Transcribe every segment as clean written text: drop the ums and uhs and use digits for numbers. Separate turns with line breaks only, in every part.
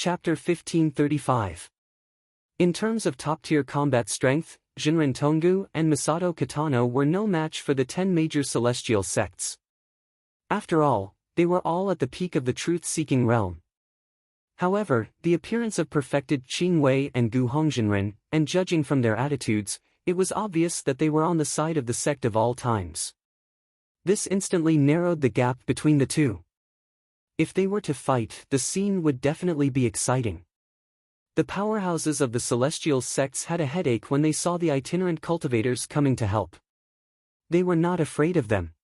Chapter 1535. In terms of top-tier combat strength, Jinren Tongu and Masato Kitano were no match for the 10 major celestial sects. After all, they were all at the peak of the truth-seeking realm. However, the appearance of perfected Qing Wei and Gu Hongjinren, and judging from their attitudes, it was obvious that they were on the side of the sect of all times. This instantly narrowed the gap between the two. If they were to fight, the scene would definitely be exciting. The powerhouses of the celestial sects had a headache when they saw the itinerant cultivators coming to help. They were not afraid of them.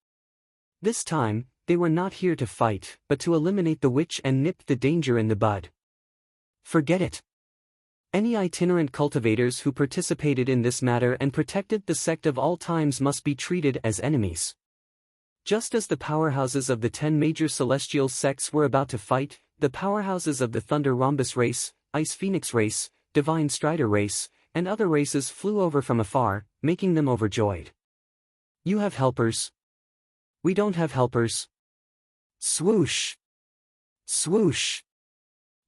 This time, they were not here to fight, but to eliminate the witch and nip the danger in the bud. Forget it. Any itinerant cultivators who participated in this matter and protected the sect of all times must be treated as enemies. Just as the powerhouses of the 10 major celestial sects were about to fight, the powerhouses of the Thunder Rhombus race, Ice Phoenix race, Divine Strider race, and other races flew over from afar, making them overjoyed. You have helpers. We don't have helpers. Swoosh! Swoosh!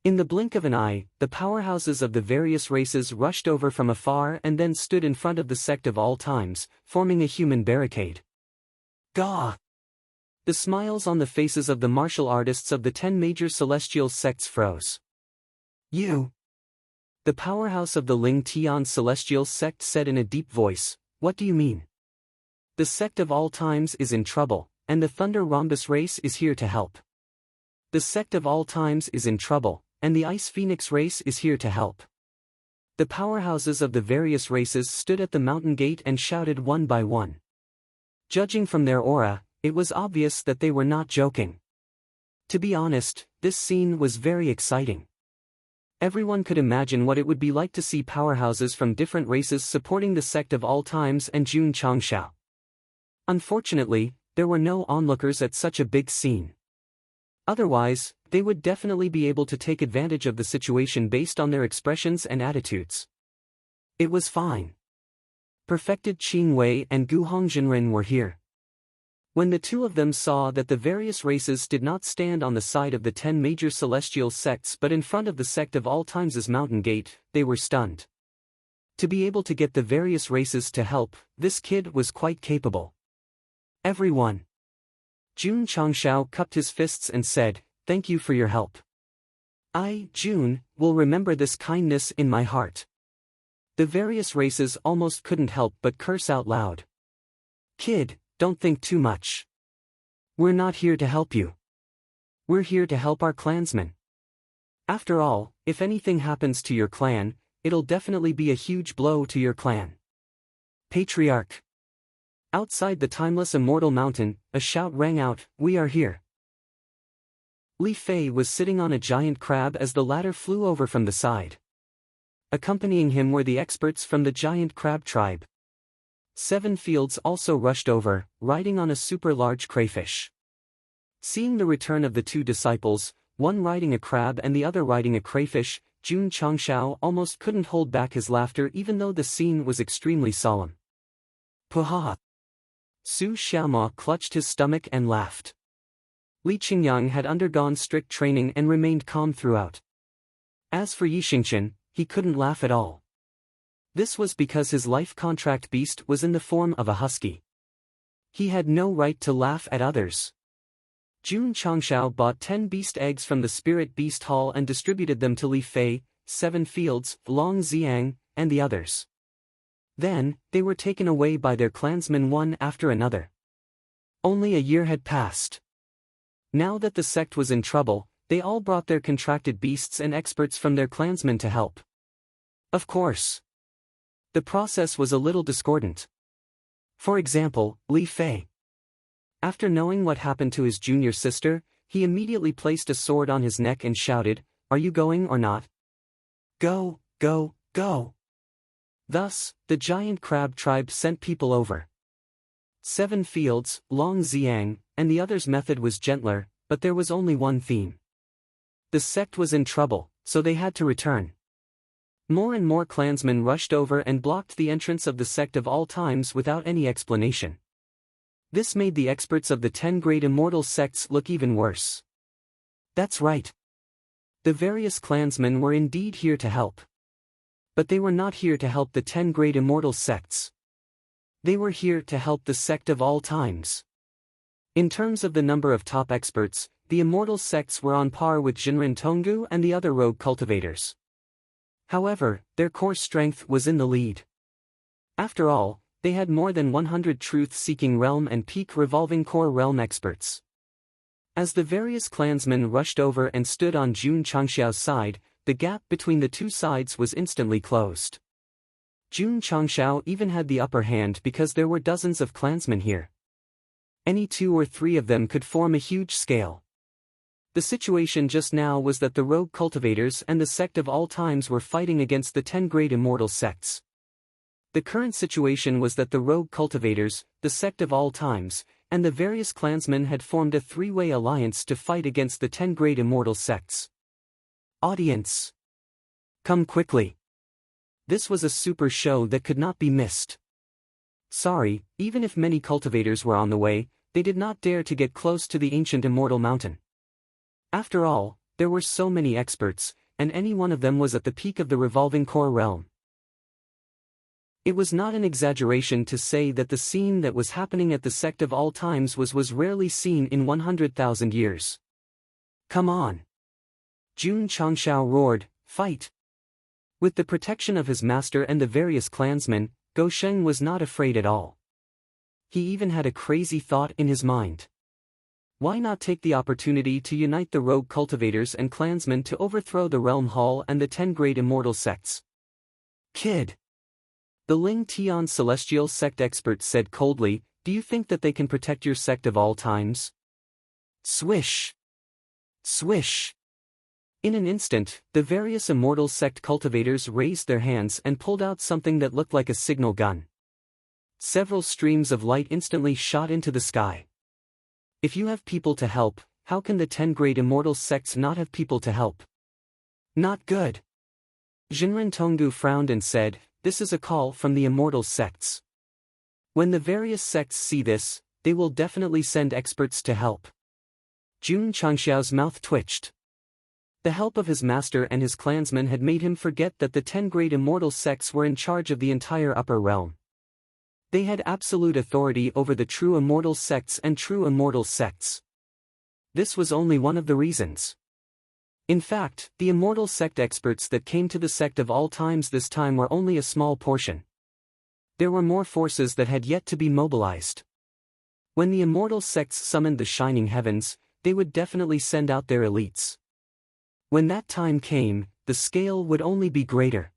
In the blink of an eye, the powerhouses of the various races rushed over from afar and then stood in front of the sect of all times, forming a human barricade. Gah! The smiles on the faces of the martial artists of the 10 major celestial sects froze. You! The powerhouse of the Ling Tian celestial sect said in a deep voice, "What do you mean?" The sect of all times is in trouble, and the Thunder Rhombus race is here to help. The sect of all times is in trouble, and the Ice Phoenix race is here to help. The powerhouses of the various races stood at the mountain gate and shouted one by one. Judging from their aura, it was obvious that they were not joking. To be honest, this scene was very exciting. Everyone could imagine what it would be like to see powerhouses from different races supporting the sect of all times and Jun Changshao. Unfortunately, there were no onlookers at such a big scene. Otherwise, they would definitely be able to take advantage of the situation based on their expressions and attitudes. It was fine. Perfected Qing Wei and Gu Hongjinren were here. When the two of them saw that the various races did not stand on the side of the 10 major celestial sects but in front of the sect of all times' mountain gate, they were stunned. To be able to get the various races to help, this kid was quite capable. Everyone. Jun Changshao cupped his fists and said, "Thank you for your help. I, Jun, will remember this kindness in my heart." The various races almost couldn't help but curse out loud. "Kid, don't think too much. We're not here to help you. We're here to help our clansmen. After all, if anything happens to your clan, it'll definitely be a huge blow to your clan." Patriarch. Outside the timeless immortal mountain, a shout rang out, "We are here." Li Fei was sitting on a giant crab as the latter flew over from the side. Accompanying him were the experts from the giant crab tribe. 7 fields also rushed over, riding on a super-large crayfish. Seeing the return of the two disciples, one riding a crab and the other riding a crayfish, Jun Changshao almost couldn't hold back his laughter even though the scene was extremely solemn. Puha! Su Xiaoma clutched his stomach and laughed. Li Qingyang had undergone strict training and remained calm throughout. As for Yi Xingqian, he couldn't laugh at all. This was because his life contract beast was in the form of a husky. He had no right to laugh at others. Jun Changshao bought 10 beast eggs from the Spirit Beast Hall and distributed them to Li Fei, 7 fields, Long Xiang, and the others. Then, they were taken away by their clansmen one after another. Only a year had passed. Now that the sect was in trouble, they all brought their contracted beasts and experts from their clansmen to help. Of course. The process was a little discordant. For example, Li Fei. After knowing what happened to his junior sister, he immediately placed a sword on his neck and shouted, "Are you going or not? Go, go, go!" Thus, the giant crab tribe sent people over. 7 fields, Long Xiang, and the others' method was gentler, but there was only one theme. The sect was in trouble, so they had to return. More and more clansmen rushed over and blocked the entrance of the sect of all times without any explanation. This made the experts of the 10 great immortal sects look even worse. That's right. The various clansmen were indeed here to help. But they were not here to help the 10 great immortal sects. They were here to help the sect of all times. In terms of the number of top experts, the immortal sects were on par with Jinren Tonggu and the other rogue cultivators. However, their core strength was in the lead. After all, they had more than 100 truth-seeking realm and peak revolving core realm experts. As the various clansmen rushed over and stood on Jun Changxiao's side, the gap between the two sides was instantly closed. Jun Changxiao even had the upper hand because there were dozens of clansmen here. Any 2 or 3 of them could form a huge scale. The situation just now was that the rogue cultivators and the sect of all times were fighting against the 10 great immortal sects. The current situation was that the rogue cultivators, the sect of all times, and the various clansmen had formed a 3-way alliance to fight against the 10 great immortal sects. Audience, come quickly. This was a super show that could not be missed. Sorry, even if many cultivators were on the way, they did not dare to get close to the ancient immortal mountain. After all, there were so many experts, and any one of them was at the peak of the revolving core realm. It was not an exaggeration to say that the scene that was happening at the sect of all times was rarely seen in 100,000 years. Come on! Jun Changxiao roared, fight! With the protection of his master and the various clansmen, Go Sheng was not afraid at all. He even had a crazy thought in his mind. Why not take the opportunity to unite the rogue cultivators and clansmen to overthrow the Realm Hall and the 10 great immortal sects? Kid! The Ling Tian celestial sect expert said coldly, do you think that they can protect your sect of all times? Swish! Swish! In an instant, the various immortal sect cultivators raised their hands and pulled out something that looked like a signal gun. Several streams of light instantly shot into the sky. If you have people to help, how can the 10 great immortal sects not have people to help? Not good. Jinren Tonggu frowned and said, this is a call from the immortal sects. When the various sects see this, they will definitely send experts to help. Jun Changxiao's mouth twitched. The help of his master and his clansmen had made him forget that the 10 great immortal sects were in charge of the entire upper realm. They had absolute authority over the true immortal sects and true immortal sects. This was only one of the reasons. In fact, the immortal sect experts that came to the sect of all times this time were only a small portion. There were more forces that had yet to be mobilized. When the immortal sects summoned the shining heavens, they would definitely send out their elites. When that time came, the scale would only be greater.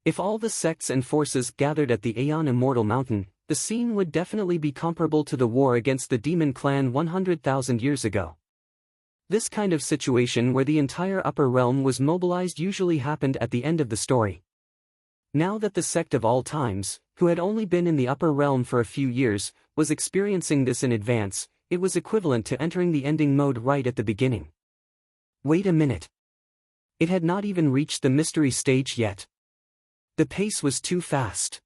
If all the sects and forces gathered at the Aeon Immortal Mountain, the scene would definitely be comparable to the war against the demon clan 100,000 years ago. This kind of situation where the entire upper realm was mobilized usually happened at the end of the story. Now that the sect of all times, who had only been in the upper realm for a few years, was experiencing this in advance, it was equivalent to entering the ending mode right at the beginning. Wait a minute. It had not even reached the mystery stage yet. The pace was too fast.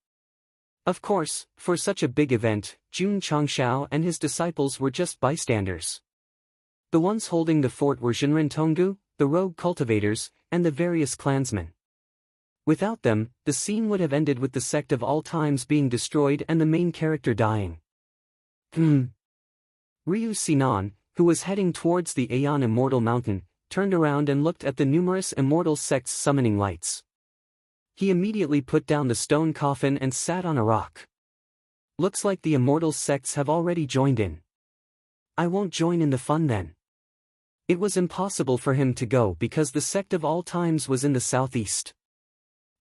Of course, for such a big event, Jun Changxiao and his disciples were just bystanders. The ones holding the fort were Jinren Tonggu, the rogue cultivators, and the various clansmen. Without them, the scene would have ended with the sect of all times being destroyed and the main character dying. Ryu Sinan, who was heading towards the Aeon Immortal Mountain, turned around and looked at the numerous immortal sects summoning lights. He immediately put down the stone coffin and sat on a rock. Looks like the immortal sects have already joined in. I won't join in the fun then. It was impossible for him to go because the sect of all times was in the southeast.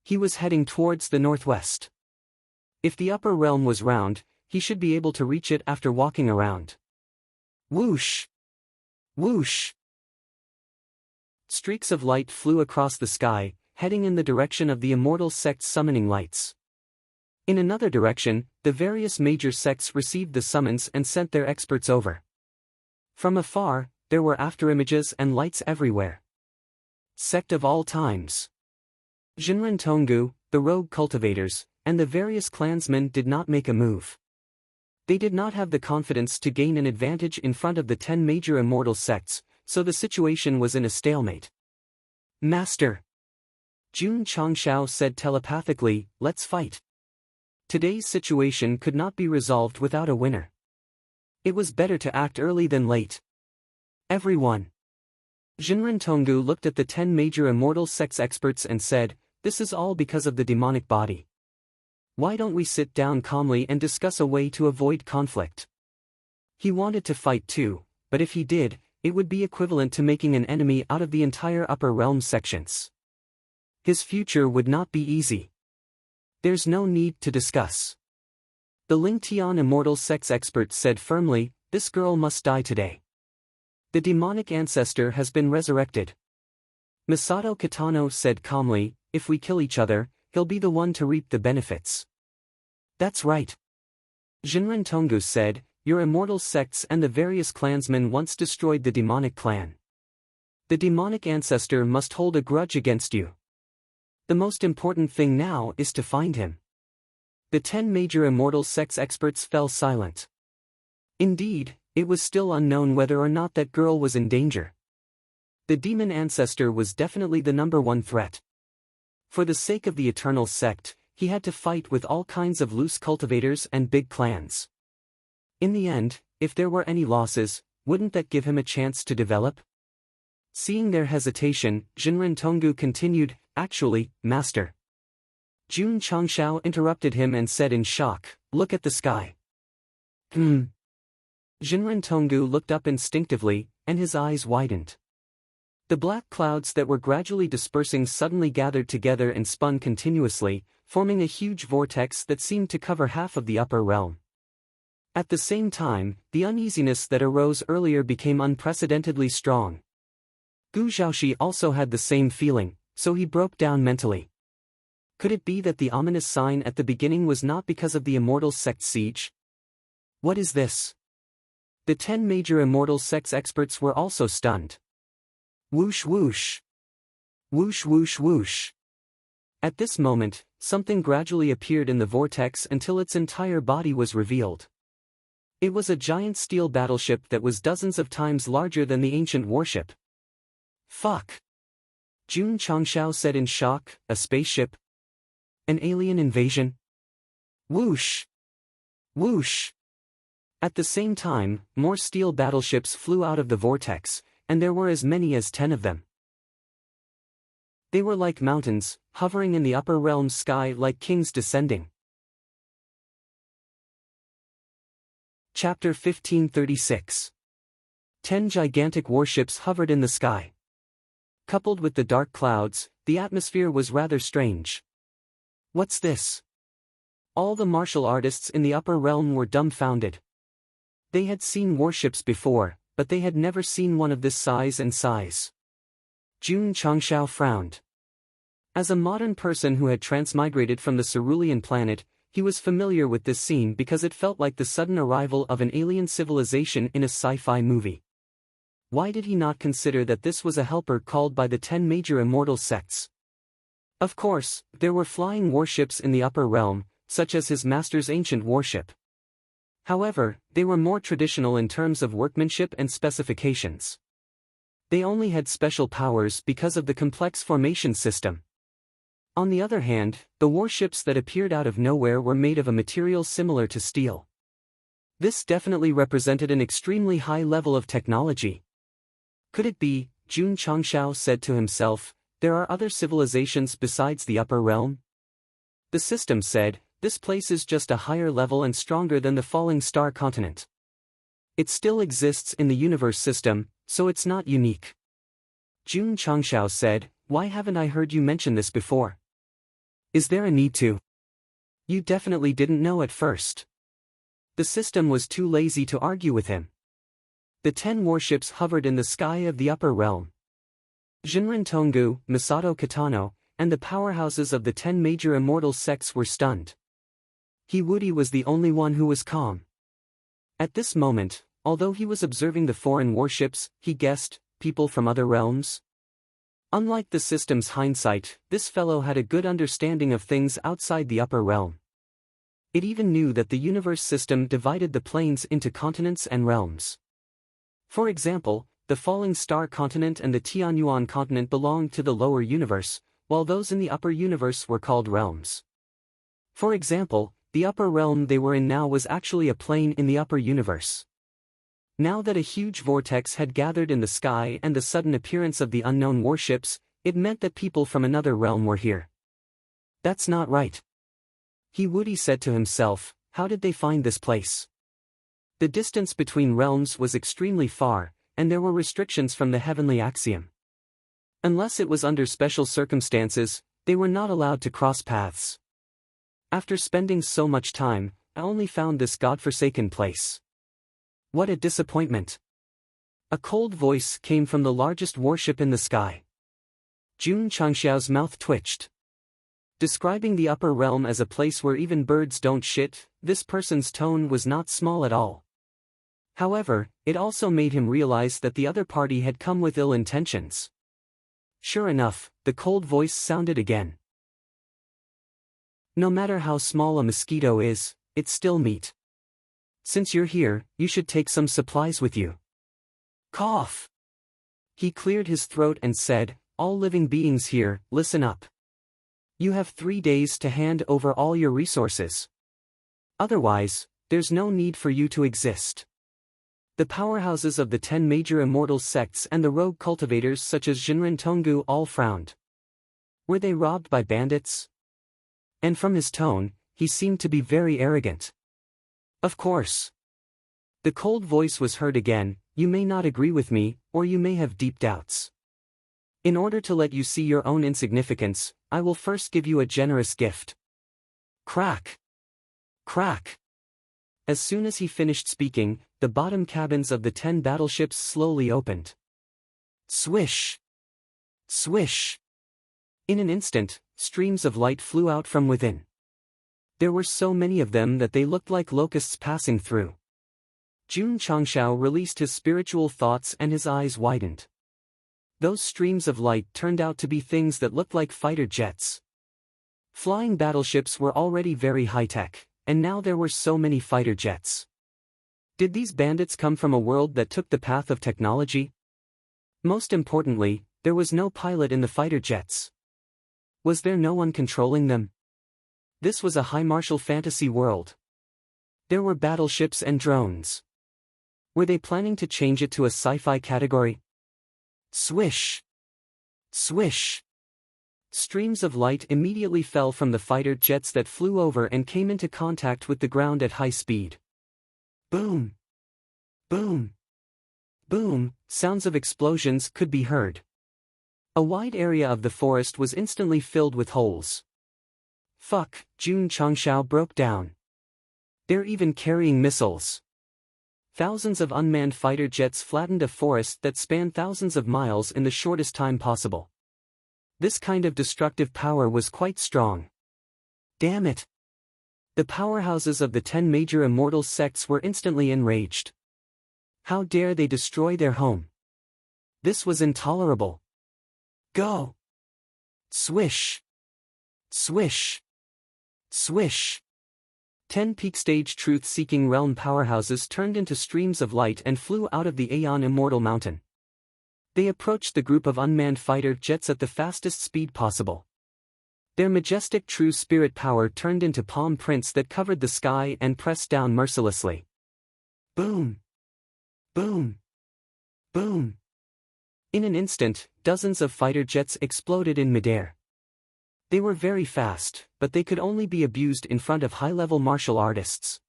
He was heading towards the northwest. If the upper realm was round, he should be able to reach it after walking around. Whoosh! Whoosh! Streaks of light flew across the sky, heading in the direction of the immortal sect's summoning lights. In another direction, the various major sects received the summons and sent their experts over. From afar, there were afterimages and lights everywhere. Sect of all times. Jinren Tonggu, the rogue cultivators, and the various clansmen did not make a move. They did not have the confidence to gain an advantage in front of the 10 major immortal sects, so the situation was in a stalemate. Master. Jun Changshao said telepathically, let's fight. Today's situation could not be resolved without a winner. It was better to act early than late. Everyone. Jinren Tonggu looked at the 10 major immortal sects experts and said, this is all because of the demonic body. Why don't we sit down calmly and discuss a way to avoid conflict? He wanted to fight too, but if he did, it would be equivalent to making an enemy out of the entire upper realm sections. His future would not be easy. There's no need to discuss. The Lingtian immortal sects expert said firmly, this girl must die today. The demonic ancestor has been resurrected. Masato Kitano said calmly, if we kill each other, he'll be the one to reap the benefits. That's right. Jinren Tonggu said, your immortal sects and the various clansmen once destroyed the demonic clan. The demonic ancestor must hold a grudge against you. The most important thing now is to find him. The 10 major immortal sects experts fell silent. Indeed, it was still unknown whether or not that girl was in danger. The demon ancestor was definitely the #1 threat. For the sake of the eternal sect, he had to fight with all kinds of loose cultivators and big clans. In the end, if there were any losses, wouldn't that give him a chance to develop? Seeing their hesitation, Jinren Tonggu continued, actually, master. Jun Changshao interrupted him and said in shock, look at the sky. Jinren Tonggu looked up instinctively, and his eyes widened. The black clouds that were gradually dispersing suddenly gathered together and spun continuously, forming a huge vortex that seemed to cover half of the upper realm. At the same time, the uneasiness that arose earlier became unprecedentedly strong. Gu Zhaoxi also had the same feeling, so he broke down mentally. Could it be that the ominous sign at the beginning was not because of the immortal sect siege? What is this? The 10 major immortal sects experts were also stunned. Whoosh whoosh. Whoosh whoosh whoosh. At this moment, something gradually appeared in the vortex until its entire body was revealed. It was a giant steel battleship that was dozens of times larger than the ancient warship. Fuck! Jun Changshao said in shock, a spaceship? An alien invasion? Whoosh! Whoosh! At the same time, more steel battleships flew out of the vortex, and there were as many as 10 of them. They were like mountains, hovering in the upper realm sky like kings descending. Chapter 1536. 10 gigantic warships hovered in the sky. Coupled with the dark clouds, the atmosphere was rather strange. What's this? All the martial artists in the upper realm were dumbfounded. They had seen warships before, but they had never seen one of this size and size. Jun Changshao frowned. As a modern person who had transmigrated from the Cerulean planet, he was familiar with this scene because it felt like the sudden arrival of an alien civilization in a sci-fi movie. Why did he not consider that this was a helper called by the 10 major immortal sects? Of course, there were flying warships in the upper realm, such as his master's ancient warship. However, they were more traditional in terms of workmanship and specifications. They only had special powers because of the complex formation system. On the other hand, the warships that appeared out of nowhere were made of a material similar to steel. This definitely represented an extremely high level of technology. Could it be, Jun Changshao said to himself, there are other civilizations besides the upper realm? The system said, this place is just a higher level and stronger than the falling star continent. It still exists in the universe system, so it's not unique. Jun Changshao said, why haven't I heard you mention this before? Is there a need to? You definitely didn't know at first. The system was too lazy to argue with him. The 10 warships hovered in the sky of the upper realm. Jinren Tonggu, Masato Kitano, and the powerhouses of the 10 major immortal sects were stunned. Woody was the only one who was calm. At this moment, although he was observing the foreign warships, he guessed, people from other realms? Unlike the system's hindsight, this fellow had a good understanding of things outside the upper realm. It even knew that the universe system divided the planes into continents and realms. For example, the Falling Star continent and the Tianyuan continent belonged to the lower universe, while those in the upper universe were called realms. For example, the upper realm they were in now was actually a plane in the upper universe. Now that a huge vortex had gathered in the sky and the sudden appearance of the unknown warships, it meant that people from another realm were here. That's not right. Woody said to himself, how did they find this place? The distance between realms was extremely far, and there were restrictions from the heavenly axiom. Unless it was under special circumstances, they were not allowed to cross paths. After spending so much time, I only found this godforsaken place. What a disappointment. A cold voice came from the largest warship in the sky. Jun Changxiao's mouth twitched. Describing the upper realm as a place where even birds don't shit, this person's tone was not small at all. However, it also made him realize that the other party had come with ill intentions. Sure enough, the cold voice sounded again. No matter how small a mosquito is, it's still meat. Since you're here, you should take some supplies with you. Cough. He cleared his throat and said, all living beings here, listen up. You have 3 days to hand over all your resources. Otherwise, there's no need for you to exist. The powerhouses of the 10 major immortal sects and the rogue cultivators such as Jinren Tonggu all frowned. Were they robbed by bandits? And from his tone, he seemed to be very arrogant. Of course. The cold voice was heard again, you may not agree with me, or you may have deep doubts. In order to let you see your own insignificance, I will first give you a generous gift. Crack. Crack. As soon as he finished speaking, the bottom cabins of the 10 battleships slowly opened. Swish. Swish. In an instant, streams of light flew out from within. There were so many of them that they looked like locusts passing through. Jun Changxiao released his spiritual thoughts and his eyes widened. Those streams of light turned out to be things that looked like fighter jets. Flying battleships were already very high-tech, and now there were so many fighter jets. Did these bandits come from a world that took the path of technology? Most importantly, there was no pilot in the fighter jets. Was there no one controlling them? This was a high martial fantasy world. There were battleships and drones. Were they planning to change it to a sci-fi category? Swish! Swish! Streams of light immediately fell from the fighter jets that flew over and came into contact with the ground at high speed. Boom! Boom! Boom! Sounds of explosions could be heard. A wide area of the forest was instantly filled with holes. Fuck, Jun Changxiao broke down. They're even carrying missiles. Thousands of unmanned fighter jets flattened a forest that spanned thousands of miles in the shortest time possible. This kind of destructive power was quite strong. Damn it! The powerhouses of the 10 major immortal sects were instantly enraged. How dare they destroy their home? This was intolerable. Go! Swish! Swish! Swish! 10 peak-stage truth-seeking realm powerhouses turned into streams of light and flew out of the Aeon Immortal Mountain. They approached the group of unmanned fighter jets at the fastest speed possible. Their majestic true spirit power turned into palm prints that covered the sky and pressed down mercilessly. Boom! Boom! Boom! In an instant, dozens of fighter jets exploded in midair. They were very fast, but they could only be abused in front of high-level martial artists.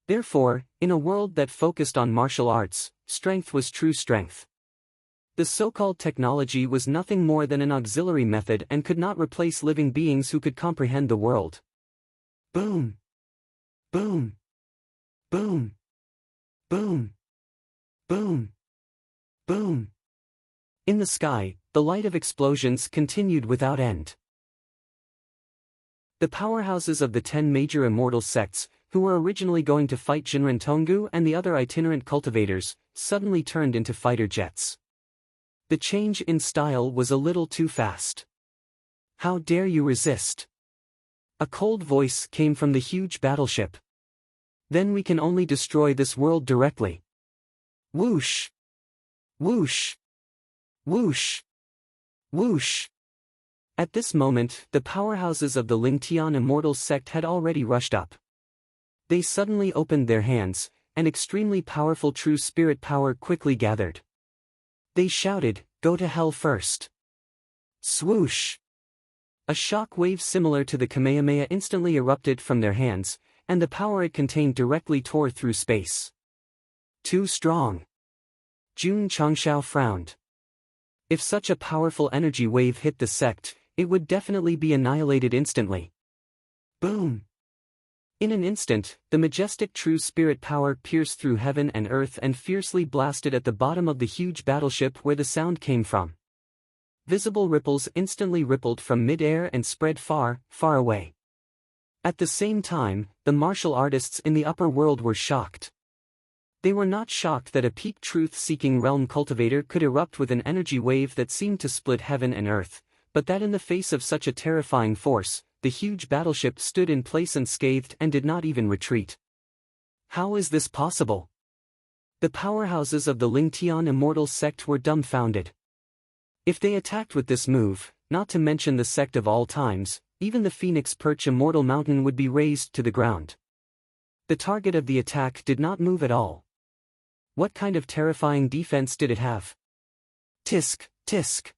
Therefore, in a world that focused on martial arts, strength was true strength. The so-called technology was nothing more than an auxiliary method and could not replace living beings who could comprehend the world. Boom! Boom! Boom! Boom! Boom! Boom! In the sky, the light of explosions continued without end. The powerhouses of the 10 major immortal sects, who were originally going to fight Jinren Tonggu and the other itinerant cultivators, suddenly turned into fighter jets. The change in style was a little too fast. How dare you resist? A cold voice came from the huge battleship. Then we can only destroy this world directly. Whoosh! Whoosh! Whoosh! Whoosh! At this moment, the powerhouses of the Lingtian immortal sect had already rushed up. They suddenly opened their hands, and extremely powerful true spirit power quickly gathered. They shouted, "Go to hell first!" Swoosh! A shock wave similar to the Kamehameha instantly erupted from their hands, and the power it contained directly tore through space. Too strong. Jun Changshao frowned. If such a powerful energy wave hit the sect, it would definitely be annihilated instantly. Boom! In an instant, the majestic true spirit power pierced through heaven and earth and fiercely blasted at the bottom of the huge battleship where the sound came from. Visible ripples instantly rippled from mid-air and spread far, far away. At the same time, the martial artists in the upper world were shocked. They were not shocked that a peak truth-seeking realm cultivator could erupt with an energy wave that seemed to split heaven and earth, but that in the face of such a terrifying force, the huge battleship stood in place unscathed and did not even retreat. How is this possible? The powerhouses of the Lingtian immortal sect were dumbfounded. If they attacked with this move, not to mention the sect of all times, even the Phoenix Perch immortal mountain would be razed to the ground. The target of the attack did not move at all. What kind of terrifying defense did it have? Tisk, tisk.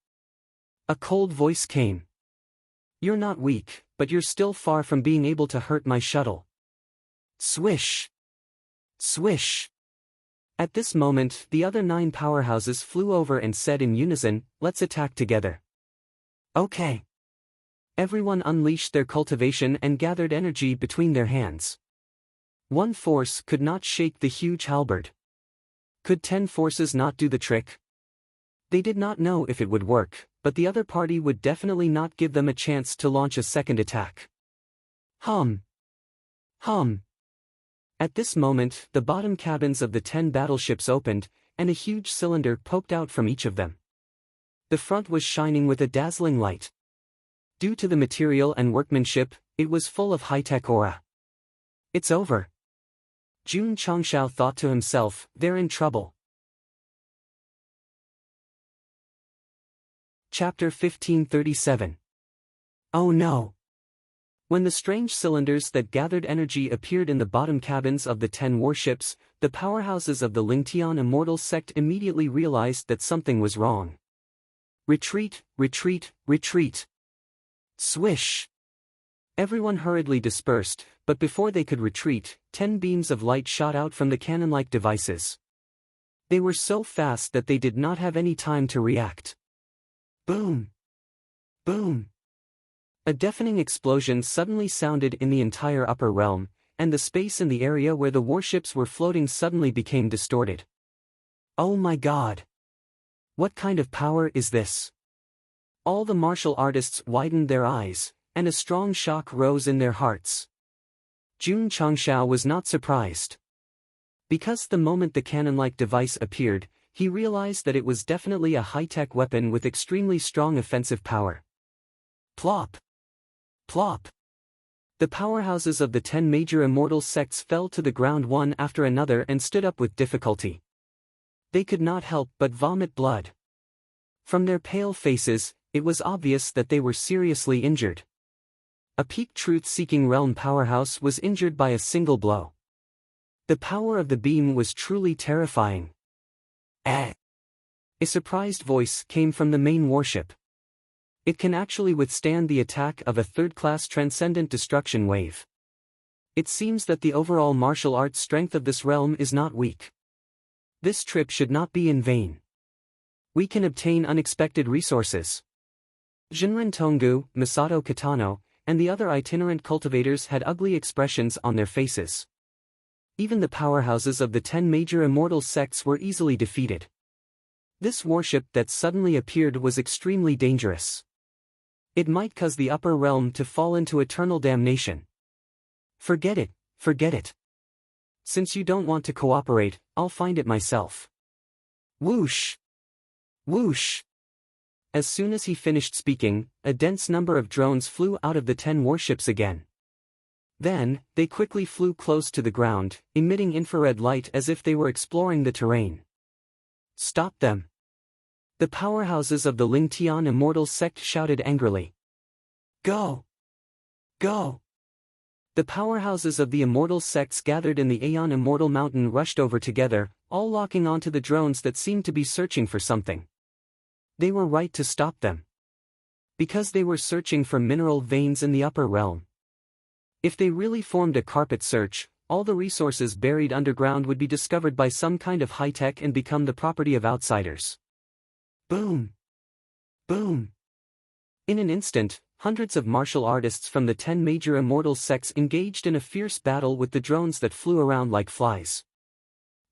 A cold voice came. You're not weak, but you're still far from being able to hurt my shuttle. Swish. Swish. At this moment, the other 9 powerhouses flew over and said in unison, "Let's attack together." Okay. Everyone unleashed their cultivation and gathered energy between their hands. One force could not shake the huge halberd. Could 10 forces not do the trick? They did not know if it would work, but the other party would definitely not give them a chance to launch a second attack. Hum. Hum. At this moment, the bottom cabins of the 10 battleships opened, and a huge cylinder poked out from each of them. The front was shining with a dazzling light. Due to the material and workmanship, it was full of high-tech aura. It's over. Jun Changshao thought to himself, they're in trouble. Chapter 1537. Oh no! When the strange cylinders that gathered energy appeared in the bottom cabins of the 10 warships, the powerhouses of the Lingtian immortal sect immediately realized that something was wrong. Retreat, retreat, retreat! Swish! Everyone hurriedly dispersed, but before they could retreat, 10 beams of light shot out from the cannon-like devices. They were so fast that they did not have any time to react. Boom! Boom! A deafening explosion suddenly sounded in the entire upper realm, and the space in the area where the warships were floating suddenly became distorted. Oh my god! What kind of power is this? All the martial artists widened their eyes, and a strong shock rose in their hearts. Jun Changshao was not surprised. Because the moment the cannon-like device appeared, he realized that it was definitely a high-tech weapon with extremely strong offensive power. Plop! Plop! The powerhouses of the 10 major immortal sects fell to the ground one after another and stood up with difficulty. They could not help but vomit blood. From their pale faces, it was obvious that they were seriously injured. A peak truth-seeking realm powerhouse was injured by a single blow. The power of the beam was truly terrifying. A surprised voice came from the main warship. It can actually withstand the attack of a third-class transcendent destruction wave. It seems that the overall martial arts strength of this realm is not weak. This trip should not be in vain. We can obtain unexpected resources. Jinren Tonggu, Masato Kitano, and the other itinerant cultivators had ugly expressions on their faces. Even the powerhouses of the 10 major immortal sects were easily defeated. This warship that suddenly appeared was extremely dangerous. It might cause the upper realm to fall into eternal damnation. Forget it, forget it. Since you don't want to cooperate, I'll find it myself. Whoosh! Whoosh! As soon as he finished speaking, a dense number of drones flew out of the 10 warships again. Then, they quickly flew close to the ground, emitting infrared light as if they were exploring the terrain. Stop them! The powerhouses of the Lingtian immortal sect shouted angrily. Go! Go! The powerhouses of the immortal sects gathered in the Aeon Immortal Mountain rushed over together, all locking onto the drones that seemed to be searching for something. They were right to stop them. Because they were searching for mineral veins in the upper realm. If they really formed a carpet search, all the resources buried underground would be discovered by some kind of high-tech and become the property of outsiders. Boom! Boom! In an instant, hundreds of martial artists from the 10 major immortal sects engaged in a fierce battle with the drones that flew around like flies.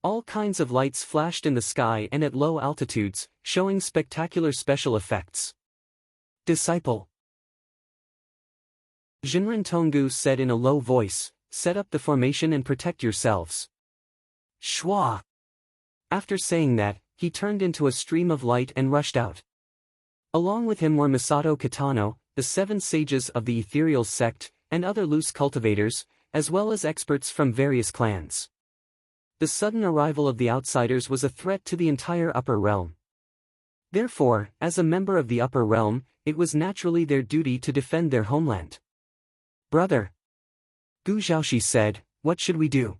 All kinds of lights flashed in the sky and at low altitudes, showing spectacular special effects. Disciple. Jinren Tonggu said in a low voice, set up the formation and protect yourselves. Shwa. After saying that, he turned into a stream of light and rushed out. Along with him were Masato Kitano, the 7 sages of the ethereal sect, and other loose cultivators, as well as experts from various clans. The sudden arrival of the outsiders was a threat to the entire upper realm. Therefore, as a member of the upper realm, it was naturally their duty to defend their homeland. Brother, Gu Zhaoxi said, what should we do?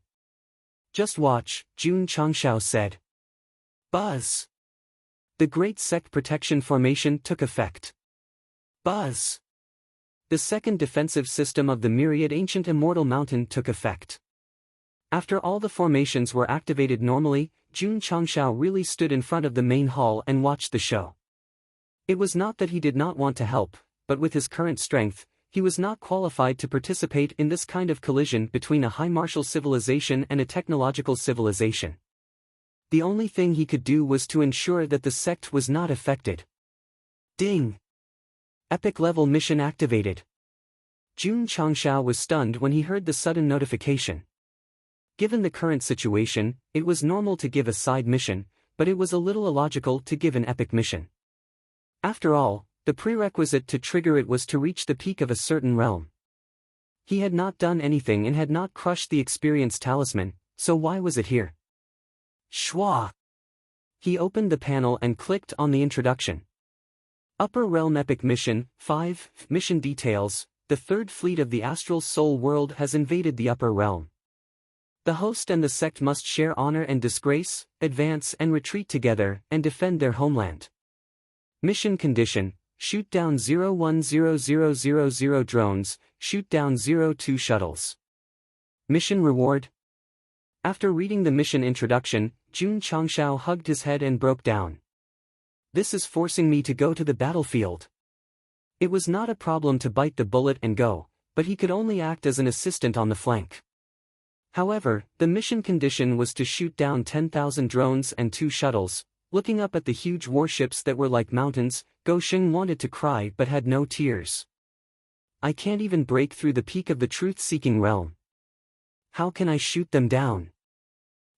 Just watch, Jun Changshao said. Buzz. The Great Sect Protection Formation took effect. Buzz. The second defensive system of the myriad ancient immortal mountain took effect. After all the formations were activated normally, Jun Changshao really stood in front of the main hall and watched the show. It was not that he did not want to help, but with his current strength, he was not qualified to participate in this kind of collision between a high martial civilization and a technological civilization. The only thing he could do was to ensure that the sect was not affected. Ding! Epic level mission activated. Jun Changshao was stunned when he heard the sudden notification. Given the current situation, it was normal to give a side mission, but it was a little illogical to give an epic mission. After all, the prerequisite to trigger it was to reach the peak of a certain realm. He had not done anything and had not crushed the experience talisman, so why was it here? Shwa! He opened the panel and clicked on the introduction. Upper Realm Epic Mission, 5, Mission Details, the third fleet of the Astral Soul World has invaded the Upper Realm. The host and the sect must share honor and disgrace, advance and retreat together, and defend their homeland. Mission Condition, shoot down 010000 drones, shoot down 02 shuttles. Mission Reward. After reading the mission introduction, Jun Changshao hugged his head and broke down. This is forcing me to go to the battlefield. It was not a problem to bite the bullet and go, but he could only act as an assistant on the flank. However, the mission condition was to shoot down 10,000 drones and 2 shuttles. Looking up at the huge warships that were like mountains, Go Shing wanted to cry but had no tears. I can't even break through the peak of the truth-seeking realm. How can I shoot them down?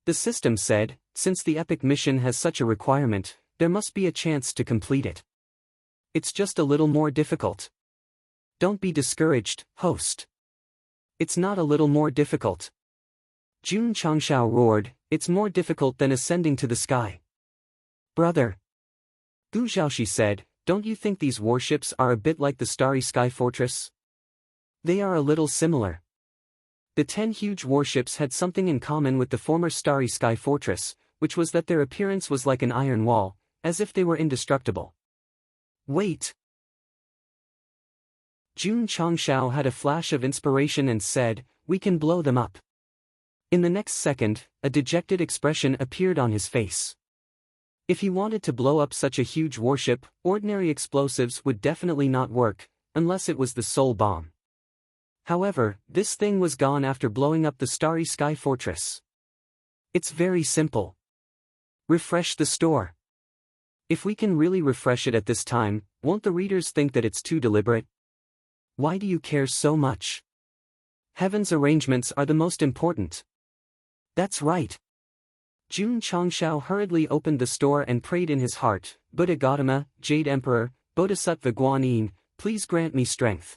The system said, since the epic mission has such a requirement, there must be a chance to complete it. It's just a little more difficult. Don't be discouraged, host. It's not a little more difficult. Jun Changshao roared, it's more difficult than ascending to the sky. Brother. Gu Zhaoxi said, don't you think these warships are a bit like the Starry Sky Fortress? They are a little similar. The 10 huge warships had something in common with the former Starry Sky Fortress, which was that their appearance was like an iron wall, as if they were indestructible. Wait. Jun Changshao had a flash of inspiration and said, we can blow them up. In the next second, a dejected expression appeared on his face. If he wanted to blow up such a huge warship, ordinary explosives would definitely not work, unless it was the soul bomb. However, this thing was gone after blowing up the Starry Sky Fortress. It's very simple. Refresh the store. If we can really refresh it at this time, won't the readers think that it's too deliberate? Why do you care so much? Heaven's arrangements are the most important. That's right. Jun Changshao hurriedly opened the store and prayed in his heart, Buddha Gautama, Jade Emperor, Bodhisattva Guanyin, please grant me strength.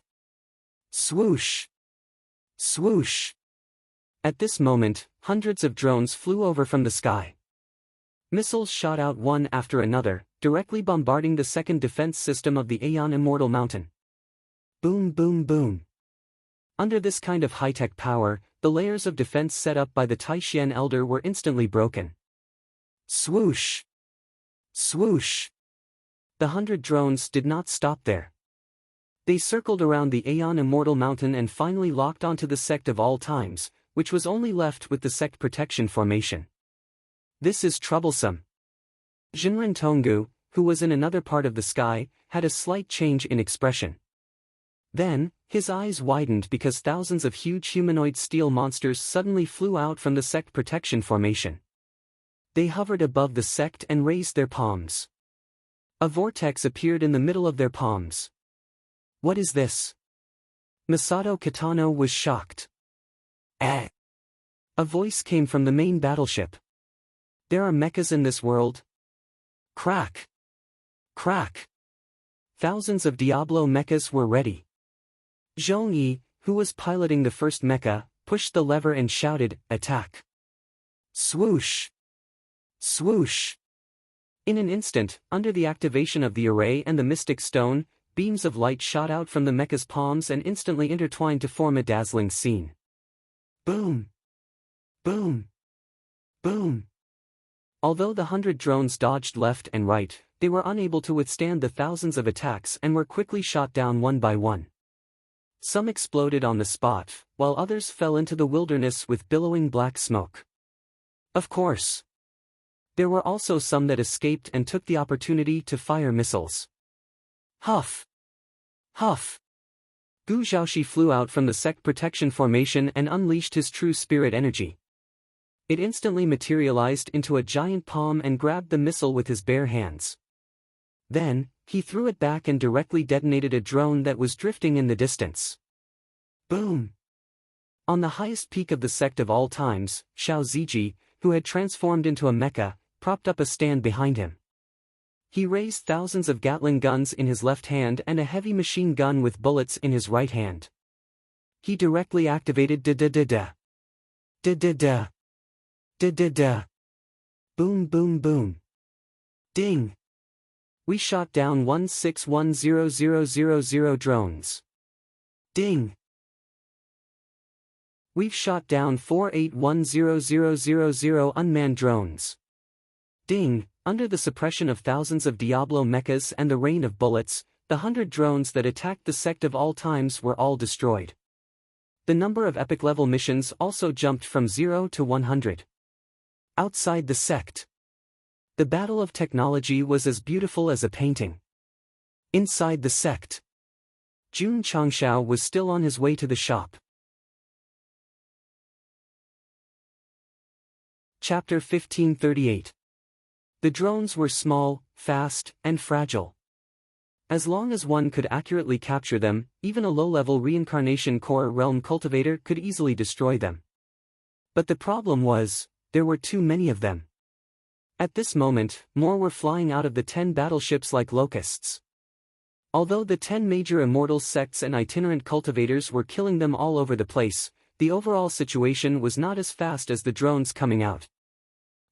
Swoosh! Swoosh! At this moment, hundreds of drones flew over from the sky. Missiles shot out one after another, directly bombarding the second defense system of the Aeon Immortal Mountain. Boom boom boom. Under this kind of high-tech power, the layers of defense set up by the Taishian Elder were instantly broken. Swoosh! Swoosh! The 100 drones did not stop there. They circled around the Aeon Immortal Mountain and finally locked onto the Sect of all times, which was only left with the Sect protection formation. This is troublesome. Jinren Tonggu, who was in another part of the sky, had a slight change in expression. Then, his eyes widened because thousands of huge humanoid steel monsters suddenly flew out from the Sect protection formation. They hovered above the Sect and raised their palms. A vortex appeared in the middle of their palms. What is this? Masato Kitano was shocked. A voice came from the main battleship. There are mechas in this world? Crack! Crack! Thousands of Diablo mechas were ready. Zhongyi, who was piloting the first mecha, pushed the lever and shouted, "Attack!" Swoosh! Swoosh! In an instant, under the activation of the array and the mystic stone, beams of light shot out from the mecha's palms and instantly intertwined to form a dazzling scene. Boom! Boom! Boom! Although the 100 drones dodged left and right, they were unable to withstand the thousands of attacks and were quickly shot down one by one. Some exploded on the spot, while others fell into the wilderness with billowing black smoke. Of course. There were also some that escaped and took the opportunity to fire missiles. Huff! Huff! Gu Zhaoxi flew out from the Sect protection formation and unleashed his true spirit energy. It instantly materialized into a giant palm and grabbed the missile with his bare hands. Then, he threw it back and directly detonated a drone that was drifting in the distance. Boom! On the highest peak of the Sect of all times, Xiao Ziji, who had transformed into a mecha, propped up a stand behind him. He raised thousands of Gatling guns in his left hand and a heavy machine gun with bullets in his right hand. He directly activated da-da-da-da. Da-da-da. Da-da-da. Boom boom boom. Ding. We shot down 1610000 drones. Ding. We've shot down 4810000 unmanned drones. Ding. Under the suppression of thousands of Diablo mechas and the rain of bullets, the 100 drones that attacked the Sect of all times were all destroyed. The number of epic-level missions also jumped from 0 to 100. Outside the Sect, the battle of technology was as beautiful as a painting. Inside the Sect, Jun Changshao was still on his way to the shop. Chapter 1538. The drones were small, fast, and fragile. As long as one could accurately capture them, even a low-level reincarnation core realm cultivator could easily destroy them. But the problem was, there were too many of them. At this moment, more were flying out of the 10 battleships like locusts. Although the 10 major immortal sects and itinerant cultivators were killing them all over the place, the overall situation was not as fast as the drones coming out.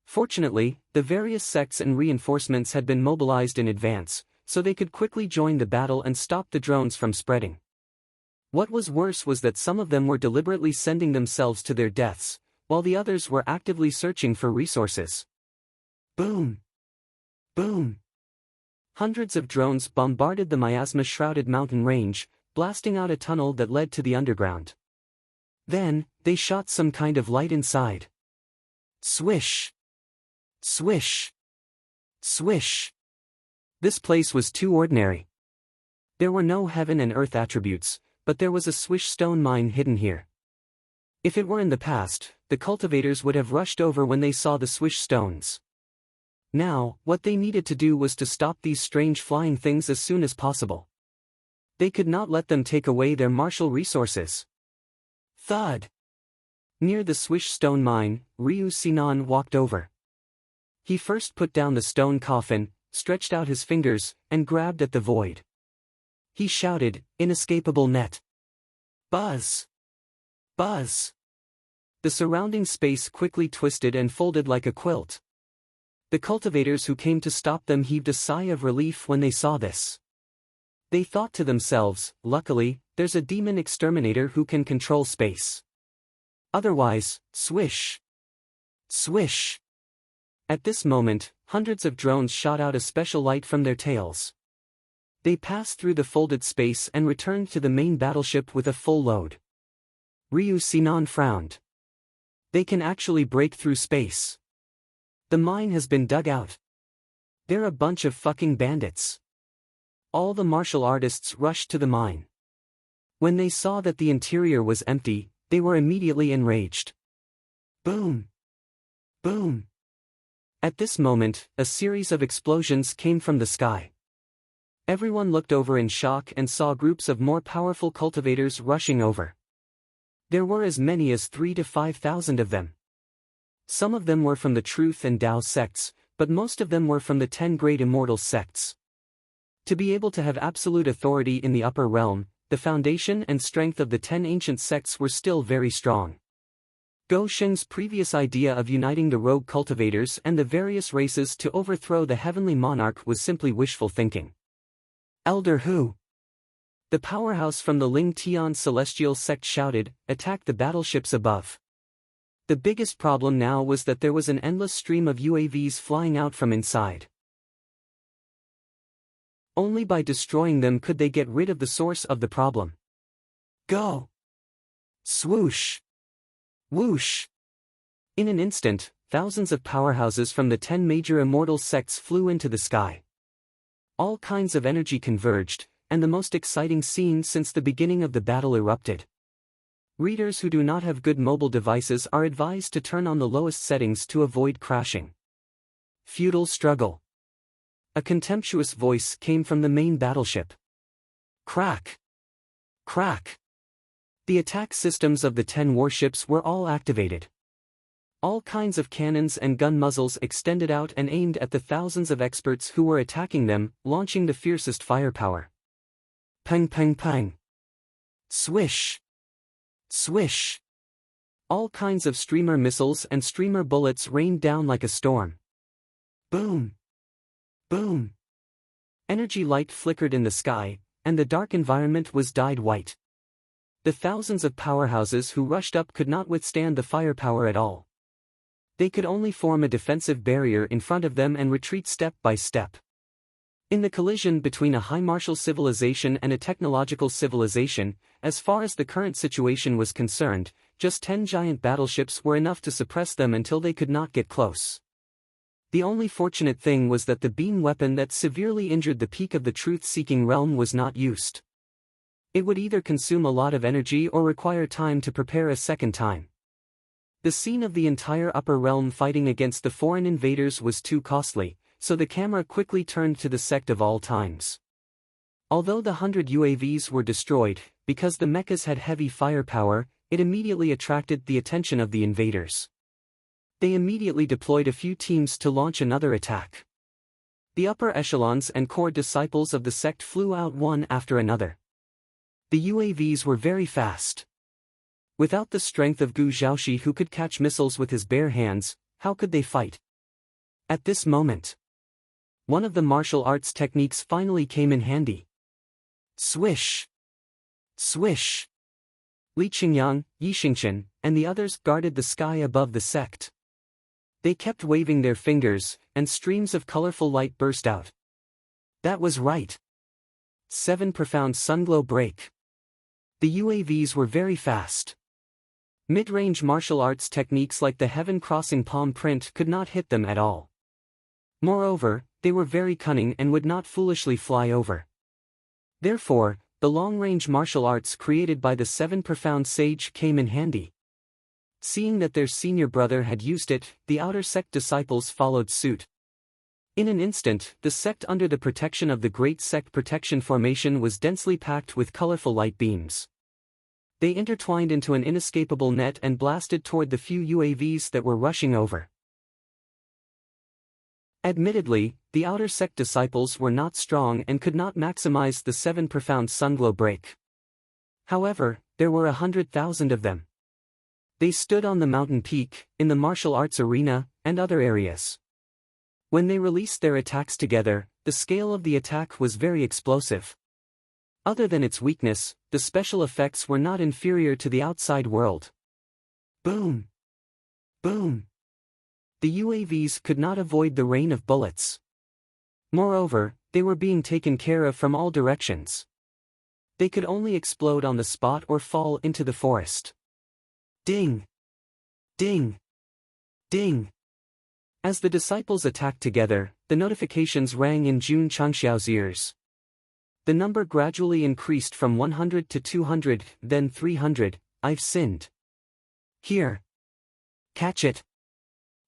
Fortunately, the various sects and reinforcements had been mobilized in advance, so they could quickly join the battle and stop the drones from spreading. What was worse was that some of them were deliberately sending themselves to their deaths, while the others were actively searching for resources. Boom! Boom! Hundreds of drones bombarded the miasma-shrouded mountain range, blasting out a tunnel that led to the underground. Then, they shot some kind of light inside. Swish! Swish! Swish! This place was too ordinary. There were no heaven and earth attributes, but there was a swish stone mine hidden here. If it were in the past, the cultivators would have rushed over when they saw the swish stones. Now, what they needed to do was to stop these strange flying things as soon as possible. They could not let them take away their martial resources. Thud! Near the swish stone mine, Ryu Sinan walked over. He first put down the stone coffin, stretched out his fingers, and grabbed at the void. He shouted, "Inescapable net!" Buzz! Buzz! The surrounding space quickly twisted and folded like a quilt. The cultivators who came to stop them heaved a sigh of relief when they saw this. They thought to themselves, luckily, there's a demon exterminator who can control space. Otherwise, swish. Swish. At this moment, hundreds of drones shot out a special light from their tails. They passed through the folded space and returned to the main battleship with a full load. Ryu Sinan frowned. They can actually break through space. The mine has been dug out. They're a bunch of fucking bandits. All the martial artists rushed to the mine. When they saw that the interior was empty, they were immediately enraged. Boom! Boom! At this moment, a series of explosions came from the sky. Everyone looked over in shock and saw groups of more powerful cultivators rushing over. There were as many as 3,000 to 5,000 of them. Some of them were from the Truth and Tao sects, but most of them were from the 10 great immortal sects. To be able to have absolute authority in the upper realm, the foundation and strength of the 10 ancient sects were still very strong. Go Sheng's previous idea of uniting the rogue cultivators and the various races to overthrow the heavenly monarch was simply wishful thinking. Elder Hu, the powerhouse from the Ling Tian celestial sect, shouted, attack the battleships above. The biggest problem now was that there was an endless stream of UAVs flying out from inside. Only by destroying them could they get rid of the source of the problem. Go! Swoosh! Whoosh! In an instant, thousands of powerhouses from the 10 major immortal sects flew into the sky. All kinds of energy converged, and the most exciting scene since the beginning of the battle erupted. Readers who do not have good mobile devices are advised to turn on the lowest settings to avoid crashing. Feudal struggle. A contemptuous voice came from the main battleship. Crack! Crack! The attack systems of the 10 warships were all activated. All kinds of cannons and gun muzzles extended out and aimed at the thousands of experts who were attacking them, launching the fiercest firepower. Pang pang pang. Swish. Swish. All kinds of streamer missiles and streamer bullets rained down like a storm. Boom. Boom. Energy light flickered in the sky, and the dark environment was dyed white. The thousands of powerhouses who rushed up could not withstand the firepower at all. They could only form a defensive barrier in front of them and retreat step by step. In the collision between a high martial civilization and a technological civilization, as far as the current situation was concerned, just 10 giant battleships were enough to suppress them until they could not get close. The only fortunate thing was that the beam weapon that severely injured the peak of the truth-seeking realm was not used. It would either consume a lot of energy or require time to prepare a second time. The scene of the entire upper realm fighting against the foreign invaders was too costly, so the camera quickly turned to the sect of all times. Although the 100 UAVs were destroyed, because the mechas had heavy firepower, it immediately attracted the attention of the invaders. They immediately deployed a few teams to launch another attack. The upper echelons and core disciples of the sect flew out one after another. The UAVs were very fast. Without the strength of Gu Zhaoxi, who could catch missiles with his bare hands, how could they fight? At this moment, one of the martial arts techniques finally came in handy. Swish! Swish! Li Qingyang, Yi Xingchen, and the others guarded the sky above the sect. They kept waving their fingers, and streams of colorful light burst out. That was right. 7 profound sunglow break. The UAVs were very fast. Mid-range martial arts techniques like the heaven-crossing palm print could not hit them at all. Moreover, they were very cunning and would not foolishly fly over. Therefore, the long-range martial arts created by the 7 profound sage came in handy. Seeing that their senior brother had used it, the outer sect disciples followed suit. In an instant, the sect under the protection of the Great Sect Protection Formation was densely packed with colorful light beams. They intertwined into an inescapable net and blasted toward the few UAVs that were rushing over. Admittedly, the outer sect disciples were not strong and could not maximize the 7 profound sunglow break. However, there were 100,000 of them. They stood on the mountain peak, in the martial arts arena, and other areas. When they released their attacks together, the scale of the attack was very explosive. Other than its weakness, the special effects were not inferior to the outside world. Boom! Boom! The UAVs could not avoid the rain of bullets. Moreover, they were being taken care of from all directions. They could only explode on the spot or fall into the forest. Ding! Ding! Ding! As the disciples attacked together, the notifications rang in Jun Changxiao's ears. The number gradually increased from 100 to 200, then 300. I've sinned. Here. Catch it.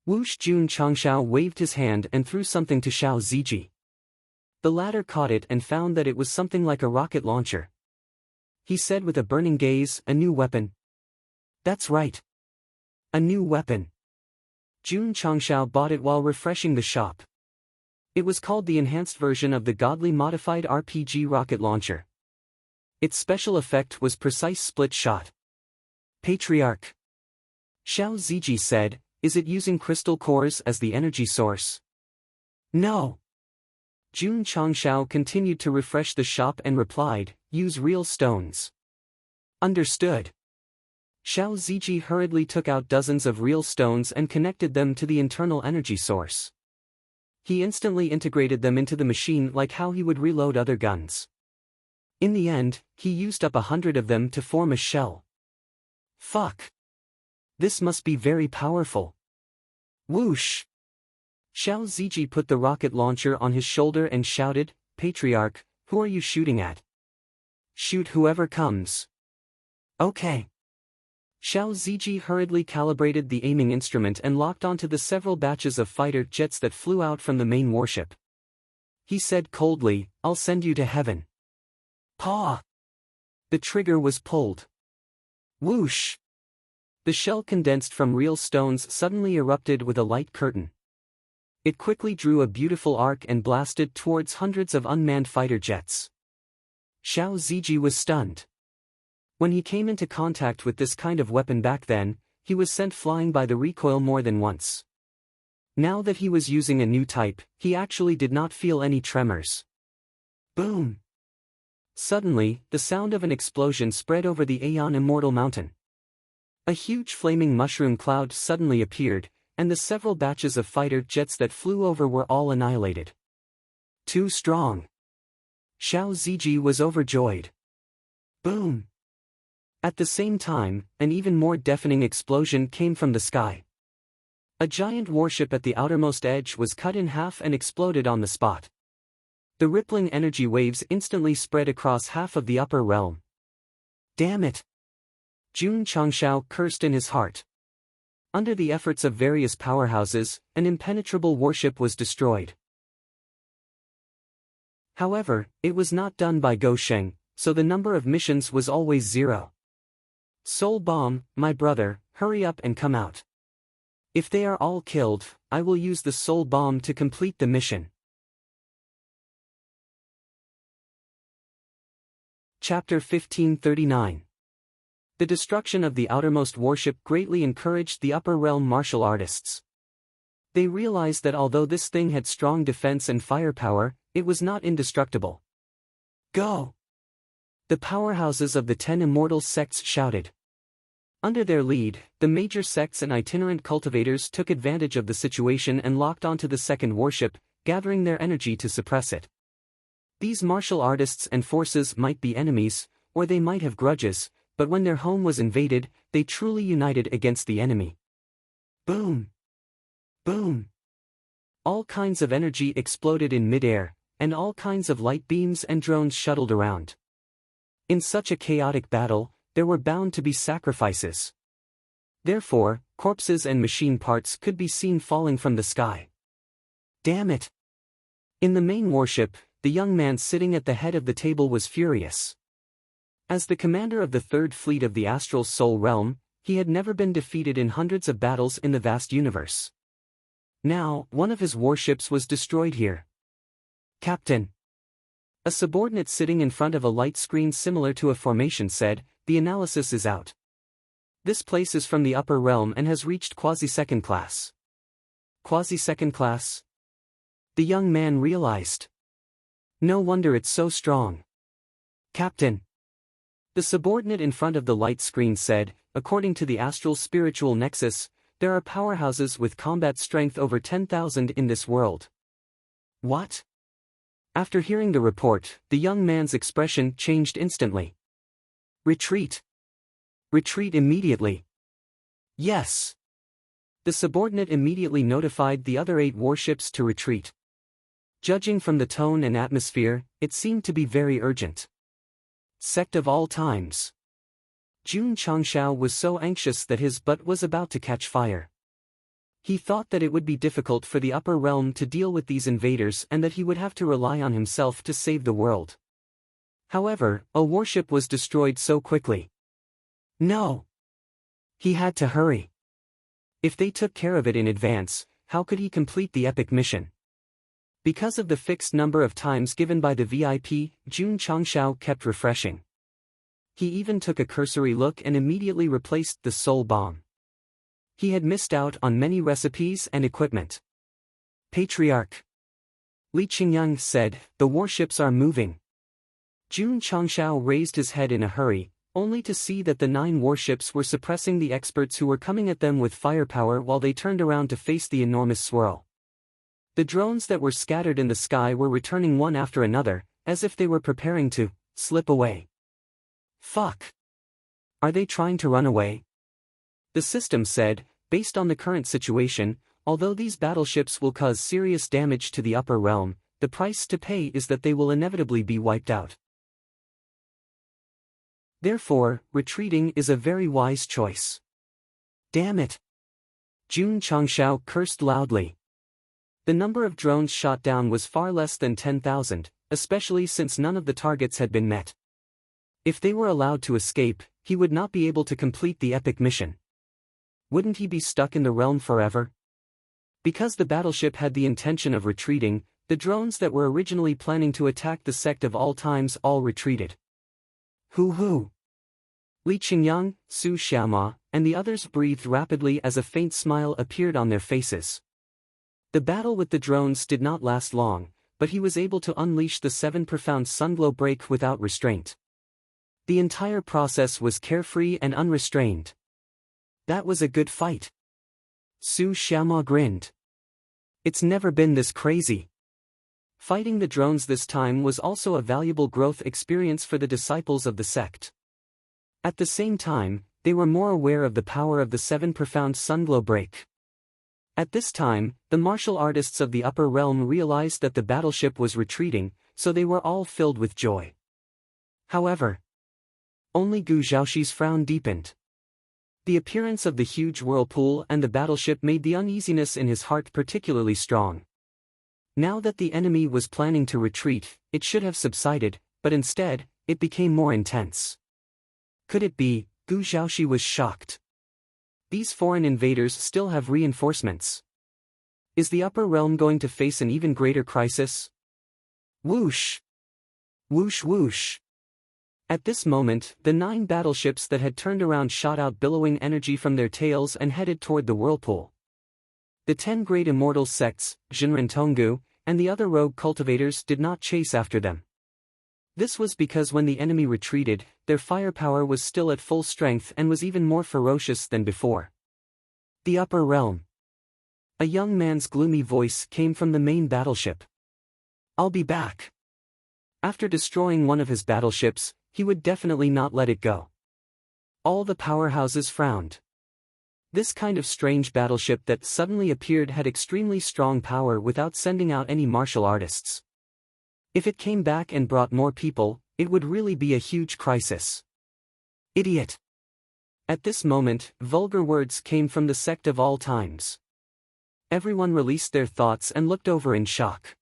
Whoosh! Jun Changxiao waved his hand and threw something to Xiao Ziji. The latter caught it and found that it was something like a rocket launcher. He said with a burning gaze, "A new weapon." That's right. A new weapon. Jun Changxiao bought it while refreshing the shop. It was called the enhanced version of the godly modified RPG rocket launcher. Its special effect was precise split shot. Patriarch. Xiao Ziji said, "Is it using crystal cores as the energy source?" No. Jun Changxiao continued to refresh the shop and replied, "Use real stones." Understood. Xiao Ziji hurriedly took out dozens of real stones and connected them to the internal energy source. He instantly integrated them into the machine like how he would reload other guns. In the end, he used up 100 of them to form a shell. Fuck. This must be very powerful. Whoosh. Xiao Ziji put the rocket launcher on his shoulder and shouted, "Patriarch, who are you shooting at?" "Shoot whoever comes." Okay. Xiao Ziji hurriedly calibrated the aiming instrument and locked onto the several batches of fighter jets that flew out from the main warship. He said coldly, "I'll send you to heaven." Paw! The trigger was pulled. Whoosh! The shell condensed from real stones suddenly erupted with a light curtain. It quickly drew a beautiful arc and blasted towards hundreds of unmanned fighter jets. Xiao Ziji was stunned. When he came into contact with this kind of weapon back then, he was sent flying by the recoil more than once. Now that he was using a new type, he actually did not feel any tremors. Boom! Suddenly, the sound of an explosion spread over the Aeon Immortal Mountain. A huge flaming mushroom cloud suddenly appeared, and the several batches of fighter jets that flew over were all annihilated. Too strong. Xiao Ziji was overjoyed. Boom! At the same time, an even more deafening explosion came from the sky. A giant warship at the outermost edge was cut in half and exploded on the spot. The rippling energy waves instantly spread across half of the upper realm. Damn it! Jun Changxiao cursed in his heart. Under the efforts of various powerhouses, an impenetrable warship was destroyed. However, it was not done by Go Sheng, so the number of missions was always 0. Soul Bomb, my brother, hurry up and come out. If they are all killed, I will use the Soul Bomb to complete the mission. Chapter 1539. The destruction of the outermost warship greatly encouraged the upper realm martial artists. They realized that although this thing had strong defense and firepower, it was not indestructible. Go! The powerhouses of the 10 immortal sects shouted. Under their lead, the major sects and itinerant cultivators took advantage of the situation and locked onto the second warship, gathering their energy to suppress it. These martial artists and forces might be enemies, or they might have grudges, but when their home was invaded, they truly united against the enemy. Boom! Boom! All kinds of energy exploded in midair, and all kinds of light beams and drones shuttled around. In such a chaotic battle, there were bound to be sacrifices. Therefore, corpses and machine parts could be seen falling from the sky. Damn it! In the main warship, the young man sitting at the head of the table was furious. As the commander of the Third Fleet of the Astral Soul Realm, he had never been defeated in hundreds of battles in the vast universe. Now, one of his warships was destroyed here. Captain! A subordinate sitting in front of a light screen similar to a formation said, "The analysis is out. This place is from the upper realm and has reached quasi-second class." Quasi-second class? The young man realized. No wonder it's so strong. Captain. The subordinate in front of the light screen said, according to the astral spiritual nexus, there are powerhouses with combat strength over 10,000 in this world. What? After hearing the report, the young man's expression changed instantly. Retreat. Retreat immediately. Yes. The subordinate immediately notified the other 8 warships to retreat. Judging from the tone and atmosphere, it seemed to be very urgent. Sect of all times. Jun Changshao was so anxious that his butt was about to catch fire. He thought that it would be difficult for the upper realm to deal with these invaders and that he would have to rely on himself to save the world. However, a warship was destroyed so quickly. No. He had to hurry. If they took care of it in advance, how could he complete the epic mission? Because of the fixed number of times given by the VIP, Jun Changshao kept refreshing. He even took a cursory look and immediately replaced the soul bomb. He had missed out on many recipes and equipment. Patriarch Li Qingyang said, "The warships are moving." Jun Changshao raised his head in a hurry, only to see that the 9 warships were suppressing the experts who were coming at them with firepower while they turned around to face the enormous swirl. The drones that were scattered in the sky were returning one after another, as if they were preparing to slip away. Fuck. Are they trying to run away? The system said, based on the current situation, although these battleships will cause serious damage to the upper realm, the price to pay is that they will inevitably be wiped out. Therefore, retreating is a very wise choice. Damn it. Jun Changshao cursed loudly. The number of drones shot down was far less than 10,000, especially since none of the targets had been met. If they were allowed to escape, he would not be able to complete the epic mission. Wouldn't he be stuck in the realm forever? Because the battleship had the intention of retreating, the drones that were originally planning to attack the sect of all times all retreated. Hoo-hoo! Li Qingyang, Su Xiaoma, and the others breathed rapidly as a faint smile appeared on their faces. The battle with the drones did not last long, but he was able to unleash the 7 profound sunglow break without restraint. The entire process was carefree and unrestrained. That was a good fight. Su Xiaoma grinned. It's never been this crazy. Fighting the drones this time was also a valuable growth experience for the disciples of the sect. At the same time, they were more aware of the power of the 7 profound sunglow break. At this time, the martial artists of the upper realm realized that the battleship was retreating, so they were all filled with joy. However, only Gu Zhaoxi's frown deepened. The appearance of the huge whirlpool and the battleship made the uneasiness in his heart particularly strong. Now that the enemy was planning to retreat, it should have subsided, but instead, it became more intense. Could it be? Gu Zhaoxi was shocked. These foreign invaders still have reinforcements. Is the upper realm going to face an even greater crisis? Whoosh! Whoosh whoosh! At this moment, the 9 battleships that had turned around shot out billowing energy from their tails and headed toward the whirlpool. The 10 great immortal sects, Jinren Tonggu, and the other rogue cultivators did not chase after them. This was because when the enemy retreated, their firepower was still at full strength and was even more ferocious than before. The upper realm. A young man's gloomy voice came from the main battleship. I'll be back. After destroying one of his battleships, he would definitely not let it go. All the powerhouses frowned. This kind of strange battleship that suddenly appeared had extremely strong power without sending out any martial artists. If it came back and brought more people, it would really be a huge crisis. Idiot! At this moment, vulgar words came from the sect of all times. Everyone released their thoughts and looked over in shock.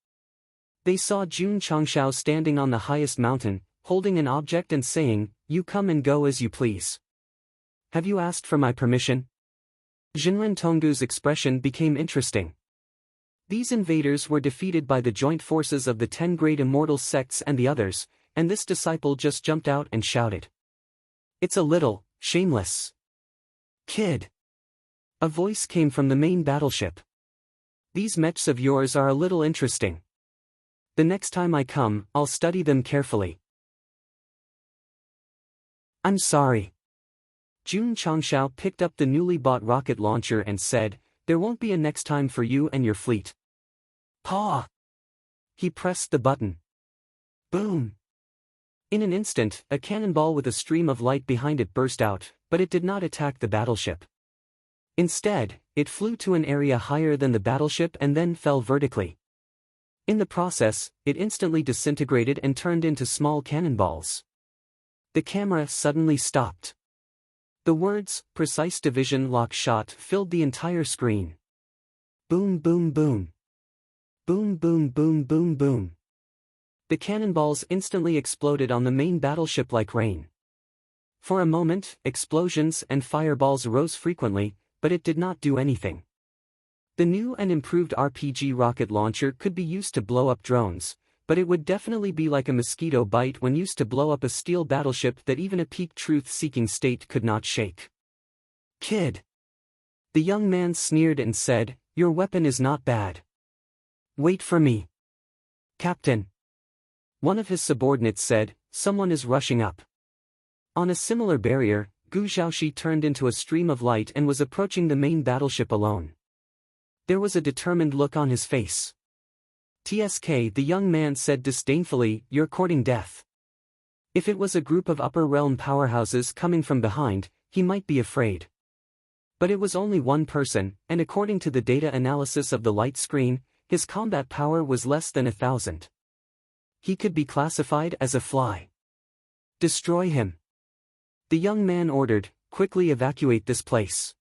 They saw Jun Changshao standing on the highest mountain, holding an object and saying, "You come and go as you please. Have you asked for my permission?" Jinren Tonggu's expression became interesting. These invaders were defeated by the joint forces of the 10 great immortal sects and the others, and this disciple just jumped out and shouted. "It's a little shameless. Kid." A voice came from the main battleship. These mechs of yours are a little interesting. The next time I come, I'll study them carefully. I'm sorry. Jun Changshao picked up the newly bought rocket launcher and said, there won't be a next time for you and your fleet. Paw! He pressed the button. Boom! In an instant, a cannonball with a stream of light behind it burst out, but it did not attack the battleship. Instead, it flew to an area higher than the battleship and then fell vertically. In the process, it instantly disintegrated and turned into small cannonballs. The camera suddenly stopped. The words, "Precise Division Lock Shot," filled the entire screen. Boom boom boom. Boom boom boom boom boom. The cannonballs instantly exploded on the main battleship like rain. For a moment, explosions and fireballs rose frequently, but it did not do anything. The new and improved RPG rocket launcher could be used to blow up drones, but it would definitely be like a mosquito bite when used to blow up a steel battleship that even a peak truth-seeking state could not shake. Kid! The young man sneered and said, your weapon is not bad. Wait for me. Captain. One of his subordinates said, someone is rushing up. On a similar barrier, Gu Zhaoxi turned into a stream of light and was approaching the main battleship alone. There was a determined look on his face. TSK, the young man said disdainfully, you're courting death. If it was a group of upper realm powerhouses coming from behind, he might be afraid. But it was only one person, and according to the data analysis of the light screen, his combat power was less than 1,000. He could be classified as a fly. Destroy him. The young man ordered, quickly evacuate this place.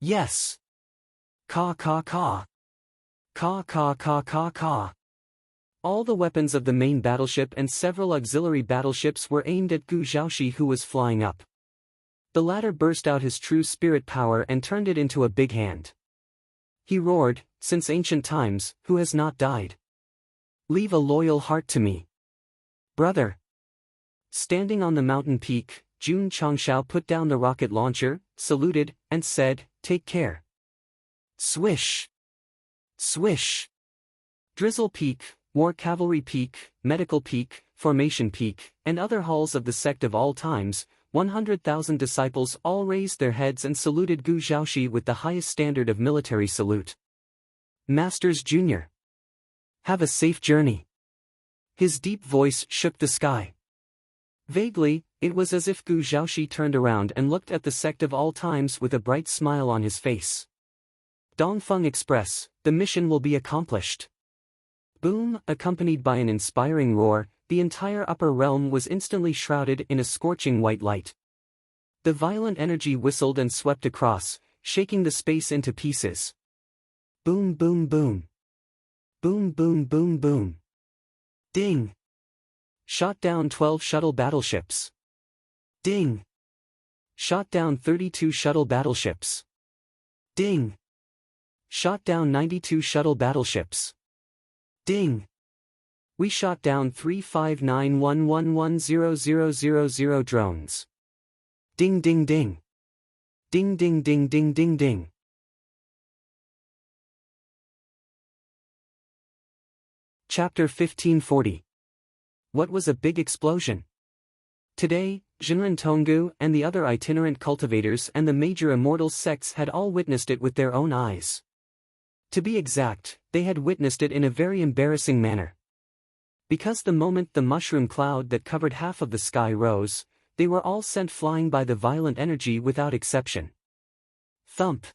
Yes. Caw caw caw. Caw caw caw caw caw. All the weapons of the main battleship and several auxiliary battleships were aimed at Gu Zhaoxi, who was flying up. The latter burst out his true spirit power and turned it into a big hand. He roared, since ancient times, who has not died? Leave a loyal heart to me. Brother. Standing on the mountain peak, Jun Changshao put down the rocket launcher, saluted, and said, take care. Swish. Swish. Drizzle Peak, War Cavalry Peak, Medical Peak, Formation Peak, and other halls of the sect of all times, 100,000 disciples all raised their heads and saluted Gu Zhaoxi with the highest standard of military salute. Masters Jr. Have a safe journey. His deep voice shook the sky. Vaguely, it was as if Gu Zhaoxi turned around and looked at the sect of all times with a bright smile on his face. Dongfeng Express, the mission will be accomplished. Boom, accompanied by an inspiring roar, the entire upper realm was instantly shrouded in a scorching white light. The violent energy whistled and swept across, shaking the space into pieces. Boom boom boom. Boom boom boom boom. Ding. Shot down 12 shuttle battleships. Ding. Shot down 32 shuttle battleships. Ding. Shot down 92 shuttle battleships. Ding. We shot down 35911100000 drones. Ding ding ding. Ding ding ding ding ding ding. Chapter 1540. What was a big explosion? Today, Jinren Tonggu and the other itinerant cultivators and the major immortal sects had all witnessed it with their own eyes. To be exact, they had witnessed it in a very embarrassing manner. Because the moment the mushroom cloud that covered half of the sky rose, they were all sent flying by the violent energy without exception. Thump.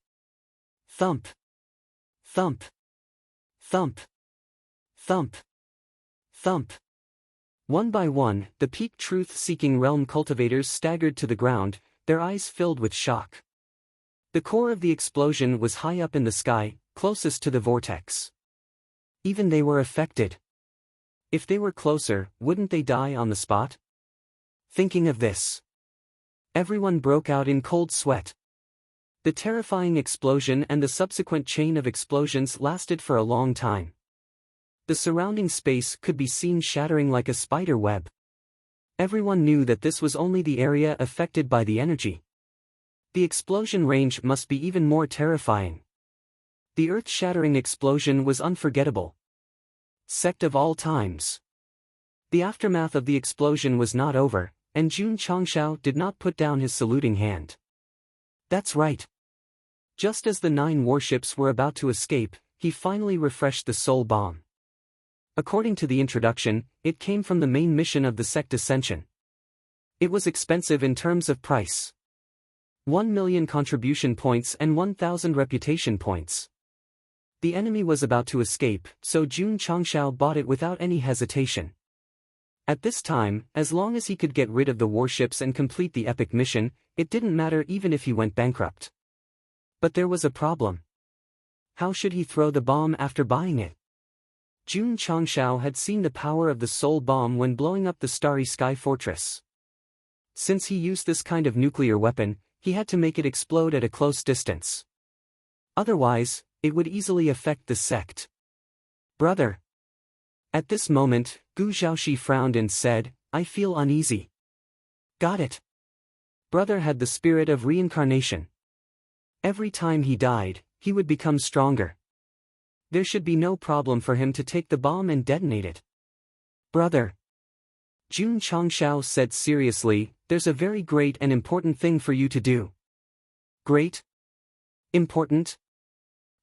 Thump. Thump. Thump. Thump. Thump. One by one, the peak truth-seeking realm cultivators staggered to the ground, their eyes filled with shock. The core of the explosion was high up in the sky, closest to the vortex. Even they were affected. If they were closer, wouldn't they die on the spot? Thinking of this, everyone broke out in cold sweat. The terrifying explosion and the subsequent chain of explosions lasted for a long time. The surrounding space could be seen shattering like a spider web. Everyone knew that this was only the area affected by the energy. The explosion range must be even more terrifying. The earth-shattering explosion was unforgettable. Sect of all times. The aftermath of the explosion was not over, and Jun Changshao did not put down his saluting hand. That's right. Just as the 9 warships were about to escape, he finally refreshed the soul bomb. According to the introduction, it came from the main mission of the Sect Ascension. It was expensive in terms of price. 1 million contribution points and 1,000 reputation points. The enemy was about to escape, so Jun Changshao bought it without any hesitation. At this time, as long as he could get rid of the warships and complete the epic mission, it didn't matter even if he went bankrupt. But there was a problem. How should he throw the bomb after buying it? Jun Changshao had seen the power of the soul bomb when blowing up the Starry Sky Fortress. Since he used this kind of nuclear weapon, he had to make it explode at a close distance. Otherwise, it would easily affect the sect. Brother. At this moment, Gu Zhaoxi frowned and said, I feel uneasy. Got it. Brother had the spirit of reincarnation. Every time he died, he would become stronger. There should be no problem for him to take the bomb and detonate it. Brother. Jun Changshao said seriously, there's a very great and important thing for you to do. Great? Important?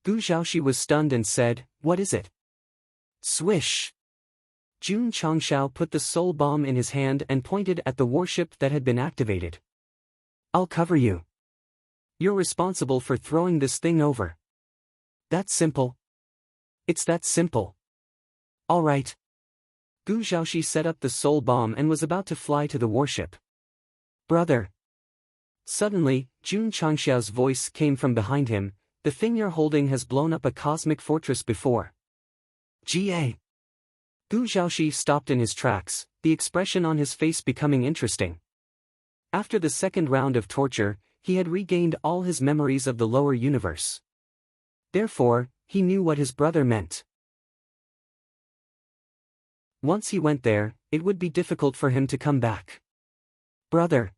Gu Zhaoxi was stunned and said, what is it? Swish. Jun Changshao put the soul bomb in his hand and pointed at the warship that had been activated. I'll cover you. You're responsible for throwing this thing over. That's simple. It's that simple. All right. Gu Zhaoxi set up the soul bomb and was about to fly to the warship. Brother. Suddenly, Jun Changshao's voice came from behind him, the thing you're holding has blown up a cosmic fortress before. Ga. Gu Zhaoxi stopped in his tracks, the expression on his face becoming interesting. After the second round of torture, he had regained all his memories of the lower universe. Therefore, he knew what his brother meant. Once he went there, it would be difficult for him to come back. Brother.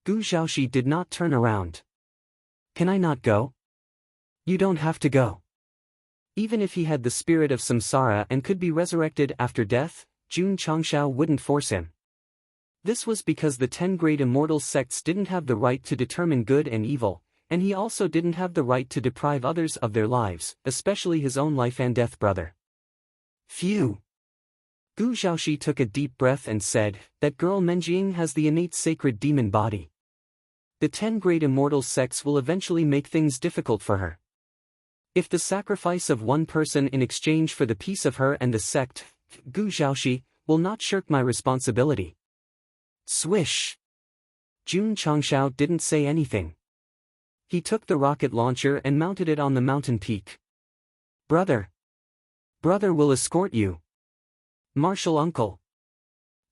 Gu Zhaoxi did not turn around. Can I not go? You don't have to go. Even if he had the spirit of samsara and could be resurrected after death, Jun Changshao wouldn't force him. This was because the 10 great immortal sects didn't have the right to determine good and evil, and he also didn't have the right to deprive others of their lives, especially his own life and death brother. Phew. Gu Zhaoxi took a deep breath and said, that girl Menjing has the innate sacred demon body. The 10 great immortal sects will eventually make things difficult for her. If the sacrifice of one person in exchange for the peace of her and the sect, Gu Zhaoxi, will not shirk my responsibility. Swish. Jun Changshao didn't say anything. He took the rocket launcher and mounted it on the mountain peak. Brother. Brother will escort you. Martial uncle.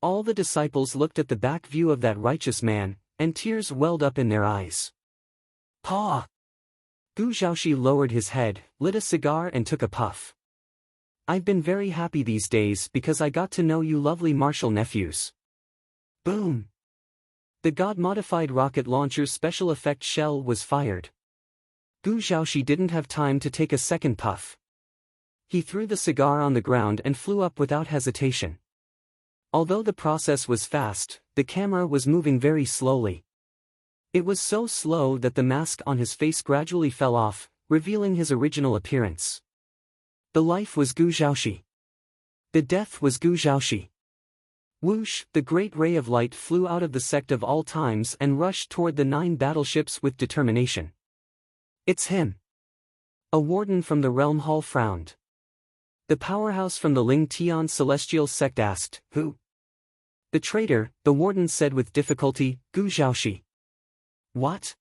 All the disciples looked at the back view of that righteous man, and tears welled up in their eyes. Pa! Gu Zhaoxi lowered his head, lit a cigar and took a puff. I've been very happy these days because I got to know you lovely martial nephews. Boom! The God-modified rocket launcher's special effect shell was fired. Gu Zhaoxi didn't have time to take a second puff. He threw the cigar on the ground and flew up without hesitation. Although the process was fast, the camera was moving very slowly. It was so slow that the mask on his face gradually fell off, revealing his original appearance. The life was Gu Zhaoxi. The death was Gu Zhaoxi. Whoosh, the great ray of light flew out of the sect of all times and rushed toward the 9 battleships with determination. It's him. A warden from the realm hall frowned. The powerhouse from the Ling Tian celestial sect asked, who? The traitor, the warden said with difficulty, Gu Zhaoxi. What?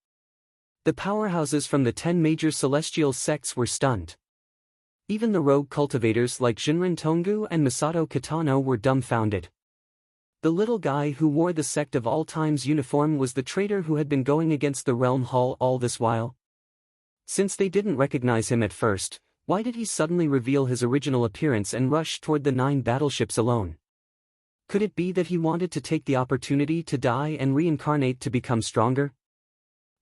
The powerhouses from the 10 major celestial sects were stunned. Even the rogue cultivators like Jinren Tonggu and Masato Kitano were dumbfounded. The little guy who wore the Sect of All Times uniform was the traitor who had been going against the Realm Hall all this while. Since they didn't recognize him at first, why did he suddenly reveal his original appearance and rush toward the 9 battleships alone? Could it be that he wanted to take the opportunity to die and reincarnate to become stronger?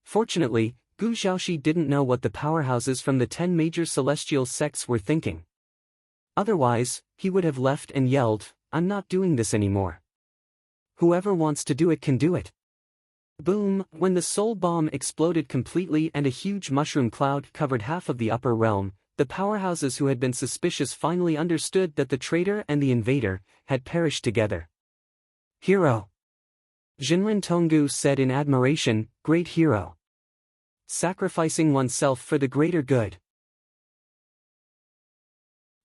Fortunately, Gu Xiaoxi didn't know what the powerhouses from the 10 major celestial sects were thinking. Otherwise, he would have left and yelled, "I'm not doing this anymore. Whoever wants to do it can do it." Boom! When the soul bomb exploded completely and a huge mushroom cloud covered half of the upper realm, the powerhouses who had been suspicious finally understood that the traitor and the invader had perished together. Hero! Jinren Tonggu said in admiration, "Great hero. Sacrificing oneself for the greater good."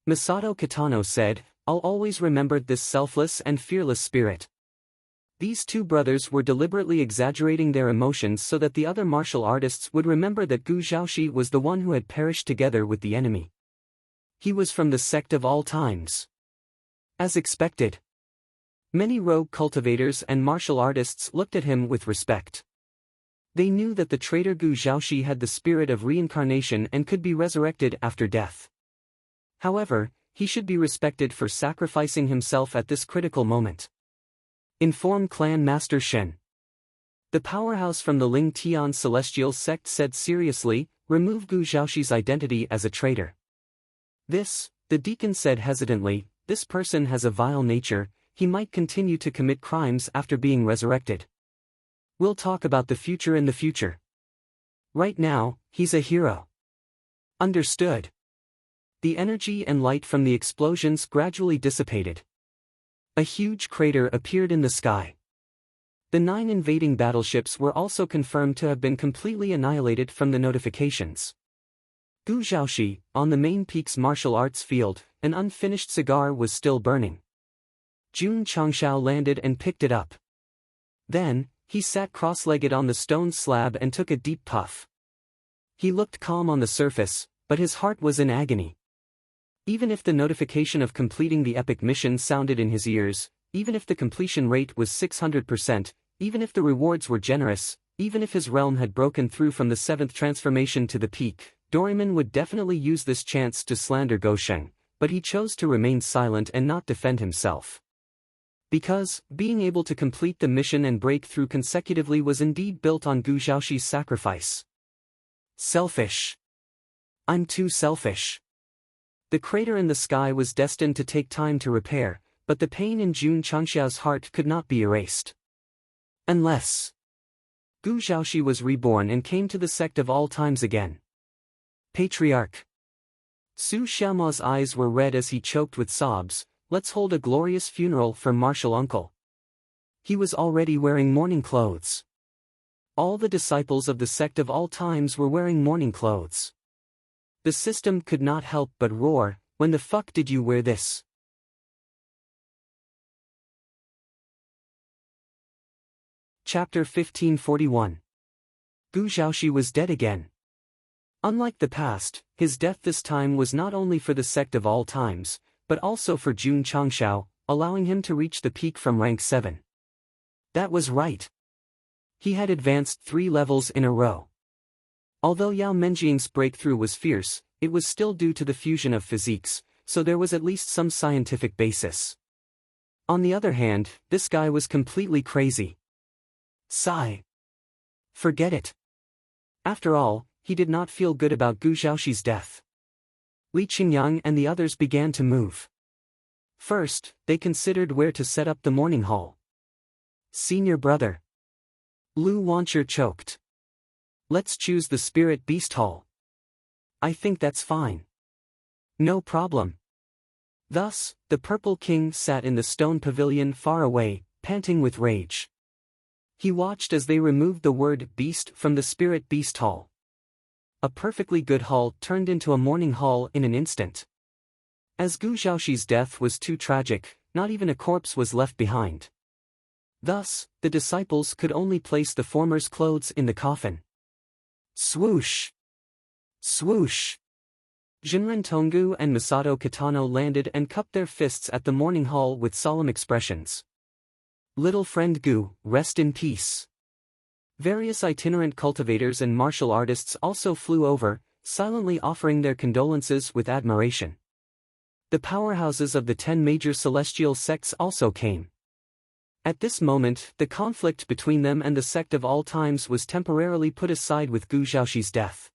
Masato Kitano said, "I'll always remember this selfless and fearless spirit." These two brothers were deliberately exaggerating their emotions so that the other martial artists would remember that Gu Xiaoxi was the one who had perished together with the enemy. He was from the sect of all times. As expected, many rogue cultivators and martial artists looked at him with respect. They knew that the traitor Gu Xiaoxi had the spirit of reincarnation and could be resurrected after death. However, he should be respected for sacrificing himself at this critical moment. Inform Clan Master Shen. The powerhouse from the Ling Tian Celestial Sect said seriously, "Remove Gu Xiaoxi's identity as a traitor." "This," the deacon said hesitantly, "this person has a vile nature, he might continue to commit crimes after being resurrected. We'll talk about the future in the future. Right now, he's a hero." Understood. The energy and light from the explosions gradually dissipated. A huge crater appeared in the sky. The 9 invading battleships were also confirmed to have been completely annihilated from the notifications. Gu Xiaoxi, on the main peak's martial arts field, an unfinished cigar was still burning. Jun Changshao landed and picked it up. Then, he sat cross-legged on the stone slab and took a deep puff. He looked calm on the surface, but his heart was in agony. Even if the notification of completing the epic mission sounded in his ears, even if the completion rate was 600%, even if the rewards were generous, even if his realm had broken through from the 7th transformation to the peak, Doraemon would definitely use this chance to slander Gosheng, but he chose to remain silent and not defend himself. Because, being able to complete the mission and break through consecutively was indeed built on Gu Xiaoxi's sacrifice. Selfish. I'm too selfish. The crater in the sky was destined to take time to repair, but the pain in Jun Changxiao's heart could not be erased. Unless Gu Xiaoxi was reborn and came to the sect of all times again. Patriarch. Su Xiaoma's eyes were red as he choked with sobs. "Let's hold a glorious funeral for Martial Uncle." He was already wearing mourning clothes. All the disciples of the sect of all times were wearing mourning clothes. The system could not help but roar, "When the fuck did you wear this?" Chapter 1541. Gu Xiaoxi was dead again. Unlike the past, his death this time was not only for the sect of all times, but also for Jun Changshao, allowing him to reach the peak from rank 7. That was right. He had advanced 3 levels in a row. Although Yao Menjing's breakthrough was fierce, it was still due to the fusion of physiques, so there was at least some scientific basis. On the other hand, this guy was completely crazy. Sigh. Forget it. After all, he did not feel good about Gu Xiaoxi's death. Li Qingyang and the others began to move. First, they considered where to set up the morning hall. Senior brother. Lu Wancher choked. "Let's choose the Spirit Beast Hall." "I think that's fine." "No problem." Thus, the Purple King sat in the stone pavilion far away, panting with rage. He watched as they removed the word beast from the Spirit Beast Hall. A perfectly good hall turned into a mourning hall in an instant. As Gu Xiaoxi's death was too tragic, not even a corpse was left behind. Thus, the disciples could only place the former's clothes in the coffin. Swoosh! Swoosh! Jinren Tonggu and Masato Kitano landed and cupped their fists at the mourning hall with solemn expressions. "Little friend Gu, rest in peace." Various itinerant cultivators and martial artists also flew over, silently offering their condolences with admiration. The powerhouses of the 10 major celestial sects also came. At this moment, the conflict between them and the sect of all times was temporarily put aside with Gu Zhaoxi's death.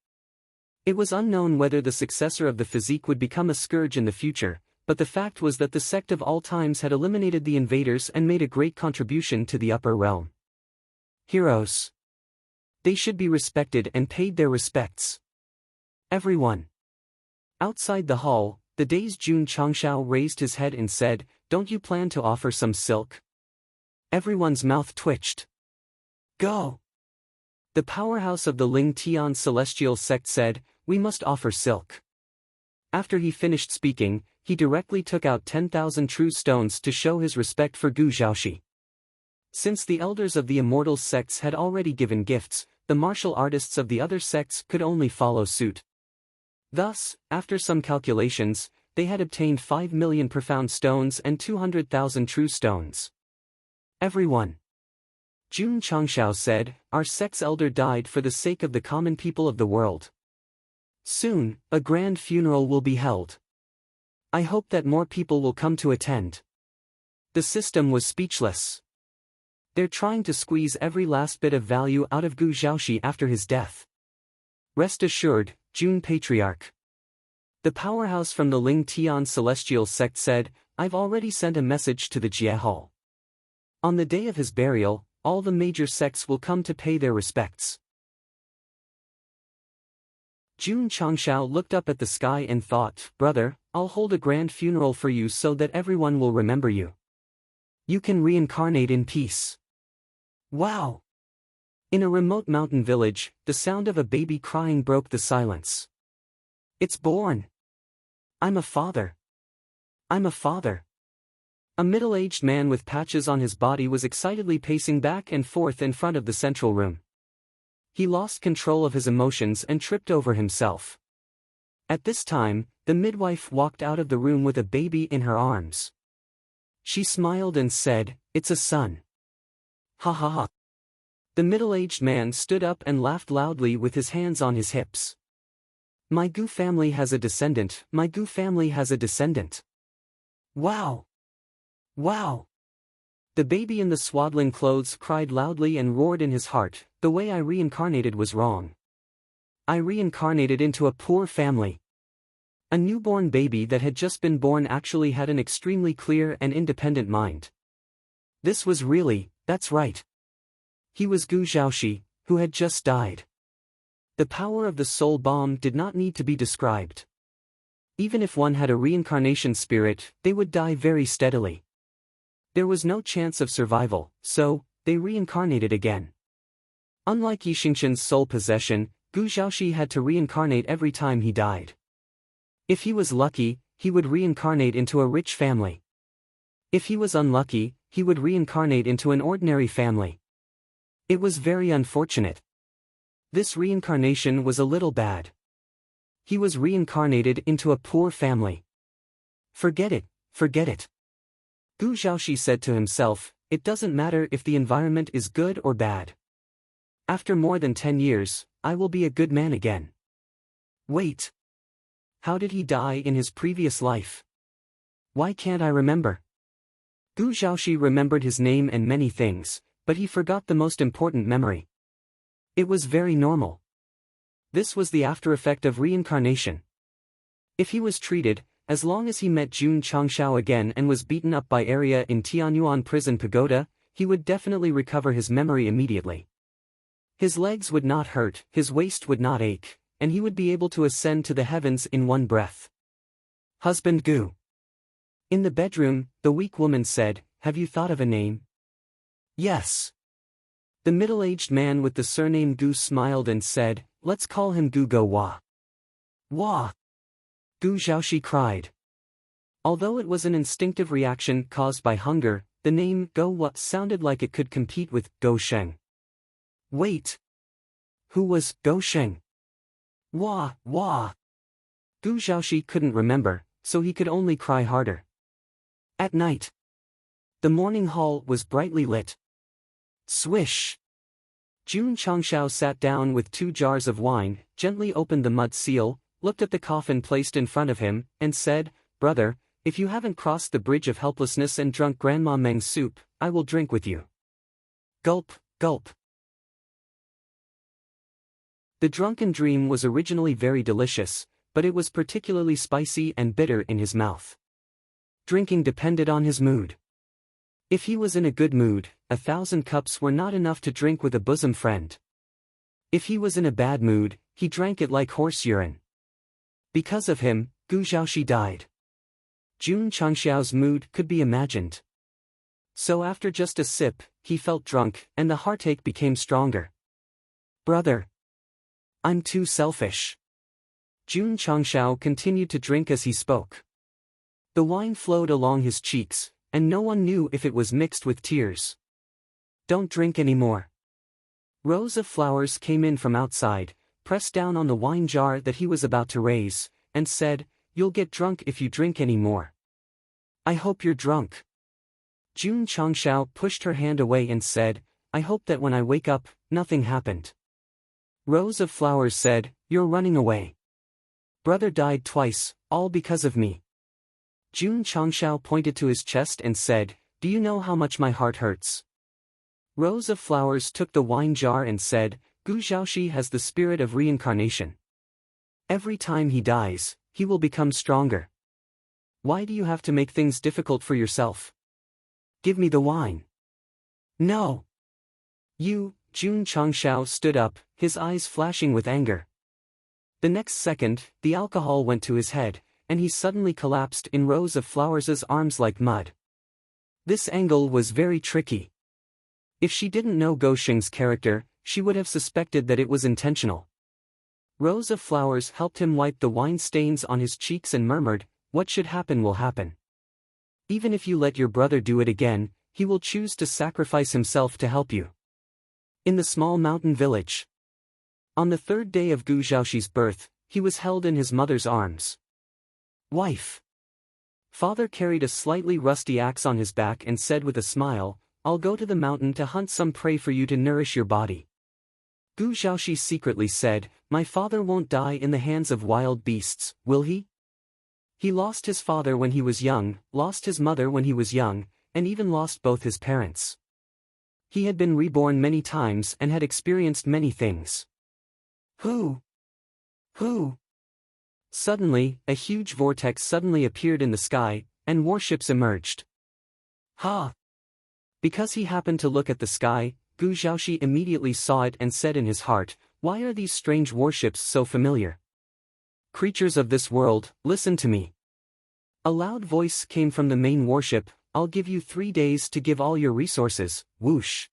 It was unknown whether the successor of the physique would become a scourge in the future, but the fact was that the sect of all times had eliminated the invaders and made a great contribution to the upper realm. Heroes. They should be respected and paid their respects. Everyone. Outside the hall, the dazed Jun Changshao raised his head and said, "Don't you plan to offer some silk?" Everyone's mouth twitched. Go! The powerhouse of the Ling Tian celestial sect said, "We must offer silk." After he finished speaking, he directly took out 10,000 true stones to show his respect for Gu Zhaoxi. Since the elders of the immortal sects had already given gifts, the martial artists of the other sects could only follow suit. Thus, after some calculations, they had obtained 5 million profound stones and 200,000 true stones. Everyone. Jun Changshao said, "Our sect's elder died for the sake of the common people of the world. Soon, a grand funeral will be held. I hope that more people will come to attend." The system was speechless. They're trying to squeeze every last bit of value out of Gu Zhaoxi after his death. Rest assured, Jun Patriarch. The powerhouse from the Ling Tian celestial sect said, "I've already sent a message to the Jie Hall. On the day of his burial, all the major sects will come to pay their respects." Jun Changshao looked up at the sky and thought, "Brother, I'll hold a grand funeral for you so that everyone will remember you. You can reincarnate in peace." Wow! In a remote mountain village, the sound of a baby crying broke the silence. "It's born! I'm a father! I'm a father!" A middle-aged man with patches on his body was excitedly pacing back and forth in front of the central room. He lost control of his emotions and tripped over himself. At this time, the midwife walked out of the room with a baby in her arms. She smiled and said, "It's a son." Ha ha ha. The middle-aged man stood up and laughed loudly with his hands on his hips. "My Gu family has a descendant, my Gu family has a descendant. Wow! Wow!" The baby in the swaddling clothes cried loudly and roared in his heart, "The way I reincarnated was wrong. I reincarnated into a poor family." A newborn baby that had just been born actually had an extremely clear and independent mind. This was that's right. He was Gu Zhaoxi, who had just died. The power of the soul bomb did not need to be described. Even if one had a reincarnation spirit, they would die very steadily. There was no chance of survival, so they reincarnated again. Unlike Yixingqian's soul possession, Gu Zhaoxi had to reincarnate every time he died. If he was lucky, he would reincarnate into a rich family. If he was unlucky, he would reincarnate into an ordinary family. It was very unfortunate. This reincarnation was a little bad. He was reincarnated into a poor family. Forget it, forget it. Gu Zhaoxi said to himself, "It doesn't matter if the environment is good or bad. After more than 10 years, I will be a good man again." Wait. How did he die in his previous life? Why can't I remember? Gu Zhaoxi remembered his name and many things, but he forgot the most important memory. It was very normal. This was the after effect of reincarnation. If he was treated, as long as he met Jun Changshao again and was beaten up by Arya in Tianyuan Prison Pagoda, he would definitely recover his memory immediately. His legs would not hurt, his waist would not ache, and he would be able to ascend to the heavens in one breath. Husband Gu. In the bedroom, the weak woman said, "Have you thought of a name?" "Yes." The middle-aged man with the surname Gu smiled and said, "Let's call him Gu Go Wa." Wa! Gu Zhaoxi cried. Although it was an instinctive reaction caused by hunger, the name Go Wa sounded like it could compete with Go Sheng. Wait! Who was Go Sheng? Wa! Gu Zhaoxi couldn't remember, so he could only cry harder. At night, the morning hall was brightly lit. Swish! Jun Changshao sat down with 2 jars of wine, gently opened the mud seal, looked at the coffin placed in front of him, and said, "Brother, if you haven't crossed the bridge of helplessness and drunk Grandma Meng's soup, I will drink with you. Gulp, gulp. The drunken dream was originally very delicious, but it was particularly spicy and bitter in his mouth. Drinking depended on his mood. If he was in a good mood, 1,000 cups were not enough to drink with a bosom friend. If he was in a bad mood, he drank it like horse urine. Because of him, Gu Zhaoxi died. Jun Changxiao's mood could be imagined. So after just a sip, he felt drunk, and the heartache became stronger. Brother. I'm too selfish. Jun Changxiao continued to drink as he spoke. The wine flowed along his cheeks, and no one knew if it was mixed with tears. Don't drink anymore. Rows of flowers came in from outside, pressed down on the wine jar that he was about to raise, and said, "You'll get drunk if you drink any more." I hope you're drunk. Jun Changxiao pushed her hand away and said, I hope that when I wake up, nothing happened. Rows of flowers said, You're running away. Brother died twice, all because of me. Jun Changxiao pointed to his chest and said, Do you know how much my heart hurts? Rows of flowers took the wine jar and said, Gu Zhaoxi has the spirit of reincarnation. Every time he dies, he will become stronger. Why do you have to make things difficult for yourself? Give me the wine. No. Jun Changxiao stood up, his eyes flashing with anger. The next second, the alcohol went to his head, and he suddenly collapsed in Rows of Flowers' arms like mud. This angle was very tricky. If she didn't know Go Sheng's character, she would have suspected that it was intentional. Rows of Flowers helped him wipe the wine stains on his cheeks and murmured, What should happen will happen. Even if you let your brother do it again, he will choose to sacrifice himself to help you. In the small mountain village. On the third day of Gu Zhaoxi's birth, he was held in his mother's arms. Wife. Father carried a slightly rusty axe on his back and said with a smile, I'll go to the mountain to hunt some prey for you to nourish your body. Gu Zhaoxi secretly said, My father won't die in the hands of wild beasts, will he? He lost his father when he was young, lost his mother when he was young, and even lost both his parents. He had been reborn many times and had experienced many things. Who? Suddenly, a huge vortex suddenly appeared in the sky, and warships emerged. Ha! Because he happened to look at the sky, Gu Zhaoxi immediately saw it and said in his heart, Why are these strange warships so familiar? Creatures of this world, listen to me. A loud voice came from the main warship, I'll give you 3 days to give all your resources, whoosh.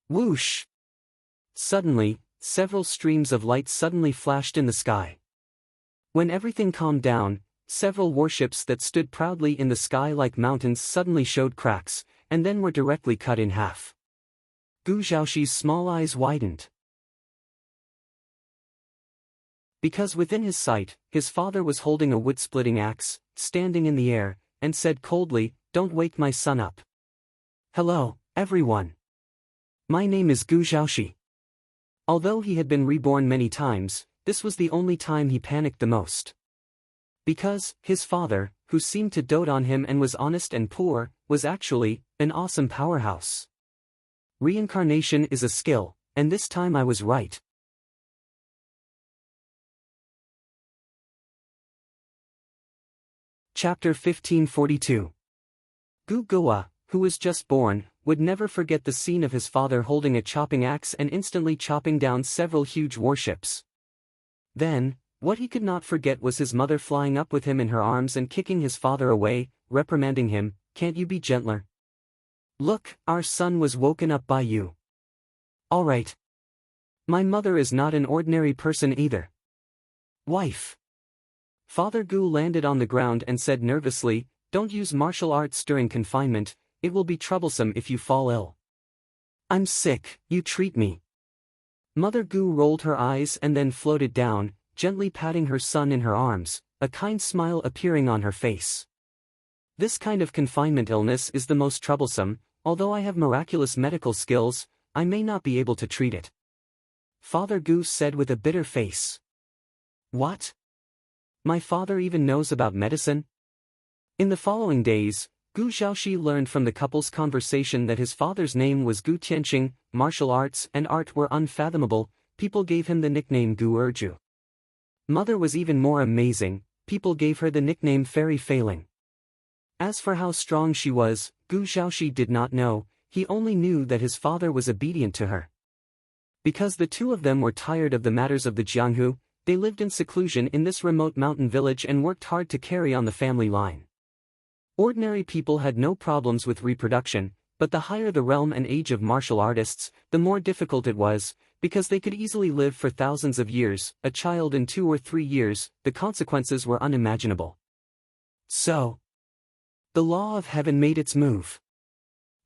Whoosh. Suddenly, several streams of light suddenly flashed in the sky. When everything calmed down, several warships that stood proudly in the sky like mountains suddenly showed cracks, and then were directly cut in half. Gu Zhaoxi's small eyes widened. Because within his sight, his father was holding a wood-splitting axe, standing in the air, and said coldly, Don't wake my son up. Hello, everyone. My name is Gu Zhaoxi. Although he had been reborn many times, this was the only time he panicked the most. Because, his father, who seemed to dote on him and was honest and poor, was actually an awesome powerhouse. Reincarnation is a skill, and this time I was right. Chapter 1542. Gu Gua, who was just born, would never forget the scene of his father holding a chopping axe and instantly chopping down several huge warships. Then, what he could not forget was his mother flying up with him in her arms and kicking his father away, reprimanding him, Can't you be gentler? Look, our son was woken up by you. All right. My mother is not an ordinary person either. Wife. Father Gu landed on the ground and said nervously, Don't use martial arts during confinement, it will be troublesome if you fall ill. I'm sick, you treat me. Mother Gu rolled her eyes and then floated down, gently patting her son in her arms, a kind smile appearing on her face. This kind of confinement illness is the most troublesome, although I have miraculous medical skills, I may not be able to treat it. Father Gu said with a bitter face. What? My father even knows about medicine? In the following days, Gu Xiaoxi learned from the couple's conversation that his father's name was Gu Tianqing, martial arts and art were unfathomable, people gave him the nickname Gu Erju. Mother was even more amazing, people gave her the nickname Fairy Failing. As for how strong she was, Gu Xiaoxi did not know, he only knew that his father was obedient to her. Because the two of them were tired of the matters of the Jianghu, they lived in seclusion in this remote mountain village and worked hard to carry on the family line. Ordinary people had no problems with reproduction, but the higher the realm and age of martial artists, the more difficult it was, because they could easily live for thousands of years, a child in 2 or 3 years, the consequences were unimaginable. So, the law of heaven made its move.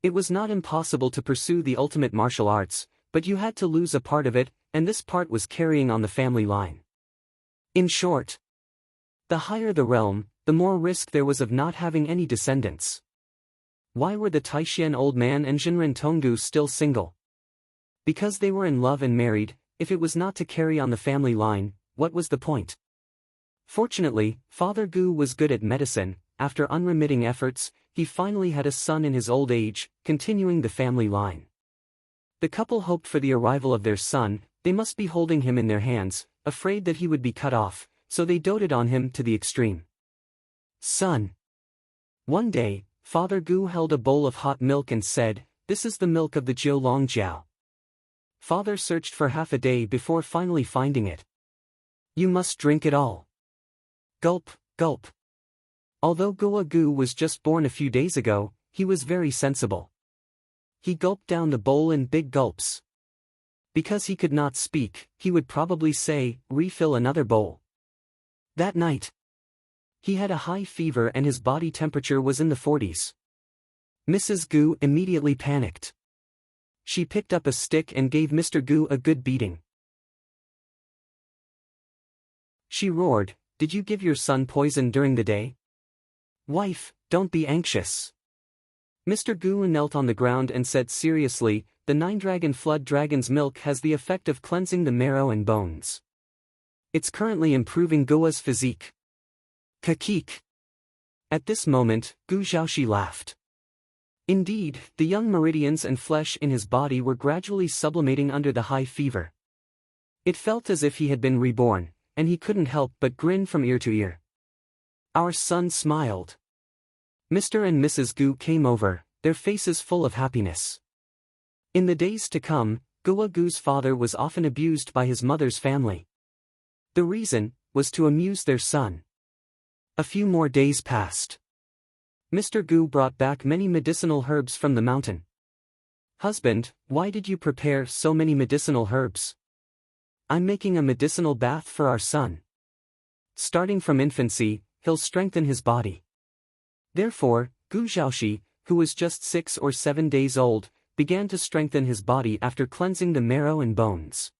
It was not impossible to pursue the ultimate martial arts, but you had to lose a part of it, and this part was carrying on the family line. In short, the higher the realm, the more risk there was of not having any descendants. Why were the Taishan old man and Jinren Tonggu still single? Because they were in love and married. If it was not to carry on the family line, what was the point? Fortunately, Father Gu was good at medicine. After unremitting efforts, he finally had a son in his old age, continuing the family line. The couple hoped for the arrival of their son. They must be holding him in their hands, afraid that he would be cut off, so they doted on him to the extreme. Son. One day, Father Gu held a bowl of hot milk and said, "This is the milk of the Jiulong Jiao." Father searched for half a day before finally finding it. "You must drink it all." Gulp, gulp. Although Gua Gu was just born a few days ago, he was very sensible. He gulped down the bowl in big gulps. Because he could not speak, he would probably say, "Refill another bowl." That night, he had a high fever and his body temperature was in the 40s. Mrs. Gu immediately panicked. She picked up a stick and gave Mr. Gu a good beating. She roared, "Did you give your son poison during the day? Wife, don't be anxious." Mr. Gu knelt on the ground and said seriously, "The 9-dragon flood dragon's milk has the effect of cleansing the marrow and bones. It's currently improving Gua's physique." Kakik. At this moment, Gu Xiaoxi laughed. Indeed, the young meridians and flesh in his body were gradually sublimating under the high fever. It felt as if he had been reborn, and he couldn't help but grin from ear to ear. Our son smiled. Mr. and Mrs. Gu came over, their faces full of happiness. In the days to come, Gua Gu's father was often abused by his mother's family. The reason was to amuse their son. A few more days passed. Mr. Gu brought back many medicinal herbs from the mountain. "Husband, why did you prepare so many medicinal herbs?" "I'm making a medicinal bath for our son. Starting from infancy, he'll strengthen his body." Therefore, Gu Xiaoxi, who was just 6 or 7 days old, began to strengthen his body after cleansing the marrow and bones.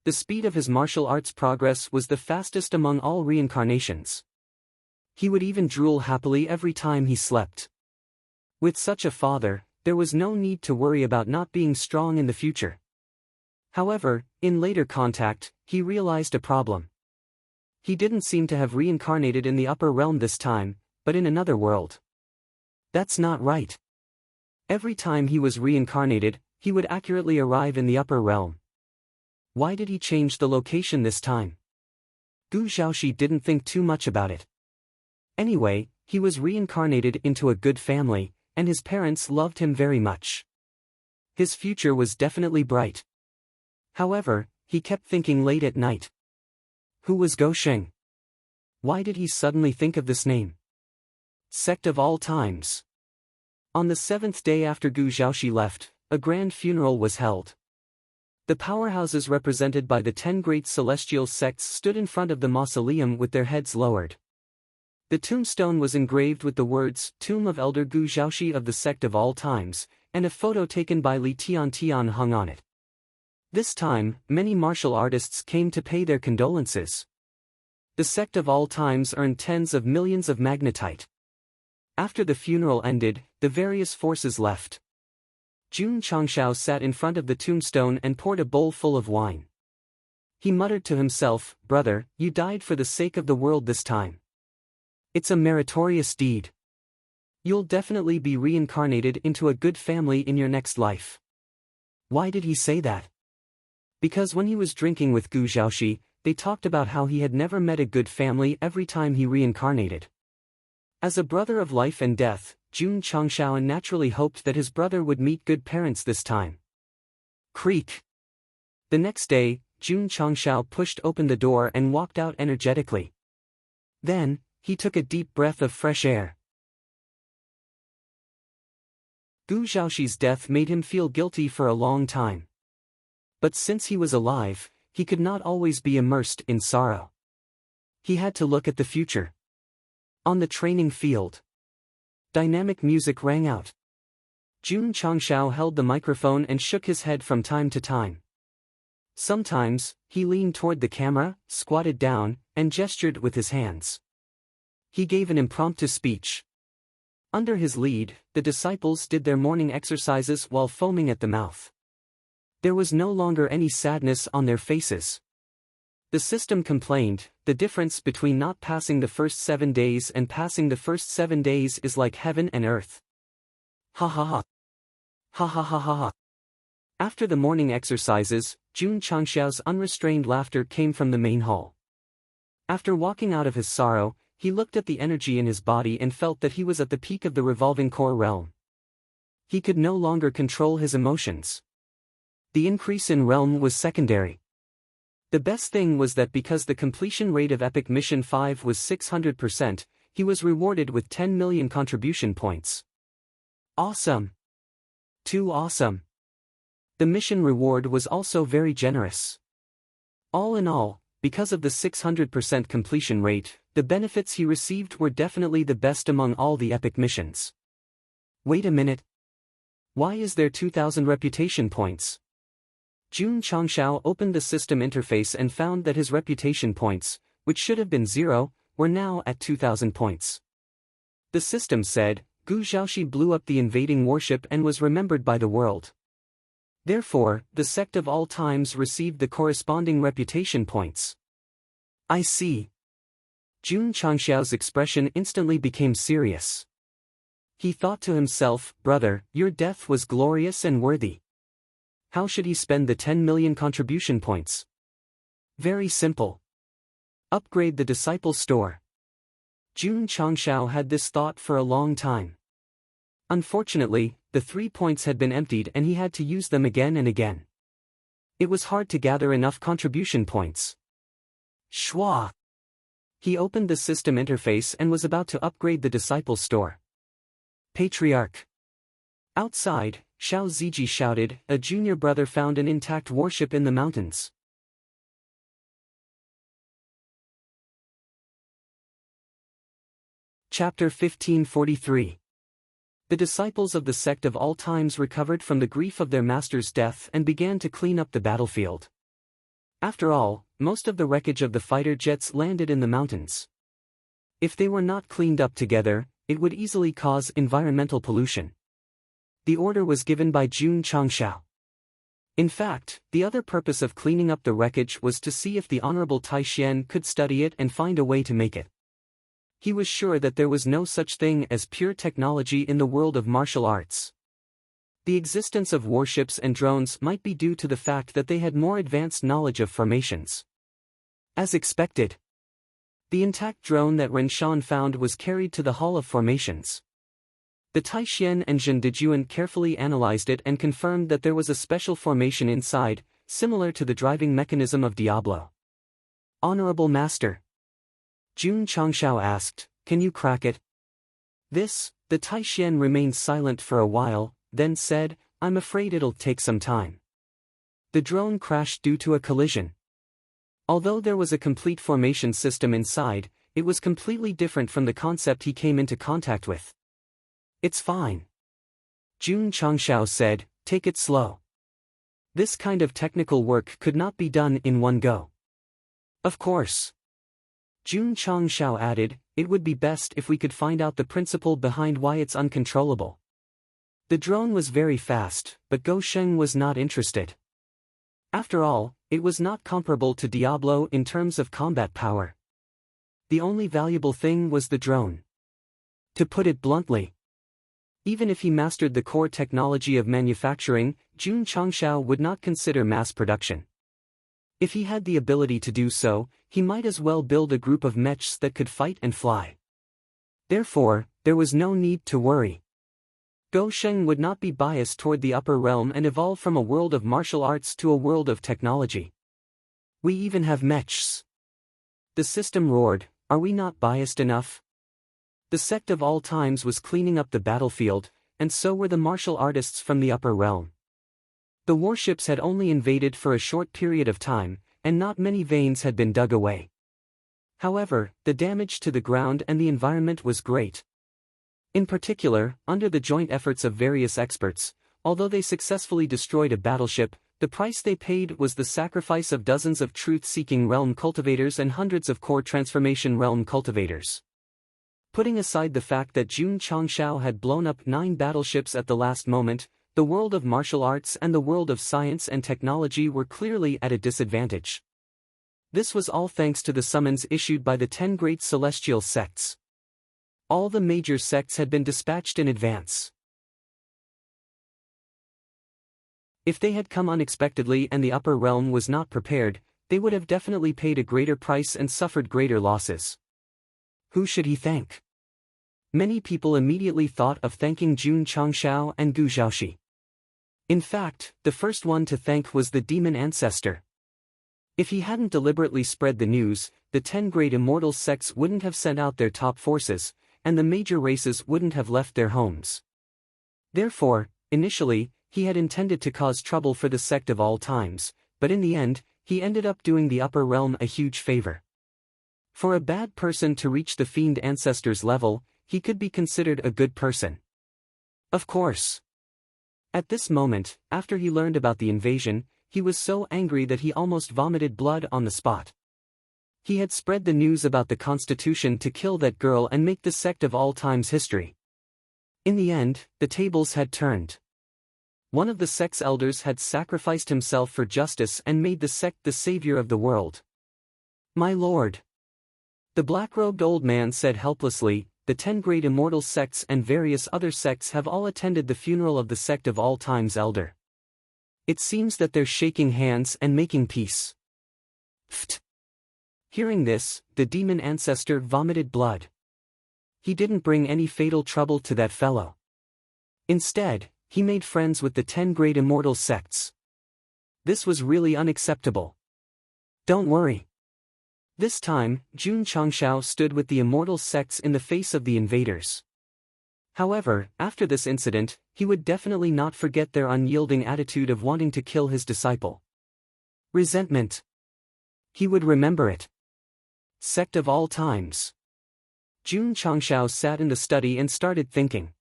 The speed of his martial arts progress was the fastest among all reincarnations. He would even drool happily every time he slept. With such a father, there was no need to worry about not being strong in the future. However, in later contact, he realized a problem. He didn't seem to have reincarnated in the upper realm this time, but in another world. That's not right. Every time he was reincarnated, he would accurately arrive in the upper realm. Why did he change the location this time? Gu Xiaoxi didn't think too much about it. Anyway, he was reincarnated into a good family, and his parents loved him very much. His future was definitely bright. However, he kept thinking late at night. Who was Go Sheng? Why did he suddenly think of this name? Sect of all times. On the 7th day after Gu Xiaoxi left, a grand funeral was held. The powerhouses represented by the 10 great celestial sects stood in front of the mausoleum with their heads lowered. The tombstone was engraved with the words, "Tomb of Elder Gu Xiaoxi of the Sect of all times," and a photo taken by Li Tian hung on it. This time, many martial artists came to pay their condolences. The Sect of all times earned tens of millions of magnetite. After the funeral ended, the various forces left. Jun Changshao sat in front of the tombstone and poured a bowl full of wine. He muttered to himself, "Brother, you died for the sake of the world this time. It's a meritorious deed. You'll definitely be reincarnated into a good family in your next life. Why did he say that? Because when he was drinking with Gu Xiaoxi, they talked about how he had never met a good family every time he reincarnated. As a brother of life and death, Jun Changshan naturally hoped that his brother would meet good parents this time. Creak. The next day, Jun Changshan pushed open the door and walked out energetically. Then, he took a deep breath of fresh air. Gu Xiaoxi's death made him feel guilty for a long time. But since he was alive, he could not always be immersed in sorrow. He had to look at the future. On the training field, dynamic music rang out. Jun Changshan held the microphone and shook his head from time to time. Sometimes, he leaned toward the camera, squatted down, and gestured with his hands. He gave an impromptu speech. Under his lead, the disciples did their morning exercises while foaming at the mouth. There was no longer any sadness on their faces. The system complained, the difference between not passing the first 7 days and passing the first 7 days is like heaven and earth. Ha ha ha. Ha ha ha ha ha. After the morning exercises, Jun Changshan's unrestrained laughter came from the main hall. After walking out of his sorrow, he looked at the energy in his body and felt that he was at the peak of the revolving core realm. He could no longer control his emotions. The increase in realm was secondary. The best thing was that because the completion rate of Epic Mission 5 was 600%, he was rewarded with 10 million contribution points. Awesome! Too awesome! The mission reward was also very generous. All in all, because of the 600% completion rate, the benefits he received were definitely the best among all the epic missions. Wait a minute. Why is there 2,000 reputation points? Jun Changshan opened the system interface and found that his reputation points, which should have been 0, were now at 2,000 points. The system said, Gu Xiaoxi blew up the invading warship and was remembered by the world. Therefore, the sect of all times received the corresponding reputation points. I see. Jun Changshan's expression instantly became serious. He thought to himself, brother, your death was glorious and worthy. How should he spend the 10 million contribution points? Very simple. Upgrade the disciple store. Jun Changshan had this thought for a long time. Unfortunately, the 3 points had been emptied and he had to use them again and again. It was hard to gather enough contribution points. Schwa! He opened the system interface and was about to upgrade the disciple store. Patriarch. Outside, Xiao Ziji shouted, a junior brother found an intact warship in the mountains. Chapter 1543. The disciples of the sect of all times recovered from the grief of their master's death and began to clean up the battlefield. After all, most of the wreckage of the fighter jets landed in the mountains. If they were not cleaned up together, it would easily cause environmental pollution. The order was given by Jun Changshan. In fact, the other purpose of cleaning up the wreckage was to see if the Honorable Tai Xian could study it and find a way to make it. He was sure that there was no such thing as pure technology in the world of martial arts. The existence of warships and drones might be due to the fact that they had more advanced knowledge of formations. As expected, the intact drone that Ren Shan found was carried to the Hall of Formations. The Tai Xian and Zhen Dejuan carefully analyzed it and confirmed that there was a special formation inside, similar to the driving mechanism of Diablo. Honorable Master, Jun Changshan asked, can you crack it? The Tai Xian remained silent for a while, then said, I'm afraid it'll take some time. The drone crashed due to a collision. Although there was a complete formation system inside, it was completely different from the concept he came into contact with. It's fine. Jun Changshan said, take it slow. This kind of technical work could not be done in one go. Of course. Jun Changshan added, it would be best if we could find out the principle behind why it's uncontrollable. The drone was very fast, but Go Sheng was not interested. After all, it was not comparable to Diablo in terms of combat power. The only valuable thing was the drone. To put it bluntly, even if he mastered the core technology of manufacturing, Jun Changshao would not consider mass production. If he had the ability to do so, he might as well build a group of mechs that could fight and fly. Therefore, there was no need to worry. Go Sheng would not be biased toward the upper realm and evolve from a world of martial arts to a world of technology. We even have mechs. The system roared, are we not biased enough? The sect of all times was cleaning up the battlefield, and so were the martial artists from the upper realm. The warships had only invaded for a short period of time, and not many veins had been dug away. However, the damage to the ground and the environment was great. In particular, under the joint efforts of various experts, although they successfully destroyed a battleship, the price they paid was the sacrifice of dozens of truth-seeking realm cultivators and hundreds of core transformation realm cultivators. Putting aside the fact that Jun Changshao had blown up 9 battleships at the last moment, the world of martial arts and the world of science and technology were clearly at a disadvantage. This was all thanks to the summons issued by the 10 great celestial sects. All the major sects had been dispatched in advance. If they had come unexpectedly and the upper realm was not prepared, they would have definitely paid a greater price and suffered greater losses. Who should he thank? Many people immediately thought of thanking Jun Changshao and Gu Zhaoxi. In fact, the first one to thank was the demon ancestor. If he hadn't deliberately spread the news, the 10 great immortal sects wouldn't have sent out their top forces, and the major races wouldn't have left their homes. Therefore, initially, he had intended to cause trouble for the sect of all times, but in the end, he ended up doing the upper realm a huge favor. For a bad person to reach the fiend ancestor's level, he could be considered a good person. Of course. At this moment, after he learned about the invasion, he was so angry that he almost vomited blood on the spot. He had spread the news about the Constitution to kill that girl and make the sect of all times history. In the end, the tables had turned. One of the sect's elders had sacrificed himself for justice and made the sect the savior of the world. My lord. The black-robed old man said helplessly, the 10 great immortal sects and various other sects have all attended the funeral of the sect of all times elder. It seems that they're shaking hands and making peace. Pfft. Hearing this, the demon ancestor vomited blood. He didn't bring any fatal trouble to that fellow. Instead, he made friends with the 10 great immortal sects. This was really unacceptable. Don't worry. This time, Jun Changshao stood with the immortal sects in the face of the invaders. However, after this incident, he would definitely not forget their unyielding attitude of wanting to kill his disciple. Resentment. He would remember it. Sect of all times. Jun Changshao sat in the study and started thinking.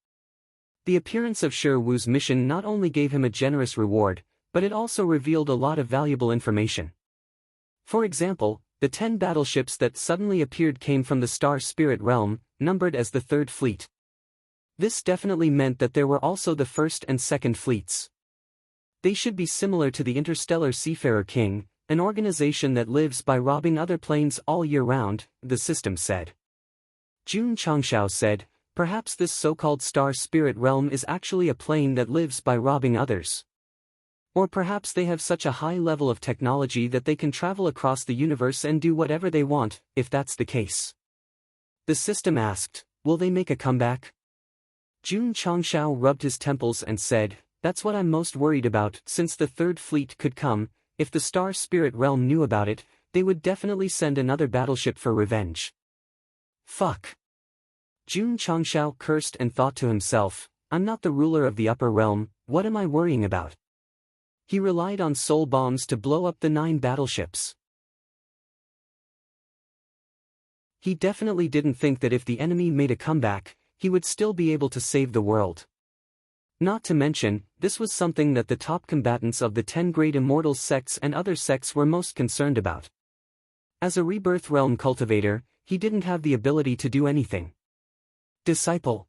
The appearance of Shi Wu's mission not only gave him a generous reward, but it also revealed a lot of valuable information. For example, the 10 battleships that suddenly appeared came from the Star Spirit realm, numbered as the 3rd fleet. This definitely meant that there were also the 1st and 2nd fleets. They should be similar to the Interstellar Seafarer King, an organization that lives by robbing other planes all year round, the system said. Jun Changshao said, perhaps this so-called Star Spirit realm is actually a plane that lives by robbing others. Or perhaps they have such a high level of technology that they can travel across the universe and do whatever they want, if that's the case. The system asked, will they make a comeback? Jun Changshao rubbed his temples and said, that's what I'm most worried about. Since the 3rd fleet could come, if the Star Spirit realm knew about it, they would definitely send another battleship for revenge. Fuck. Jun Changshao cursed and thought to himself, I'm not the ruler of the upper realm, what am I worrying about? He relied on soul bombs to blow up the 9 battleships. He definitely didn't think that if the enemy made a comeback, he would still be able to save the world. Not to mention, this was something that the top combatants of the 10 great immortal sects and other sects were most concerned about. As a rebirth realm cultivator, he didn't have the ability to do anything. Disciple.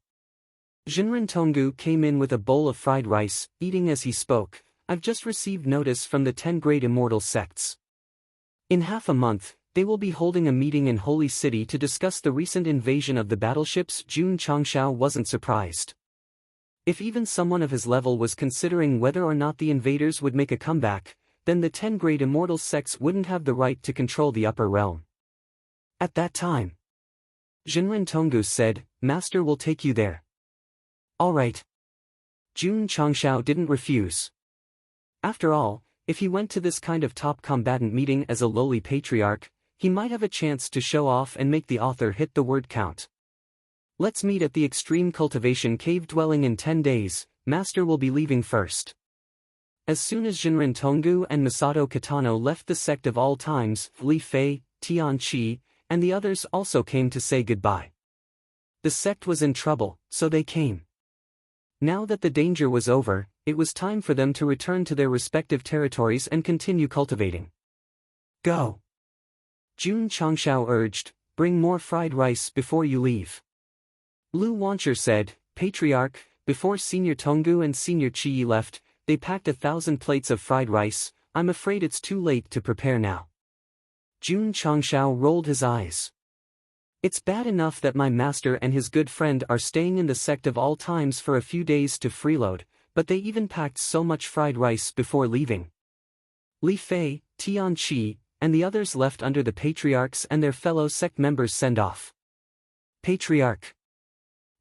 Jinren Tonggu came in with a bowl of fried rice, eating as he spoke. I've just received notice from the 10 great immortal sects. In half a month, They will be holding a meeting in Holy City to discuss the recent invasion of the battleships. Jun Changshao wasn't surprised. If even someone of his level was considering whether or not the invaders would make a comeback, then the 10 great immortal sects wouldn't have the right to control the upper realm. At that time, Jinren Tonggu said, "Master will take you there." All right. Jun Changshao didn't refuse. After all, if he went to this kind of top combatant meeting as a lowly patriarch, he might have a chance to show off and make the author hit the word count. Let's meet at the extreme cultivation cave dwelling in 10 days, Master will be leaving first. As soon as Jinren Tonggu and Masato Kitano left the sect of all times, Li Fei, Tian Qi, and the others also came to say goodbye. The sect was in trouble, so they came. Now that the danger was over, it was time for them to return to their respective territories and continue cultivating. Go! Jun Changshao urged, "Bring more fried rice before you leave." Lu Wancher said, "Patriarch, before Senior Tonggu and Senior Qi left, they packed 1,000 plates of fried rice. I'm afraid it's too late to prepare now." Jun Changshao rolled his eyes. "It's bad enough that my master and his good friend are staying in the sect of all times for a few days to freeload, but they even packed so much fried rice before leaving." Li Fei, Tian Qi, and the others left under the patriarchs and their fellow sect members' send-off. Patriarch.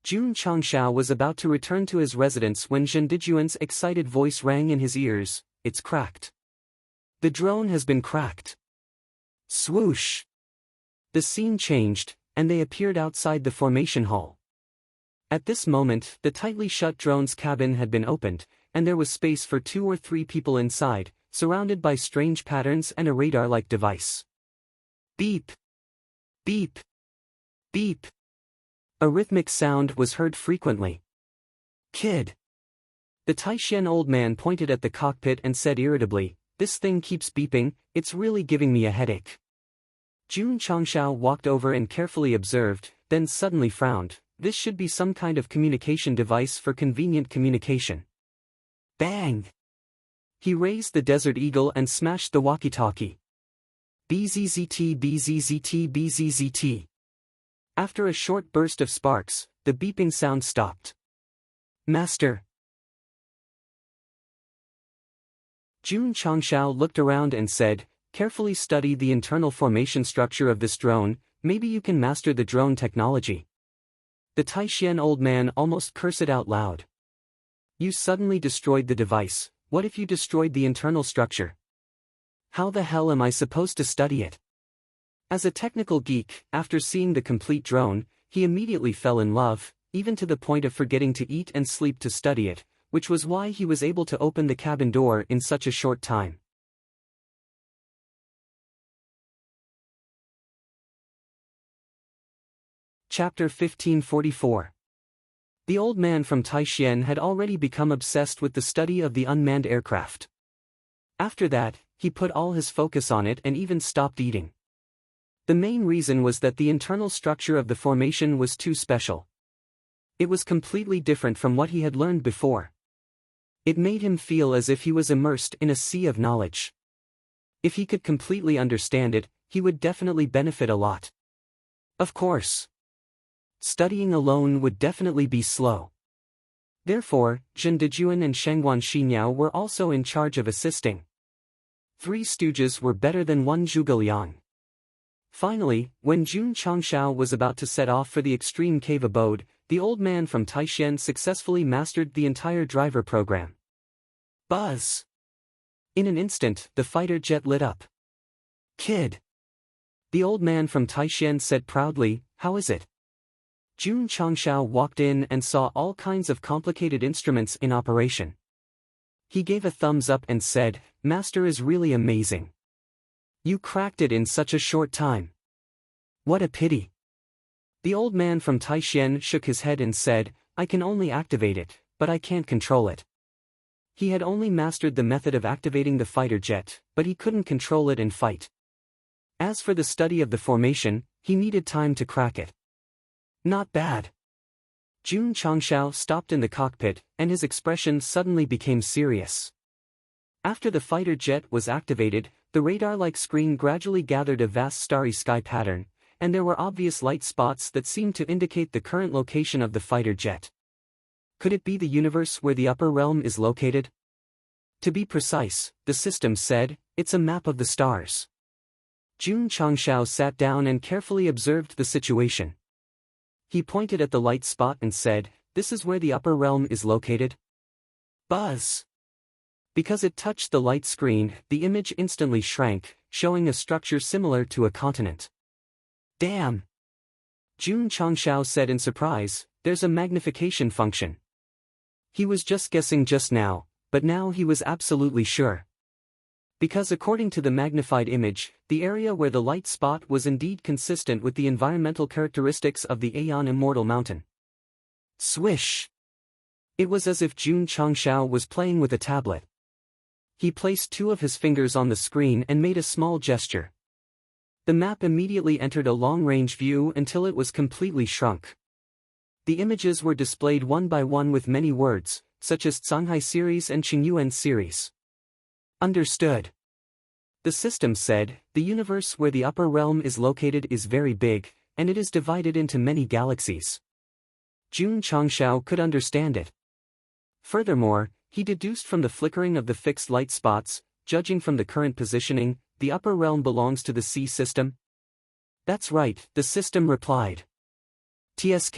Jun Changshao was about to return to his residence when Zhen Dijuan's excited voice rang in his ears, "It's cracked. The drone has been cracked." Swoosh! The scene changed, and they appeared outside the formation hall. At this moment, the tightly shut drone's cabin had been opened, and there was space for 2 or 3 people inside, surrounded by strange patterns and a radar-like device. Beep! Beep! Beep! A rhythmic sound was heard frequently. "Kid!" The Taishan old man pointed at the cockpit and said irritably, "This thing keeps beeping, it's really giving me a headache." Jun Changshao walked over and carefully observed, then suddenly frowned. This should be some kind of communication device for convenient communication. Bang! He raised the Desert Eagle and smashed the walkie-talkie. BZZT BZZT BZZT. After a short burst of sparks, the beeping sound stopped. "Master!" Jun Changshao looked around and said, "Carefully study the internal formation structure of this drone, maybe you can master the drone technology." The Taishan old man almost cursed out loud. "You suddenly destroyed the device, what if you destroyed the internal structure? How the hell am I supposed to study it?" As a technical geek, after seeing the complete drone, he immediately fell in love, even to the point of forgetting to eat and sleep to study it, which was why he was able to open the cabin door in such a short time. Chapter 1544. The old man from Taishan had already become obsessed with the study of the unmanned aircraft. After that, he put all his focus on it and even stopped eating. The main reason was that the internal structure of the formation was too special. It was completely different from what he had learned before. It made him feel as if he was immersed in a sea of knowledge. If he could completely understand it, he would definitely benefit a lot. Of course, studying alone would definitely be slow. Therefore, Zhen Dijuan and Shangguan Xinyao were also in charge of assisting. 3 stooges were better than 1 zhuge liang. Finally, when Jun Changshao was about to set off for the extreme cave abode, the old man from Taishan successfully mastered the entire driver program. Buzz! In an instant, the fighter jet lit up. "Kid!" The old man from Taishan said proudly, "How is it?" Jun Changshao walked in and saw all kinds of complicated instruments in operation. He gave a thumbs up and said, "Master is really amazing. You cracked it in such a short time. What a pity." The old man from Taishan shook his head and said, "I can only activate it, but I can't control it." He had only mastered the method of activating the fighter jet, but he couldn't control it and fight. As for the study of the formation, he needed time to crack it. Not bad. Jun Changshao stopped in the cockpit, and his expression suddenly became serious. After the fighter jet was activated, The radar-like screen gradually gathered a vast starry sky pattern, and there were obvious light spots that seemed to indicate the current location of the fighter jet. Could it be the universe where the upper realm is located? To be precise, the system said, it's a map of the stars. Jun Changshao sat down and carefully observed the situation. He pointed at the light spot and said, "This is where the upper realm is located." Buzz! Because it touched the light screen, the image instantly shrank, showing a structure similar to a continent. Damn! Jun Changshao said in surprise, "There's a magnification function." He was just guessing just now, but now he was absolutely sure. Because according to the magnified image, the area where the light spot was indeed consistent with the environmental characteristics of the Aeon Immortal Mountain. Swish! It was as if Jun Changshao was playing with a tablet. He placed two of his fingers on the screen and made a small gesture. The map immediately entered a long-range view until it was completely shrunk. The images were displayed one by one with many words, such as Shanghai series and Qingyuan series. Understood. The system said, the universe where the upper realm is located is very big, and it is divided into many galaxies. Jun Changshao could understand it. Furthermore, he deduced from the flickering of the fixed light spots, judging from the current positioning, the upper realm belongs to the C system? That's right, the system replied. TSK.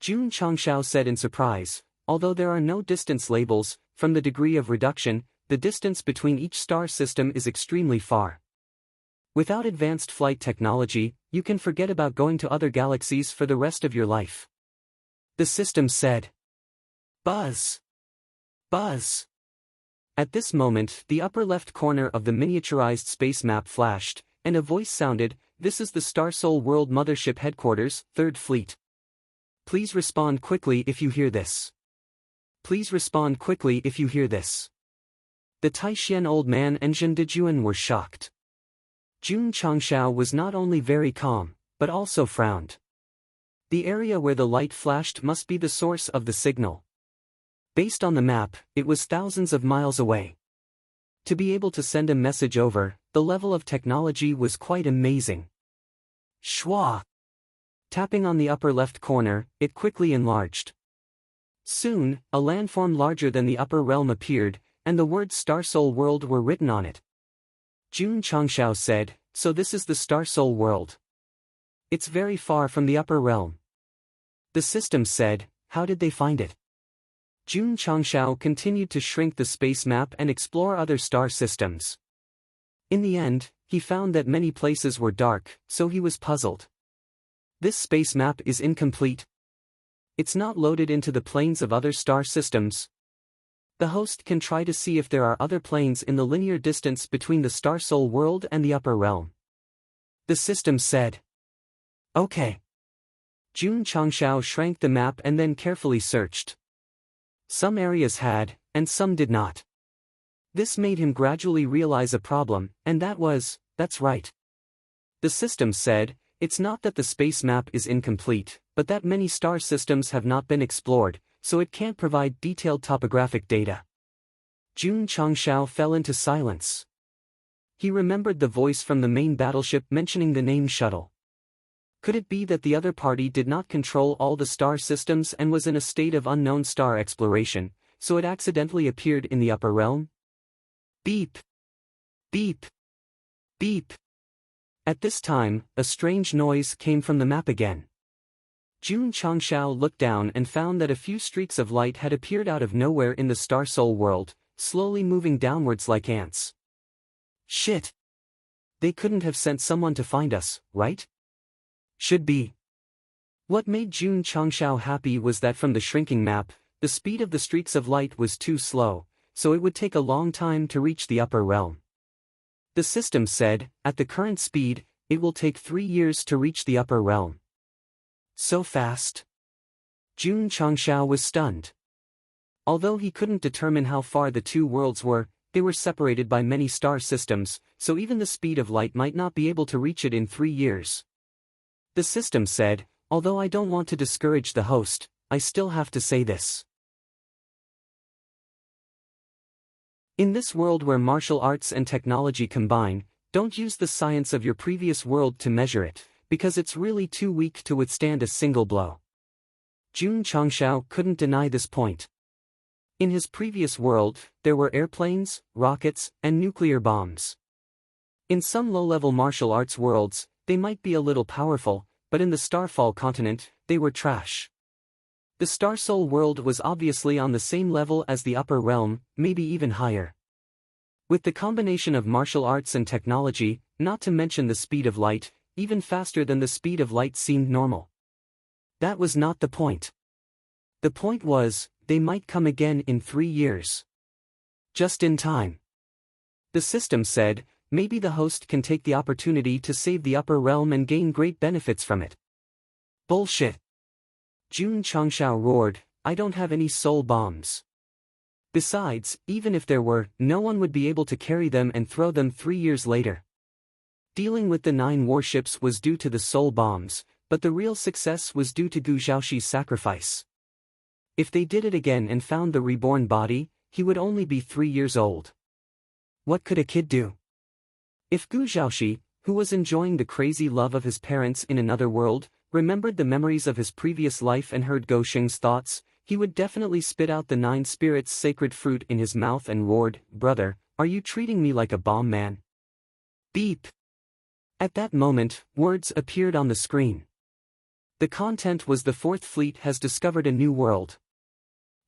Jun Changshao said in surprise, although there are no distance labels, from the degree of reduction, the distance between each star system is extremely far. Without advanced flight technology, you can forget about going to other galaxies for the rest of your life. The system said. Buzz! Buzz! At this moment, the upper left corner of the miniaturized space map flashed, and a voice sounded, "This is the Starsol World Mothership Headquarters, 3rd Fleet. Please respond quickly if you hear this. Please respond quickly if you hear this." The Taishan old man and Zhen Dejuan were shocked. Jun Changshao was not only very calm, but also frowned. The area where the light flashed must be the source of the signal. Based on the map, it was thousands of miles away. To be able to send a message over, the level of technology was quite amazing. Schwa! Tapping on the upper left corner, it quickly enlarged. Soon, a landform larger than the upper realm appeared, and the words Starsol World were written on it. Jun Changshao said, "So this is the Starsol World. It's very far from the upper realm." The system said, "How did they find it?" Jun Changshao continued to shrink the space map and explore other star systems. In the end, he found that many places were dark, so he was puzzled. This space map is incomplete. It's not loaded into the planes of other star systems. The host can try to see if there are other planes in the linear distance between the Starsol World and the upper realm. The system said. Okay. Jun Changshao shrank the map and then carefully searched. Some areas had, and some did not. This made him gradually realize a problem, and that's right. The system said, it's not that the space map is incomplete, but that many star systems have not been explored, so it can't provide detailed topographic data. Jun Changshao fell into silence. He remembered the voice from the main battleship mentioning the name shuttle. Could it be that the other party did not control all the star systems and was in a state of unknown star exploration, so it accidentally appeared in the upper realm? Beep! Beep! Beep! At this time, a strange noise came from the map again. Jun Changshao looked down and found that a few streaks of light had appeared out of nowhere in the Starsol World, slowly moving downwards like ants. Shit! They couldn't have sent someone to find us, right? Should be. What made Jun Changshao happy was that from the shrinking map, the speed of the streaks of light was too slow, so it would take a long time to reach the upper realm. The system said, at the current speed, it will take 3 years to reach the upper realm. So fast? Jun Changshao was stunned. Although he couldn't determine how far the two worlds were, they were separated by many star systems, so even the speed of light might not be able to reach it in 3 years. The system said, although I don't want to discourage the host, I still have to say this. In this world where martial arts and technology combine, don't use the science of your previous world to measure it, because it's really too weak to withstand a single blow. Jun Changshao couldn't deny this point. In his previous world, there were airplanes, rockets, and nuclear bombs. In some low-level martial arts worlds, they might be a little powerful, but in the Starfall continent, they were trash. The Star Soul world was obviously on the same level as the upper realm, maybe even higher. With the combination of martial arts and technology, not to mention the speed of light, even faster than the speed of light seemed normal. That was not the point. The point was, they might come again in 3 years. Just in time. The system said, maybe the host can take the opportunity to save the upper realm and gain great benefits from it. Bullshit. Jun Changshao roared, I don't have any soul bombs. Besides, even if there were, no one would be able to carry them and throw them 3 years later. Dealing with the 9 warships was due to the soul bombs, but the real success was due to Gu Zhaoxi's sacrifice. If they did it again and found the reborn body, he would only be 3 years old. What could a kid do? If Gu Zhaoxi, who was enjoying the crazy love of his parents in another world, remembered the memories of his previous life and heard Go Sheng's thoughts, he would definitely spit out the 9 spirits' sacred fruit in his mouth and roared, Brother, are you treating me like a bomb man? Beep. At that moment, words appeared on the screen. The content was the 4th Fleet has discovered a new world.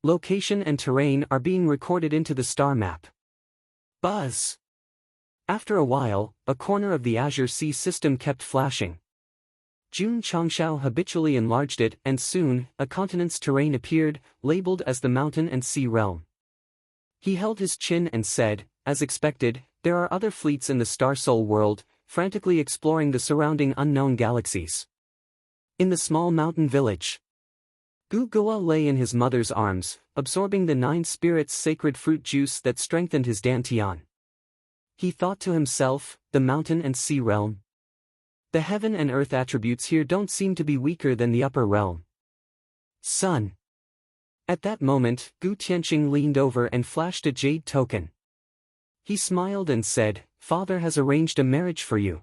Location and terrain are being recorded into the star map. Buzz. After a while, a corner of the Azure Sea system kept flashing. Jun Changshao habitually enlarged it and soon, a continent's terrain appeared, labeled as the Mountain and Sea Realm. He held his chin and said, as expected, there are other fleets in the Star Soul world, frantically exploring the surrounding unknown galaxies. In the small mountain village, Gu Gua lay in his mother's arms, absorbing the 9 spirits' sacred fruit juice that strengthened his dantian. He thought to himself, the mountain and sea realm. The heaven and earth attributes here don't seem to be weaker than the upper realm. Son. At that moment, Gu Tianqing leaned over and flashed a jade token. He smiled and said, Father has arranged a marriage for you.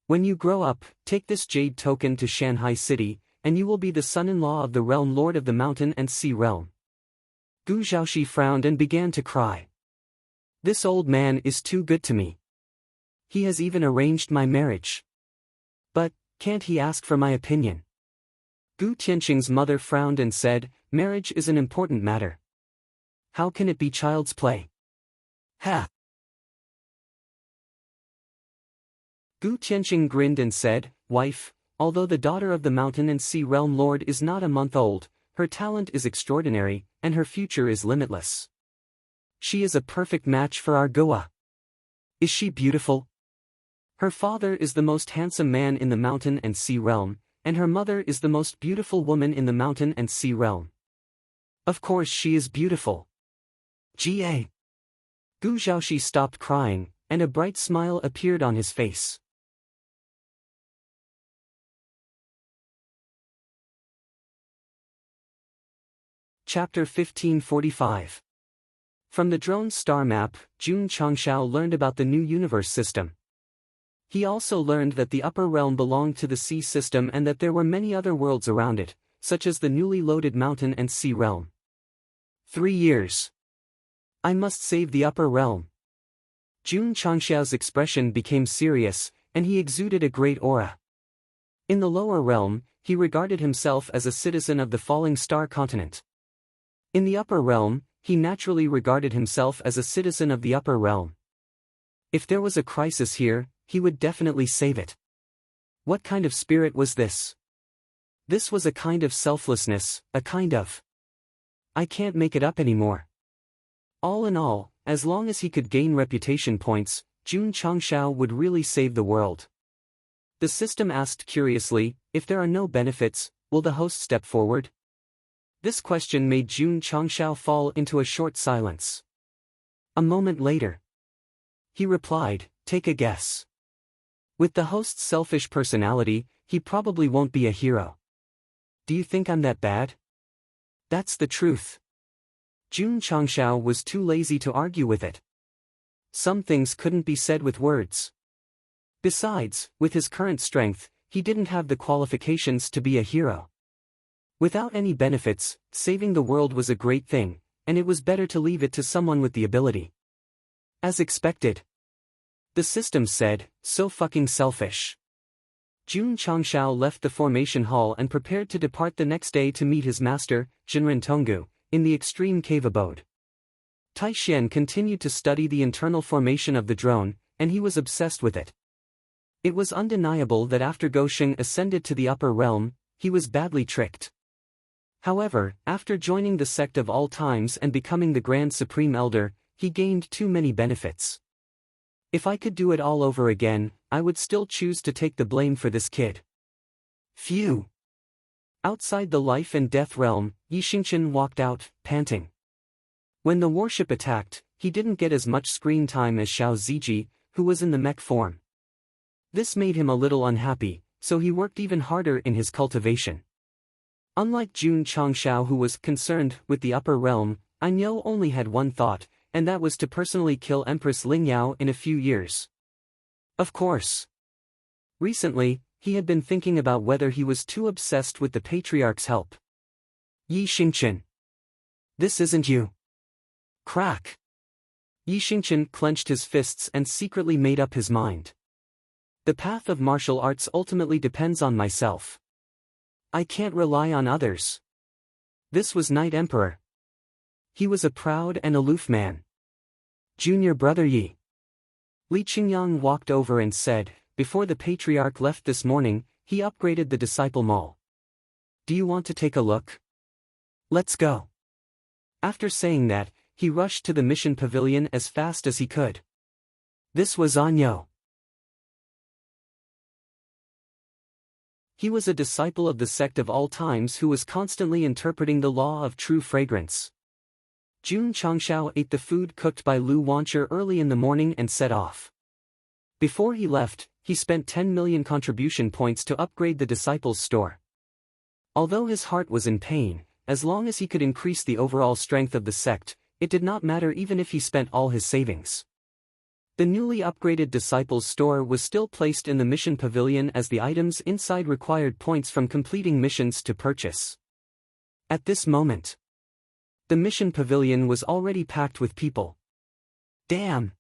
When you grow up, take this jade token to Shanghai City, and you will be the son-in-law of the realm lord of the mountain and sea realm. Gu Zhaoxi frowned and began to cry. This old man is too good to me. He has even arranged my marriage. But, can't he ask for my opinion? Gu Tianqing's mother frowned and said, marriage is an important matter. How can it be child's play? Ha! Gu Tianqing grinned and said, Wife, although the daughter of the mountain and sea realm lord is not a month old, her talent is extraordinary, and her future is limitless. She is a perfect match for our Gua. Is she beautiful? Her father is the most handsome man in the mountain and sea realm, and her mother is the most beautiful woman in the mountain and sea realm. Of course she is beautiful. Ga. Gu Zhaoxi stopped crying, and a bright smile appeared on his face. Chapter 1545. From the drone's star map, Jun Changshao learned about the new universe system. He also learned that the upper realm belonged to the sea system and that there were many other worlds around it, such as the newly loaded mountain and sea realm. 3 years. I must save the upper realm. Jun Changshao's expression became serious, and he exuded a great aura. In the lower realm, he regarded himself as a citizen of the falling star continent. In the upper realm, he naturally regarded himself as a citizen of the upper realm. If there was a crisis here, he would definitely save it. What kind of spirit was this? This was a kind of selflessness, a kind of I can't make it up anymore. All in all, as long as he could gain reputation points, Jun Changshao would really save the world. The system asked curiously, if there are no benefits, will the host step forward? This question made Jun Changshao fall into a short silence. A moment later, he replied, take a guess. With the host's selfish personality, he probably won't be a hero. Do you think I'm that bad? That's the truth. Jun Changshao was too lazy to argue with it. Some things couldn't be said with words. Besides, with his current strength, he didn't have the qualifications to be a hero. Without any benefits, saving the world was a great thing, and it was better to leave it to someone with the ability. As expected. The system said, so fucking selfish. Jun Changshao left the formation hall and prepared to depart the next day to meet his master, Jinren Tonggu, in the extreme cave abode. Taishian continued to study the internal formation of the drone, and he was obsessed with it. It was undeniable that after Gosheng ascended to the upper realm, he was badly tricked. However, after joining the Sect of all times and becoming the Grand Supreme Elder, he gained too many benefits. If I could do it all over again, I would still choose to take the blame for this kid. Phew. Outside the life and death realm, Yi Xingqian walked out, panting. When the warship attacked, he didn't get as much screen time as Xiao Ziji, who was in the mech form. This made him a little unhappy, so he worked even harder in his cultivation. Unlike Jun Changshao, who was concerned with the upper realm, Ainyo only had one thought, and that was to personally kill Empress Lingyao in a few years. Of course. Recently, he had been thinking about whether he was too obsessed with the Patriarch's help. Yi Xingqian. This isn't you. Crack. Yi Xingqian clenched his fists and secretly made up his mind. The path of martial arts ultimately depends on myself. I can't rely on others. This was Knight Emperor. He was a proud and aloof man. Junior brother Yi. Li Qingyang walked over and said, before the Patriarch left this morning, he upgraded the Disciple Mall. Do you want to take a look? Let's go. After saying that, he rushed to the mission pavilion as fast as he could. This was Anyo. He was a disciple of the Sect of all times who was constantly interpreting the law of true fragrance. Jun Changshao ate the food cooked by Lu Wancher early in the morning and set off. Before he left, he spent 10 million contribution points to upgrade the disciples' store. Although his heart was in pain, as long as he could increase the overall strength of the sect, it did not matter even if he spent all his savings. The newly upgraded disciples' store was still placed in the mission pavilion as the items inside required points from completing missions to purchase. At this moment, the mission pavilion was already packed with people. Damn!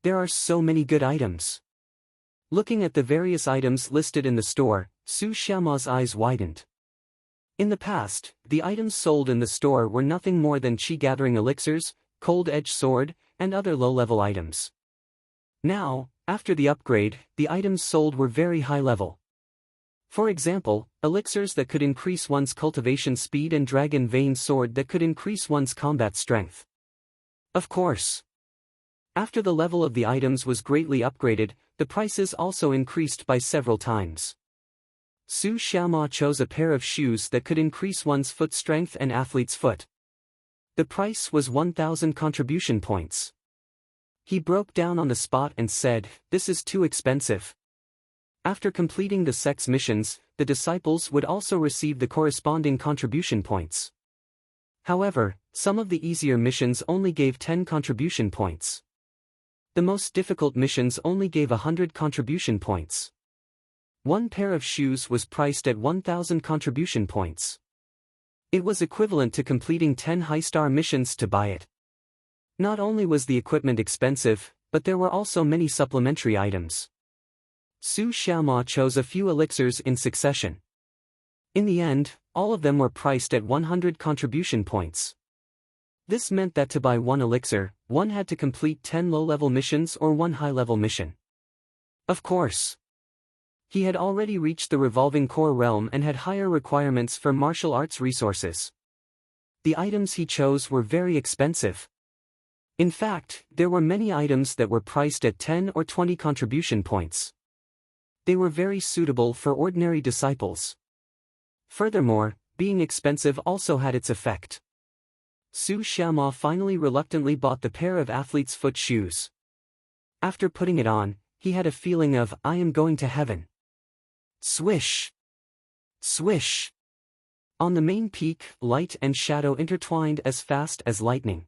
There are so many good items. Looking at the various items listed in the store, Su Xiaoma's eyes widened. In the past, the items sold in the store were nothing more than chi-gathering elixirs, cold-edge sword, and other low-level items. Now, after the upgrade, the items sold were very high-level. For example, elixirs that could increase one's cultivation speed and dragon vein sword that could increase one's combat strength. Of course. After the level of the items was greatly upgraded, the prices also increased by several times. Su Xiaoma chose a pair of shoes that could increase one's foot strength and athlete's foot. The price was 1,000 contribution points. He broke down on the spot and said, "This is too expensive." After completing the sect's missions, the disciples would also receive the corresponding contribution points. However, some of the easier missions only gave 10 contribution points. The most difficult missions only gave 100 contribution points. One pair of shoes was priced at 1,000 contribution points. It was equivalent to completing 10 high-star missions to buy it. Not only was the equipment expensive, but there were also many supplementary items. Su Xiaoma chose a few elixirs in succession. In the end, all of them were priced at 100 contribution points. This meant that to buy one elixir, one had to complete 10 low-level missions or one high-level mission. Of course. He had already reached the revolving core realm and had higher requirements for martial arts resources. The items he chose were very expensive. In fact, there were many items that were priced at 10 or 20 contribution points. They were very suitable for ordinary disciples. Furthermore, being expensive also had its effect. Su Xiaoma finally reluctantly bought the pair of athlete's foot shoes. After putting it on, he had a feeling of, I am going to heaven. Swish! Swish! On the main peak, light and shadow intertwined as fast as lightning.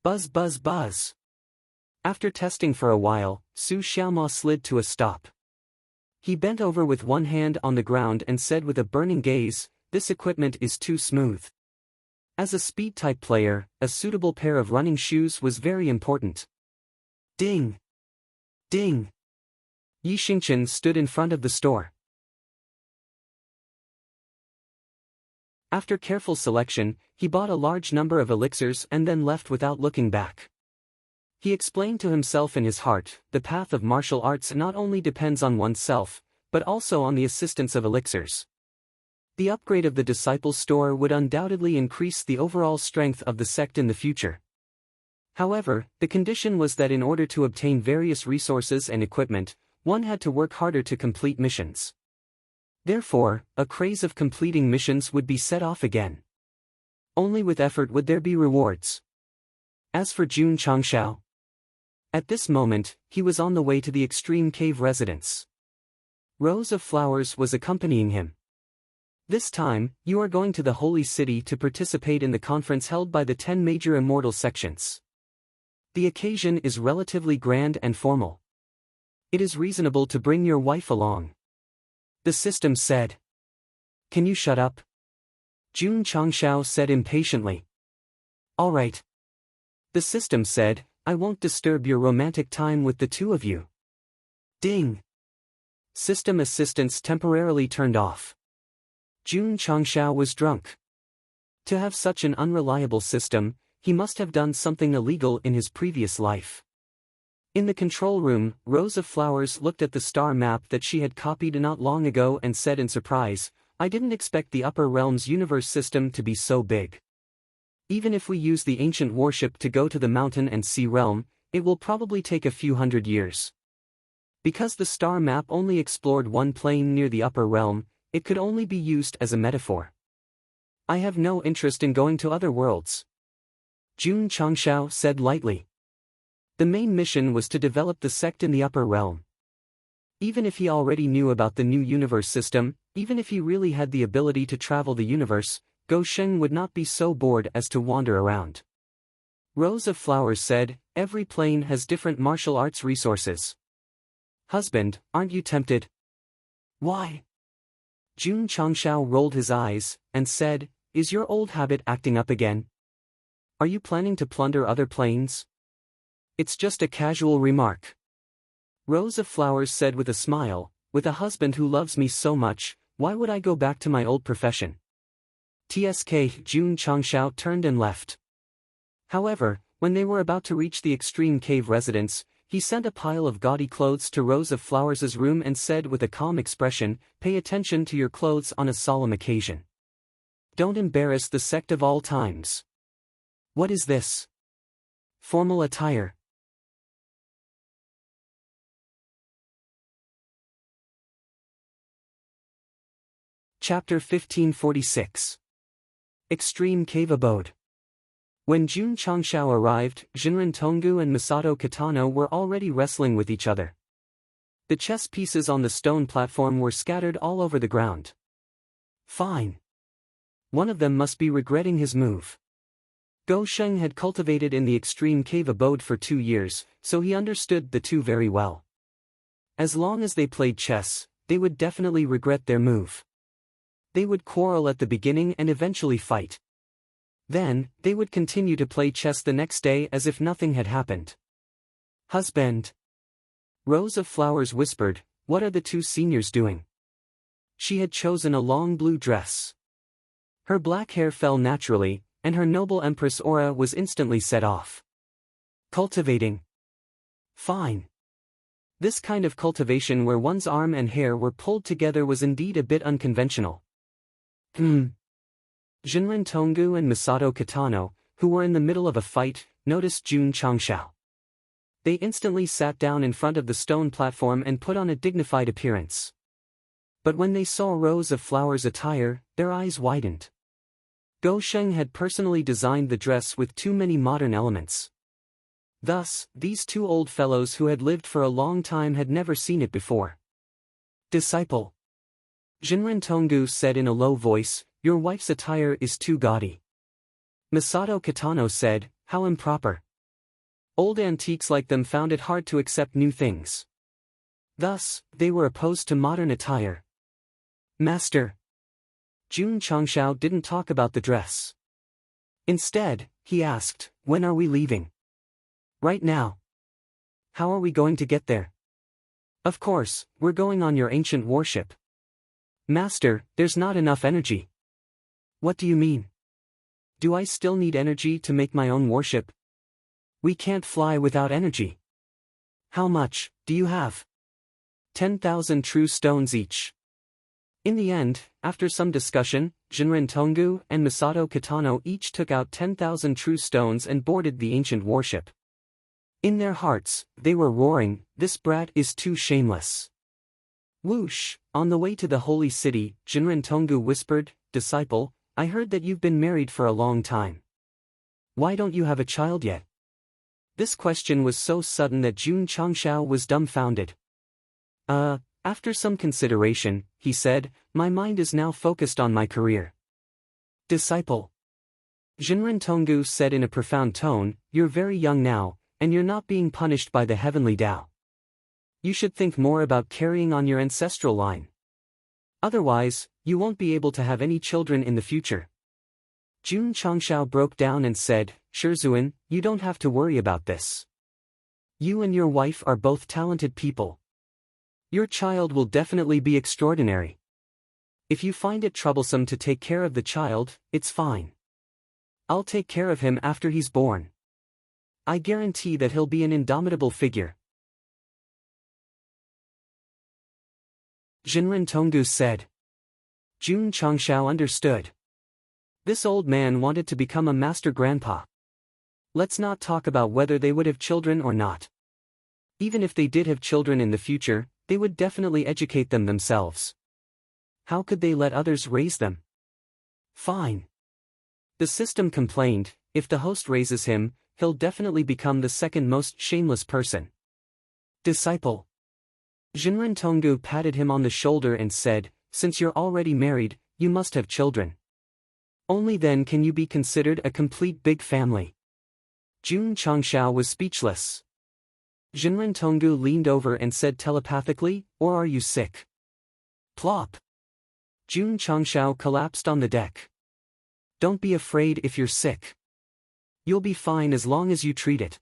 Buzz buzz buzz. After testing for a while, Su Xiaoma slid to a stop. He bent over with one hand on the ground and said with a burning gaze, "This equipment is too smooth." As a speed-type player, a suitable pair of running shoes was very important. Ding! Ding! Yi Xingchen stood in front of the store. After careful selection, he bought a large number of elixirs and then left without looking back. He explained to himself in his heart, the path of martial arts not only depends on oneself, but also on the assistance of elixirs. The upgrade of the disciples' store would undoubtedly increase the overall strength of the sect in the future. However, the condition was that in order to obtain various resources and equipment, one had to work harder to complete missions. Therefore, a craze of completing missions would be set off again. Only with effort would there be rewards. As for Jun Changshao, at this moment, he was on the way to the extreme cave residence. Rows of Flowers was accompanying him. This time, you are going to the Holy City to participate in the conference held by the 10 major immortal sections. The occasion is relatively grand and formal. It is reasonable to bring your wife along. The system said. Can you shut up? Jun Changshao said impatiently. All right. The system said, I won't disturb your romantic time with the two of you. Ding. System assistance temporarily turned off. Jun Changshao was drunk. To have such an unreliable system, he must have done something illegal in his previous life. In the control room, Rose of Flowers looked at the star map that she had copied not long ago and said in surprise, I didn't expect the Upper Realms universe system to be so big. Even if we use the ancient warship to go to the mountain and sea realm, it will probably take a few hundred years. Because the star map only explored one plane near the upper realm, it could only be used as a metaphor. I have no interest in going to other worlds. Jun Changshao said lightly. The main mission was to develop the sect in the upper realm. Even if he already knew about the new universe system, even if he really had the ability to travel the universe, Go Sheng would not be so bored as to wander around. Rose of Flowers said, every plane has different martial arts resources. Husband, aren't you tempted? Why? Jun Changshao rolled his eyes, and said, is your old habit acting up again? Are you planning to plunder other planes? It's just a casual remark. Rose of Flowers said with a smile, with a husband who loves me so much, why would I go back to my old profession? TSK Jun Changshao turned and left. However, when they were about to reach the extreme cave residence, he sent a pile of gaudy clothes to Rose of Flowers' room and said with a calm expression, pay attention to your clothes on a solemn occasion. Don't embarrass the sect of all times. What is this? Formal attire. Chapter 1546. Extreme Cave Abode. When Jun Changshao arrived, Jinren Tonggu and Masato Kitano were already wrestling with each other. The chess pieces on the stone platform were scattered all over the ground. Fine. One of them must be regretting his move. Go Sheng had cultivated in the extreme cave abode for 2 years, so he understood the two very well. As long as they played chess, they would definitely regret their move. They would quarrel at the beginning and eventually fight. Then, they would continue to play chess the next day as if nothing had happened. Husband. Rose of Flowers whispered, what are the two seniors doing? She had chosen a long blue dress. Her black hair fell naturally, and her noble empress aura was instantly set off. Cultivating. Fine. This kind of cultivation where one's arm and hair were pulled together was indeed a bit unconventional. Jinren Tonggu and Masato Kitano, who were in the middle of a fight, noticed Jun Changshao. They instantly sat down in front of the stone platform and put on a dignified appearance. But when they saw Rose of Flowers' attire, their eyes widened. Go Sheng had personally designed the dress with too many modern elements. Thus, these two old fellows who had lived for a long time had never seen it before. Disciple. Jinren Tonggu said in a low voice, your wife's attire is too gaudy. Masato Kitano said, how improper. Old antiques like them found it hard to accept new things. Thus, they were opposed to modern attire. Master. Jun Changshao didn't talk about the dress. Instead, he asked, when are we leaving? Right now. How are we going to get there? Of course, we're going on your ancient warship. Master, there's not enough energy. What do you mean? Do I still need energy to make my own warship? We can't fly without energy. How much do you have? 10,000 true stones each. In the end, after some discussion, Jinren Tonggu and Masato Kitano each took out 10,000 true stones and boarded the ancient warship. In their hearts, they were roaring, this brat is too shameless. Whoosh, on the way to the holy city, Jinren Tonggu whispered, disciple, I heard that you've been married for a long time. Why don't you have a child yet? This question was so sudden that Jun Changshao was dumbfounded. After some consideration, he said, my mind is now focused on my career. Disciple. Jinren Tonggu said in a profound tone, you're very young now, and you're not being punished by the heavenly Tao. You should think more about carrying on your ancestral line. Otherwise, you won't be able to have any children in the future. Jun Changshao broke down and said, Shizuan, you don't have to worry about this. You and your wife are both talented people. Your child will definitely be extraordinary. If you find it troublesome to take care of the child, it's fine. I'll take care of him after he's born. I guarantee that he'll be an indomitable figure. Jinren Tonggu said. Jun Changshao understood. This old man wanted to become a master grandpa. Let's not talk about whether they would have children or not. Even if they did have children in the future, they would definitely educate them themselves. How could they let others raise them? Fine. The system complained, if the host raises him, he'll definitely become the second most shameless person. Disciple. Jinren Tonggu patted him on the shoulder and said, since you're already married, you must have children. Only then can you be considered a complete big family. Jun Changshao was speechless. Jinren Tonggu leaned over and said telepathically, or are you sick? Plop. Jun Changshao collapsed on the deck. Don't be afraid if you're sick. You'll be fine as long as you treat it.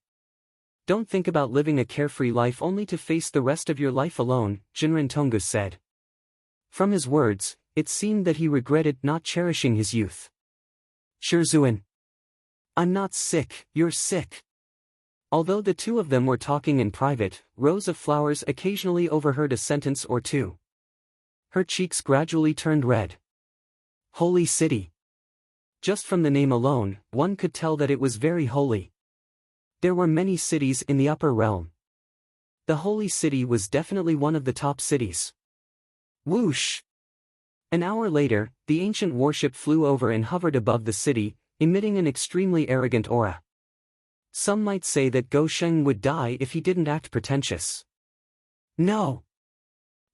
Don't think about living a carefree life only to face the rest of your life alone, Jinren Tonggu said. From his words, it seemed that he regretted not cherishing his youth. Shizuan. I'm not sick, you're sick. Although the two of them were talking in private, Rose of Flowers occasionally overheard a sentence or two. Her cheeks gradually turned red. Holy City. Just from the name alone, one could tell that it was very holy. There were many cities in the upper realm. The Holy City was definitely one of the top cities. Whoosh! An hour later, the ancient warship flew over and hovered above the city, emitting an extremely arrogant aura. Some might say that Go Sheng would die if he didn't act pretentious. No!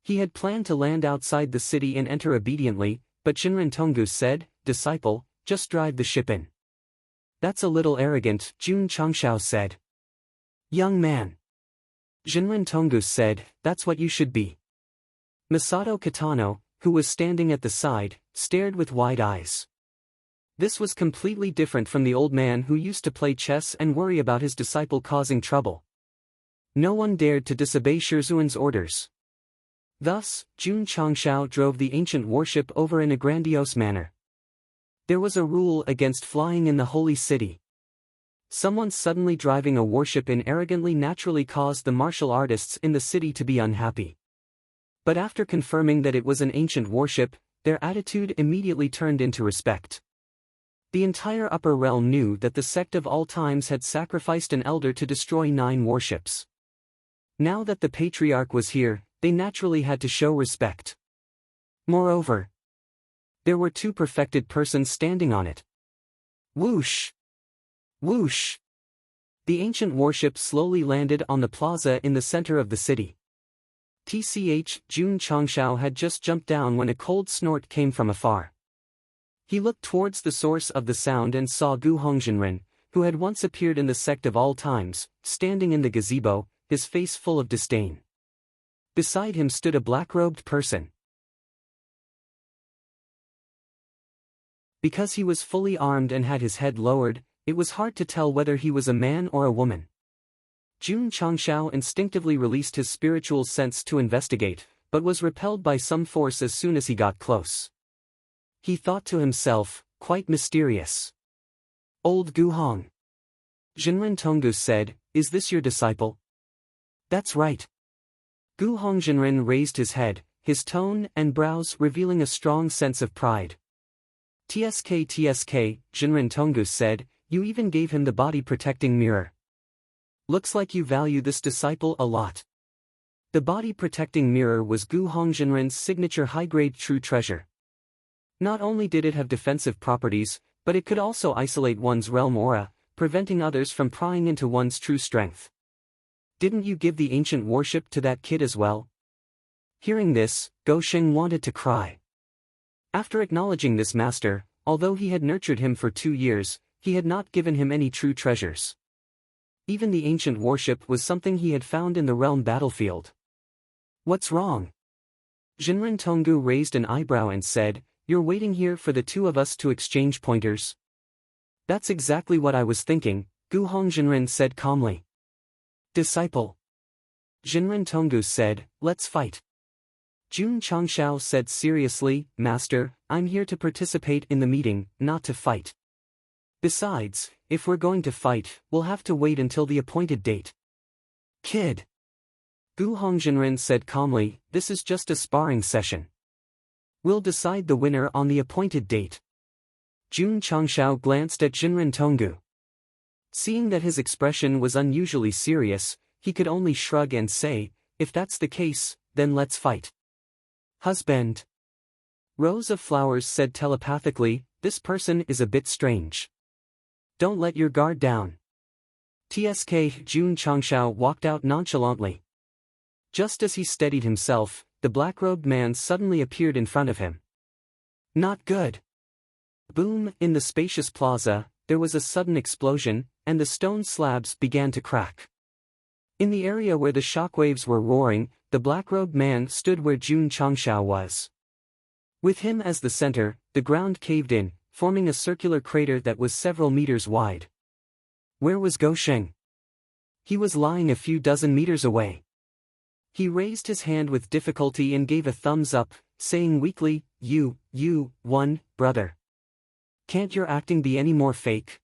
He had planned to land outside the city and enter obediently, but Jinren Tonggu said, disciple, just drive the ship in. That's a little arrogant, Jun Changshao said. Young man. Jinren Tonggu said, that's what you should be. Masato Kitano, who was standing at the side, stared with wide eyes. This was completely different from the old man who used to play chess and worry about his disciple causing trouble. No one dared to disobey Shizuan's orders. Thus, Jun Changshao drove the ancient warship over in a grandiose manner. There was a rule against flying in the holy city. Someone suddenly driving a warship in arrogantly naturally caused the martial artists in the city to be unhappy. But after confirming that it was an ancient warship, their attitude immediately turned into respect. The entire upper realm knew that the sect of all times had sacrificed an elder to destroy 9 warships. Now that the patriarch was here, they naturally had to show respect. Moreover, there were 2 perfected persons standing on it. Whoosh! Whoosh! The ancient warship slowly landed on the plaza in the center of the city. Jun Changshao had just jumped down when a cold snort came from afar. He looked towards the source of the sound and saw Gu Hongzhenren, who had once appeared in the sect of all times, standing in the gazebo, his face full of disdain. Beside him stood a black-robed person. Because he was fully armed and had his head lowered, it was hard to tell whether he was a man or a woman. Jun Changshao instinctively released his spiritual sense to investigate, but was repelled by some force as soon as he got close. He thought to himself, quite mysterious. Old Gu Hong. Zhenren Tonggu said, "Is this your disciple?" "That's right." Gu Hongzhenren raised his head, his tone and brows revealing a strong sense of pride. "TSK, Zhenren Tonggu said, "you even gave him the body-protecting mirror. Looks like you value this disciple a lot." The body-protecting mirror was Gu Hongzhenren's signature high-grade true treasure. Not only did it have defensive properties, but it could also isolate one's realm aura, preventing others from prying into one's true strength. "Didn't you give the ancient worship to that kid as well?" Hearing this, Go Sheng wanted to cry. After acknowledging this master, although he had nurtured him for 2 years, he had not given him any true treasures. Even the ancient worship was something he had found in the realm battlefield. "What's wrong?" Zhenren Tonggu raised an eyebrow and said, "You're waiting here for the two of us to exchange pointers?" "That's exactly what I was thinking," Gu Hongzhenren said calmly. "Disciple." Zhenren Tonggu said, "Let's fight." Jun Changshao said seriously, "Master, I'm here to participate in the meeting, not to fight. Besides, if we're going to fight, we'll have to wait until the appointed date." "Kid." Gu Hongzhenren said calmly, "This is just a sparring session. We'll decide the winner on the appointed date." Jun Changshao glanced at Zhenren Tonggu. Seeing that his expression was unusually serious, he could only shrug and say, "If that's the case, then let's fight." "Husband." Rose of Flowers said telepathically, "This person is a bit strange. Don't let your guard down." TSK Jun Changshao walked out nonchalantly. Just as he steadied himself, the black-robed man suddenly appeared in front of him. "Not good." Boom! In the spacious plaza, there was a sudden explosion, and the stone slabs began to crack. In the area where the shockwaves were roaring, the black-robed man stood where Jun Changshao was. With him as the center, the ground caved in, forming a circular crater that was several meters wide. Where was Go Sheng? He was lying a few dozen meters away. He raised his hand with difficulty and gave a thumbs up, saying weakly, You won, brother. Can't your acting be any more fake?"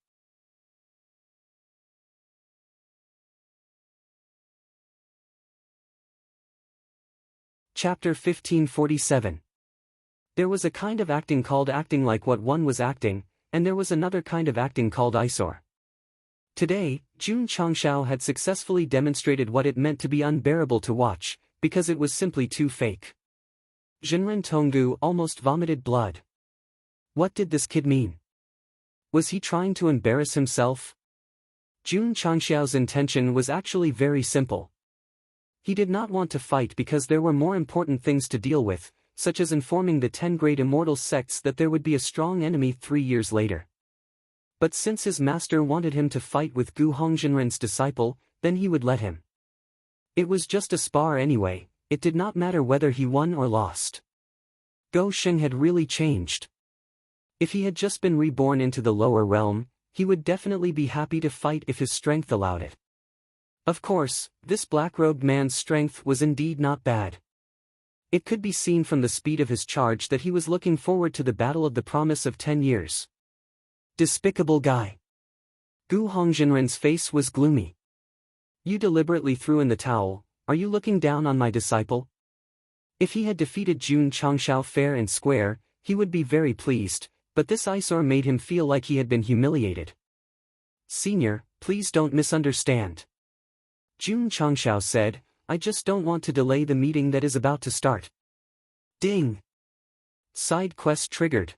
Chapter 1547. There was a kind of acting called acting like what one was acting, and there was another kind of acting called eyesore. Today, Jun Changshao had successfully demonstrated what it meant to be unbearable to watch, because it was simply too fake. Zhenren Tonggu almost vomited blood. What did this kid mean? Was he trying to embarrass himself? Jun Changshao's intention was actually very simple. He did not want to fight because there were more important things to deal with, such as informing the 10 great immortal sects that there would be a strong enemy 3 years later. But since his master wanted him to fight with Gu Hongzhenren's disciple, then he would let him. It was just a spar anyway, it did not matter whether he won or lost. Go Sheng had really changed. If he had just been reborn into the lower realm, he would definitely be happy to fight if his strength allowed it. Of course, this black-robed man's strength was indeed not bad. It could be seen from the speed of his charge that he was looking forward to the battle of the promise of 10 years. Despicable guy. Gu Hongzhenren's face was gloomy. You deliberately threw in the towel, are you looking down on my disciple? If he had defeated Jun Changshao fair and square, he would be very pleased, but this eyesore made him feel like he had been humiliated. Senior, please don't misunderstand. Jun Changshao said, I just don't want to delay the meeting that is about to start. Ding! Side quest triggered.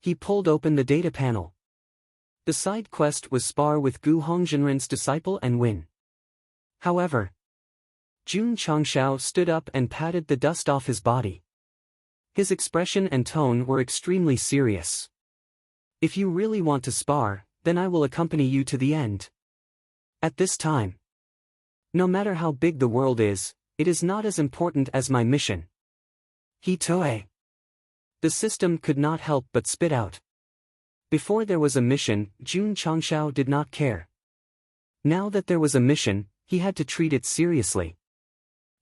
He pulled open the data panel. The side quest was spar with Gu Hongzhenren's disciple and win. However, Jun Changshao stood up and patted the dust off his body. His expression and tone were extremely serious. If you really want to spar, then I will accompany you to the end. At this time, no matter how big the world is, it is not as important as my mission. Hitoe. The system could not help but spit out. Before there was a mission, Jun Changshao did not care. Now that there was a mission, he had to treat it seriously.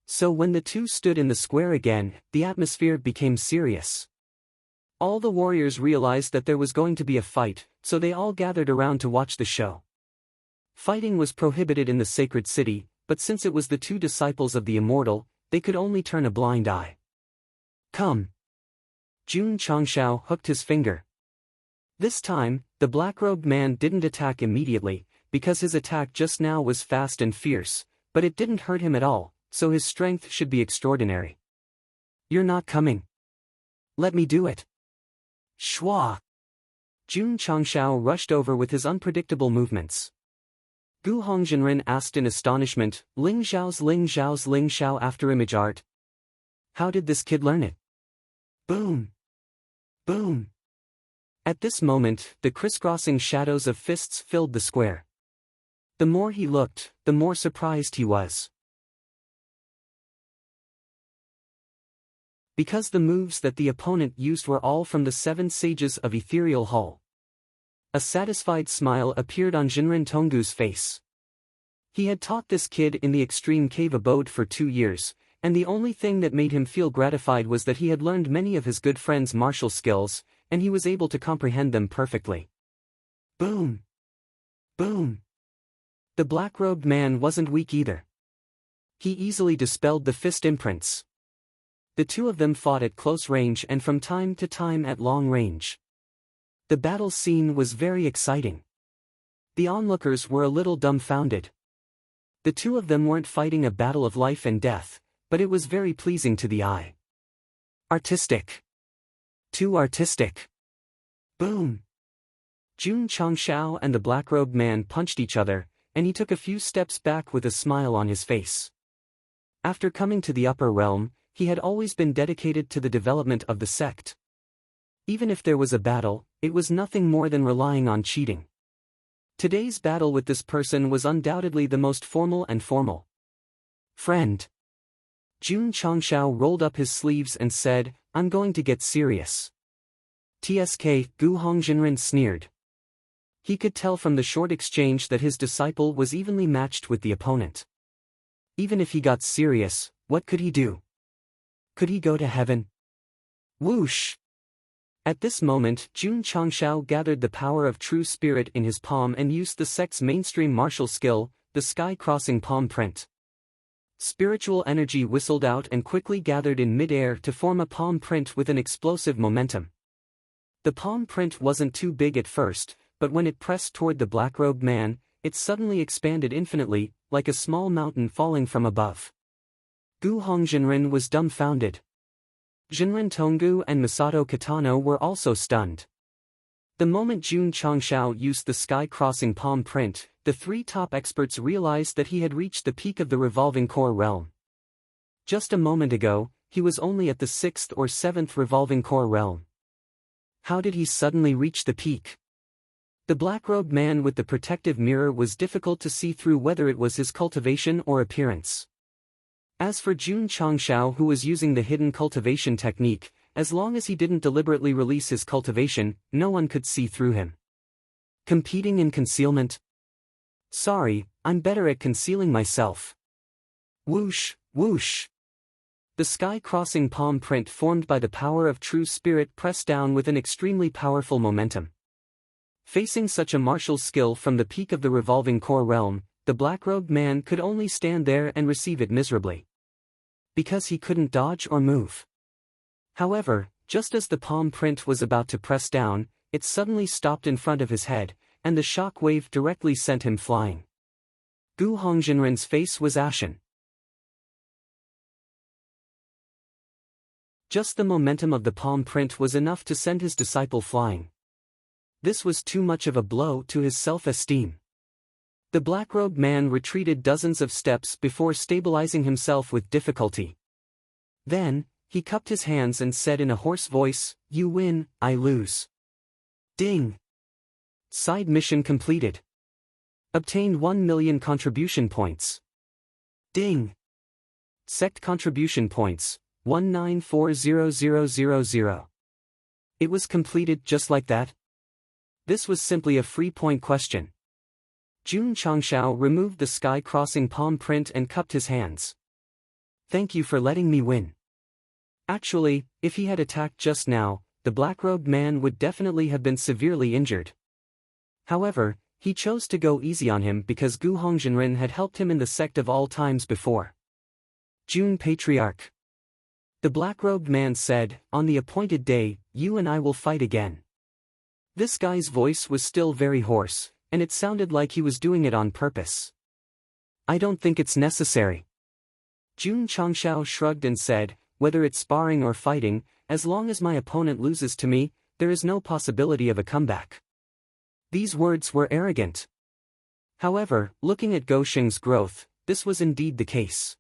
So when the two stood in the square again, the atmosphere became serious. All the warriors realized that there was going to be a fight, so they all gathered around to watch the show. Fighting was prohibited in the sacred city, but since it was the two disciples of the immortal, they could only turn a blind eye. Come. Jun Changshao hooked his finger. This time, the black-robed man didn't attack immediately, because his attack just now was fast and fierce, but it didn't hurt him at all, so his strength should be extraordinary. You're not coming. Let me do it. Shwa! Jun Changshao rushed over with his unpredictable movements. Gu Hongjinren asked in astonishment, Ling Xiao's Ling Xiao after image art. How did this kid learn it? Boom! Boom! At this moment, the crisscrossing shadows of fists filled the square. The more he looked, the more surprised he was. Because the moves that the opponent used were all from the 7 sages of Ethereal Hall. A satisfied smile appeared on Jinren Tonggu's face. He had taught this kid in the extreme cave abode for 2 years, and the only thing that made him feel gratified was that he had learned many of his good friend's martial skills, and he was able to comprehend them perfectly. Boom! Boom! The black-robed man wasn't weak either. He easily dispelled the fist imprints. The two of them fought at close range and from time to time at long range. The battle scene was very exciting. The onlookers were a little dumbfounded. The two of them weren't fighting a battle of life and death, but it was very pleasing to the eye. Artistic. Too artistic. Boom! Jun Changshao and the black-robed man punched each other, and he took a few steps back with a smile on his face. After coming to the upper realm, he had always been dedicated to the development of the sect. Even if there was a battle, it was nothing more than relying on cheating. Today's battle with this person was undoubtedly the most formal and formal. Friend. Jun Changshao rolled up his sleeves and said, I'm going to get serious. TSK, Gu Hongjinren sneered. He could tell from the short exchange that his disciple was evenly matched with the opponent. Even if he got serious, what could he do? Could he go to heaven? Whoosh! At this moment, Jun Changshao gathered the power of true spirit in his palm and used the sect's mainstream martial skill, the sky-crossing palm print. Spiritual energy whistled out and quickly gathered in mid-air to form a palm print with an explosive momentum. The palm print wasn't too big at first, but when it pressed toward the black-robed man, it suddenly expanded infinitely, like a small mountain falling from above. Gu Hongjinren was dumbfounded. Jinren Tonggu and Masato Kitano were also stunned. The moment Jun Changshao used the sky-crossing palm print, the 3 top experts realized that he had reached the peak of the revolving core realm. Just a moment ago, he was only at the 6th or 7th revolving core realm. How did he suddenly reach the peak? The black-robed man with the protective mirror was difficult to see through whether it was his cultivation or appearance. As for Jun Changshao, who was using the hidden cultivation technique, as long as he didn't deliberately release his cultivation, no one could see through him. Competing in concealment? Sorry, I'm better at concealing myself. Whoosh, whoosh. The sky-crossing palm print formed by the power of true spirit pressed down with an extremely powerful momentum. Facing such a martial skill from the peak of the revolving core realm, the black-robed man could only stand there and receive it miserably. Because he couldn't dodge or move. However, just as the palm print was about to press down, it suddenly stopped in front of his head, and the shock wave directly sent him flying. Gu Hongjinren's face was ashen. Just the momentum of the palm print was enough to send his disciple flying. This was too much of a blow to his self-esteem. The black-robed man retreated dozens of steps before stabilizing himself with difficulty. Then, he cupped his hands and said in a hoarse voice, "You win, I lose." Ding! Side mission completed. Obtained 1 million contribution points. Ding! Sect contribution points, 19400000. It was completed just like that. This was simply a free point question. Jun Changshao removed the sky-crossing palm print and cupped his hands. Thank you for letting me win. Actually, if he had attacked just now, the black-robed man would definitely have been severely injured. However, he chose to go easy on him because Gu Hongzhenren had helped him in the sect of all times before. Jun Patriarch. The black-robed man said, on the appointed day, you and I will fight again. This guy's voice was still very hoarse, and it sounded like he was doing it on purpose. I don't think it's necessary. Jun Changshao shrugged and said, whether it's sparring or fighting, as long as my opponent loses to me, there is no possibility of a comeback. These words were arrogant. However, looking at Gou Sheng's growth, this was indeed the case.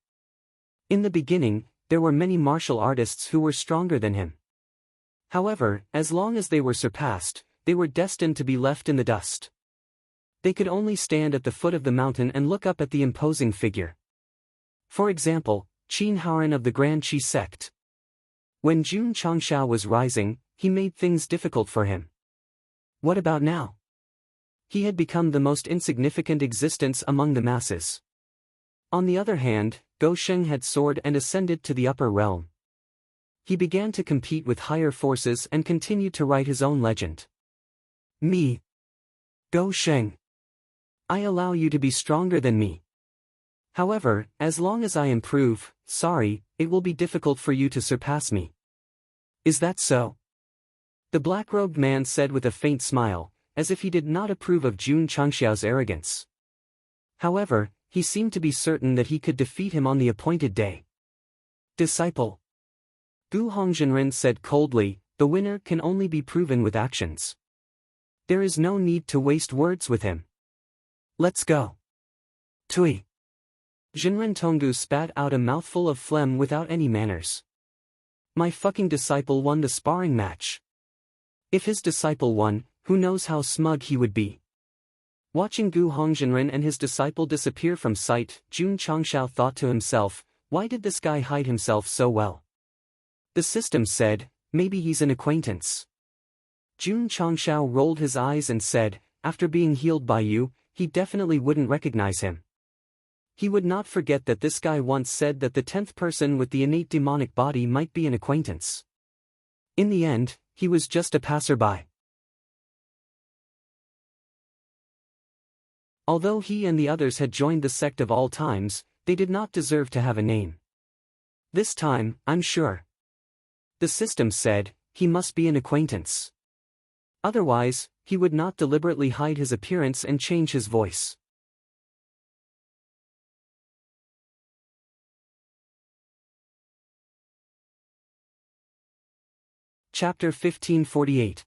In the beginning, there were many martial artists who were stronger than him. However, as long as they were surpassed, they were destined to be left in the dust. They could only stand at the foot of the mountain and look up at the imposing figure. For example, Qin Haoran of the Grand Qi sect. When Jun Changshao was rising, he made things difficult for him. What about now? He had become the most insignificant existence among the masses. On the other hand, Gou Sheng had soared and ascended to the upper realm. He began to compete with higher forces and continued to write his own legend. Me. Gou Sheng. I allow you to be stronger than me. However, as long as I improve, it will be difficult for you to surpass me. Is that so? The black-robed man said with a faint smile, as if he did not approve of Jun Changshao's arrogance. However, he seemed to be certain that he could defeat him on the appointed day. Disciple. Gu Hongzhenren said coldly, the winner can only be proven with actions. There is no need to waste words with him. Let's go. Tui. Zhenren Tonggu spat out a mouthful of phlegm without any manners. My fucking disciple won the sparring match. If his disciple won, who knows how smug he would be. Watching Gu Hongzhenren and his disciple disappear from sight, Jun Changshao thought to himself, why did this guy hide himself so well? The system said, maybe he's an acquaintance. Jun Changshao rolled his eyes and said, after being healed by you, he definitely wouldn't recognize him. He would not forget that this guy once said that the 10th person with the innate demonic body might be an acquaintance. In the end, he was just a passerby. Although he and the others had joined the sect of all times, they did not deserve to have a name. This time, I'm sure. The system said, he must be an acquaintance. Otherwise, he would not deliberately hide his appearance and change his voice. Chapter 1548.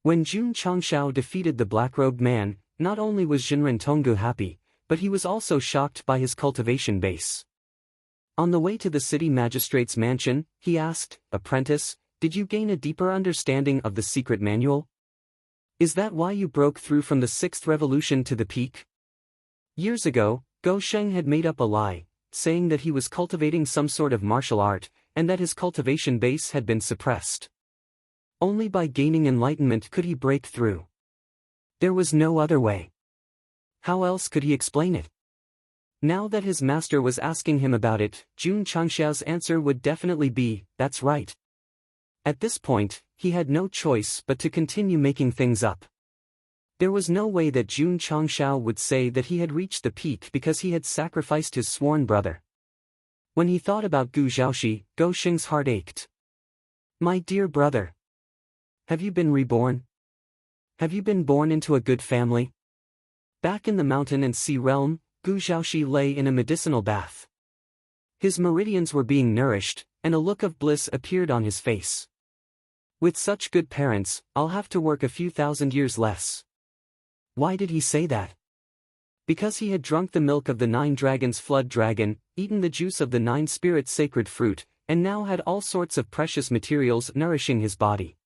When Jun Changshao defeated the black-robed man, not only was Zhenren Tonggu happy, but he was also shocked by his cultivation base. On the way to the city magistrate's mansion, he asked, apprentice, did you gain a deeper understanding of the secret manual? Is that why you broke through from the 6th revolution to the peak? Years ago, Gou Sheng had made up a lie, saying that he was cultivating some sort of martial art, and that his cultivation base had been suppressed. Only by gaining enlightenment could he break through. There was no other way. How else could he explain it? Now that his master was asking him about it, Jun Changshao's answer would definitely be, that's right. At this point, he had no choice but to continue making things up. There was no way that Jun Changshao would say that he had reached the peak because he had sacrificed his sworn brother. When he thought about Gu Zhaoxi, Gou Sheng's heart ached. My dear brother. Have you been reborn? Have you been born into a good family? Back in the mountain and sea realm, Gu Zhaoxi lay in a medicinal bath. His meridians were being nourished, and a look of bliss appeared on his face. With such good parents, I'll have to work a few thousand years less. Why did he say that? Because he had drunk the milk of the 9 dragons flood dragon, eaten the juice of the 9 spirits sacred fruit, and now had all sorts of precious materials nourishing his body.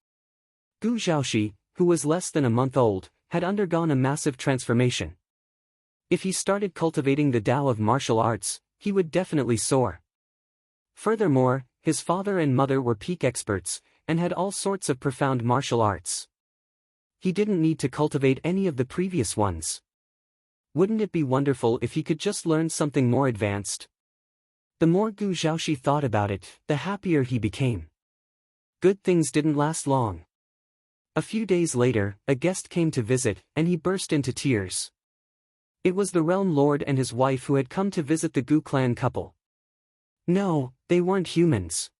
Gu Zhaoxi, who was less than a month old, had undergone a massive transformation. If he started cultivating the Tao of martial arts, he would definitely soar. Furthermore, his father and mother were peak experts, and had all sorts of profound martial arts. He didn't need to cultivate any of the previous ones. Wouldn't it be wonderful if he could just learn something more advanced? The more Gu Zhaoxi thought about it, the happier he became. Good things didn't last long. A few days later, a guest came to visit, and he burst into tears. It was the realm lord and his wife who had come to visit the Gu clan couple. No, they weren't humans.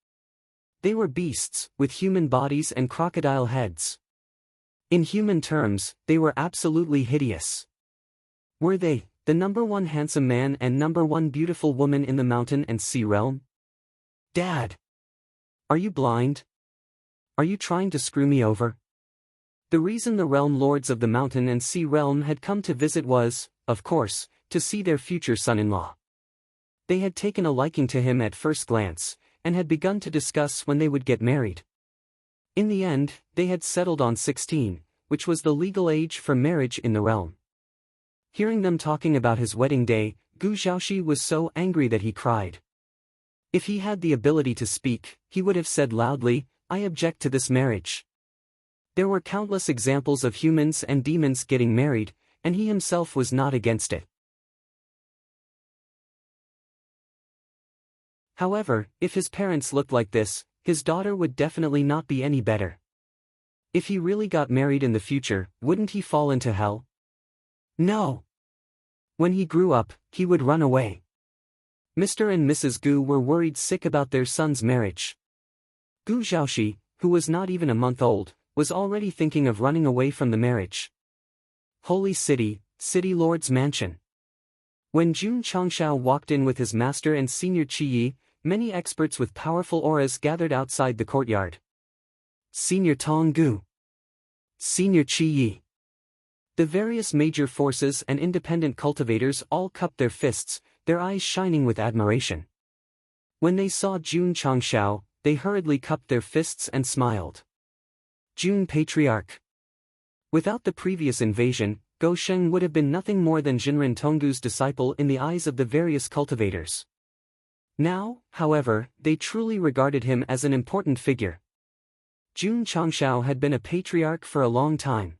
They were beasts, with human bodies and crocodile heads. In human terms, they were absolutely hideous. Were they, the number one handsome man and number one beautiful woman in the mountain and sea realm? Dad! Are you blind? Are you trying to screw me over? The reason the realm lords of the mountain and sea realm had come to visit was, of course, to see their future son-in-law. They had taken a liking to him at first glance, and had begun to discuss when they would get married. In the end, they had settled on 16, which was the legal age for marriage in the realm. Hearing them talking about his wedding day, Gu Zhaoxi was so angry that he cried. If he had the ability to speak, he would have said loudly, "I object to this marriage." There were countless examples of humans and demons getting married, and he himself was not against it. However, if his parents looked like this, his daughter would definitely not be any better. If he really got married in the future, wouldn't he fall into hell? No. When he grew up, he would run away. Mr. and Mrs. Gu were worried sick about their son's marriage. Gu Zhaoxi, who was not even a month old, was already thinking of running away from the marriage. Holy City, City Lord's Mansion. When Jun Changshao walked in with his master and Senior Qi Yi, many experts with powerful auras gathered outside the courtyard. Senior Tong Gu. Senior Qi Yi. The various major forces and independent cultivators all cupped their fists, their eyes shining with admiration. When they saw Jun Changshao, they hurriedly cupped their fists and smiled. Jun Patriarch. Without the previous invasion, Go Sheng would have been nothing more than Jinren Tonggu's disciple in the eyes of the various cultivators. Now, however, they truly regarded him as an important figure. Jun Changshao had been a patriarch for a long time.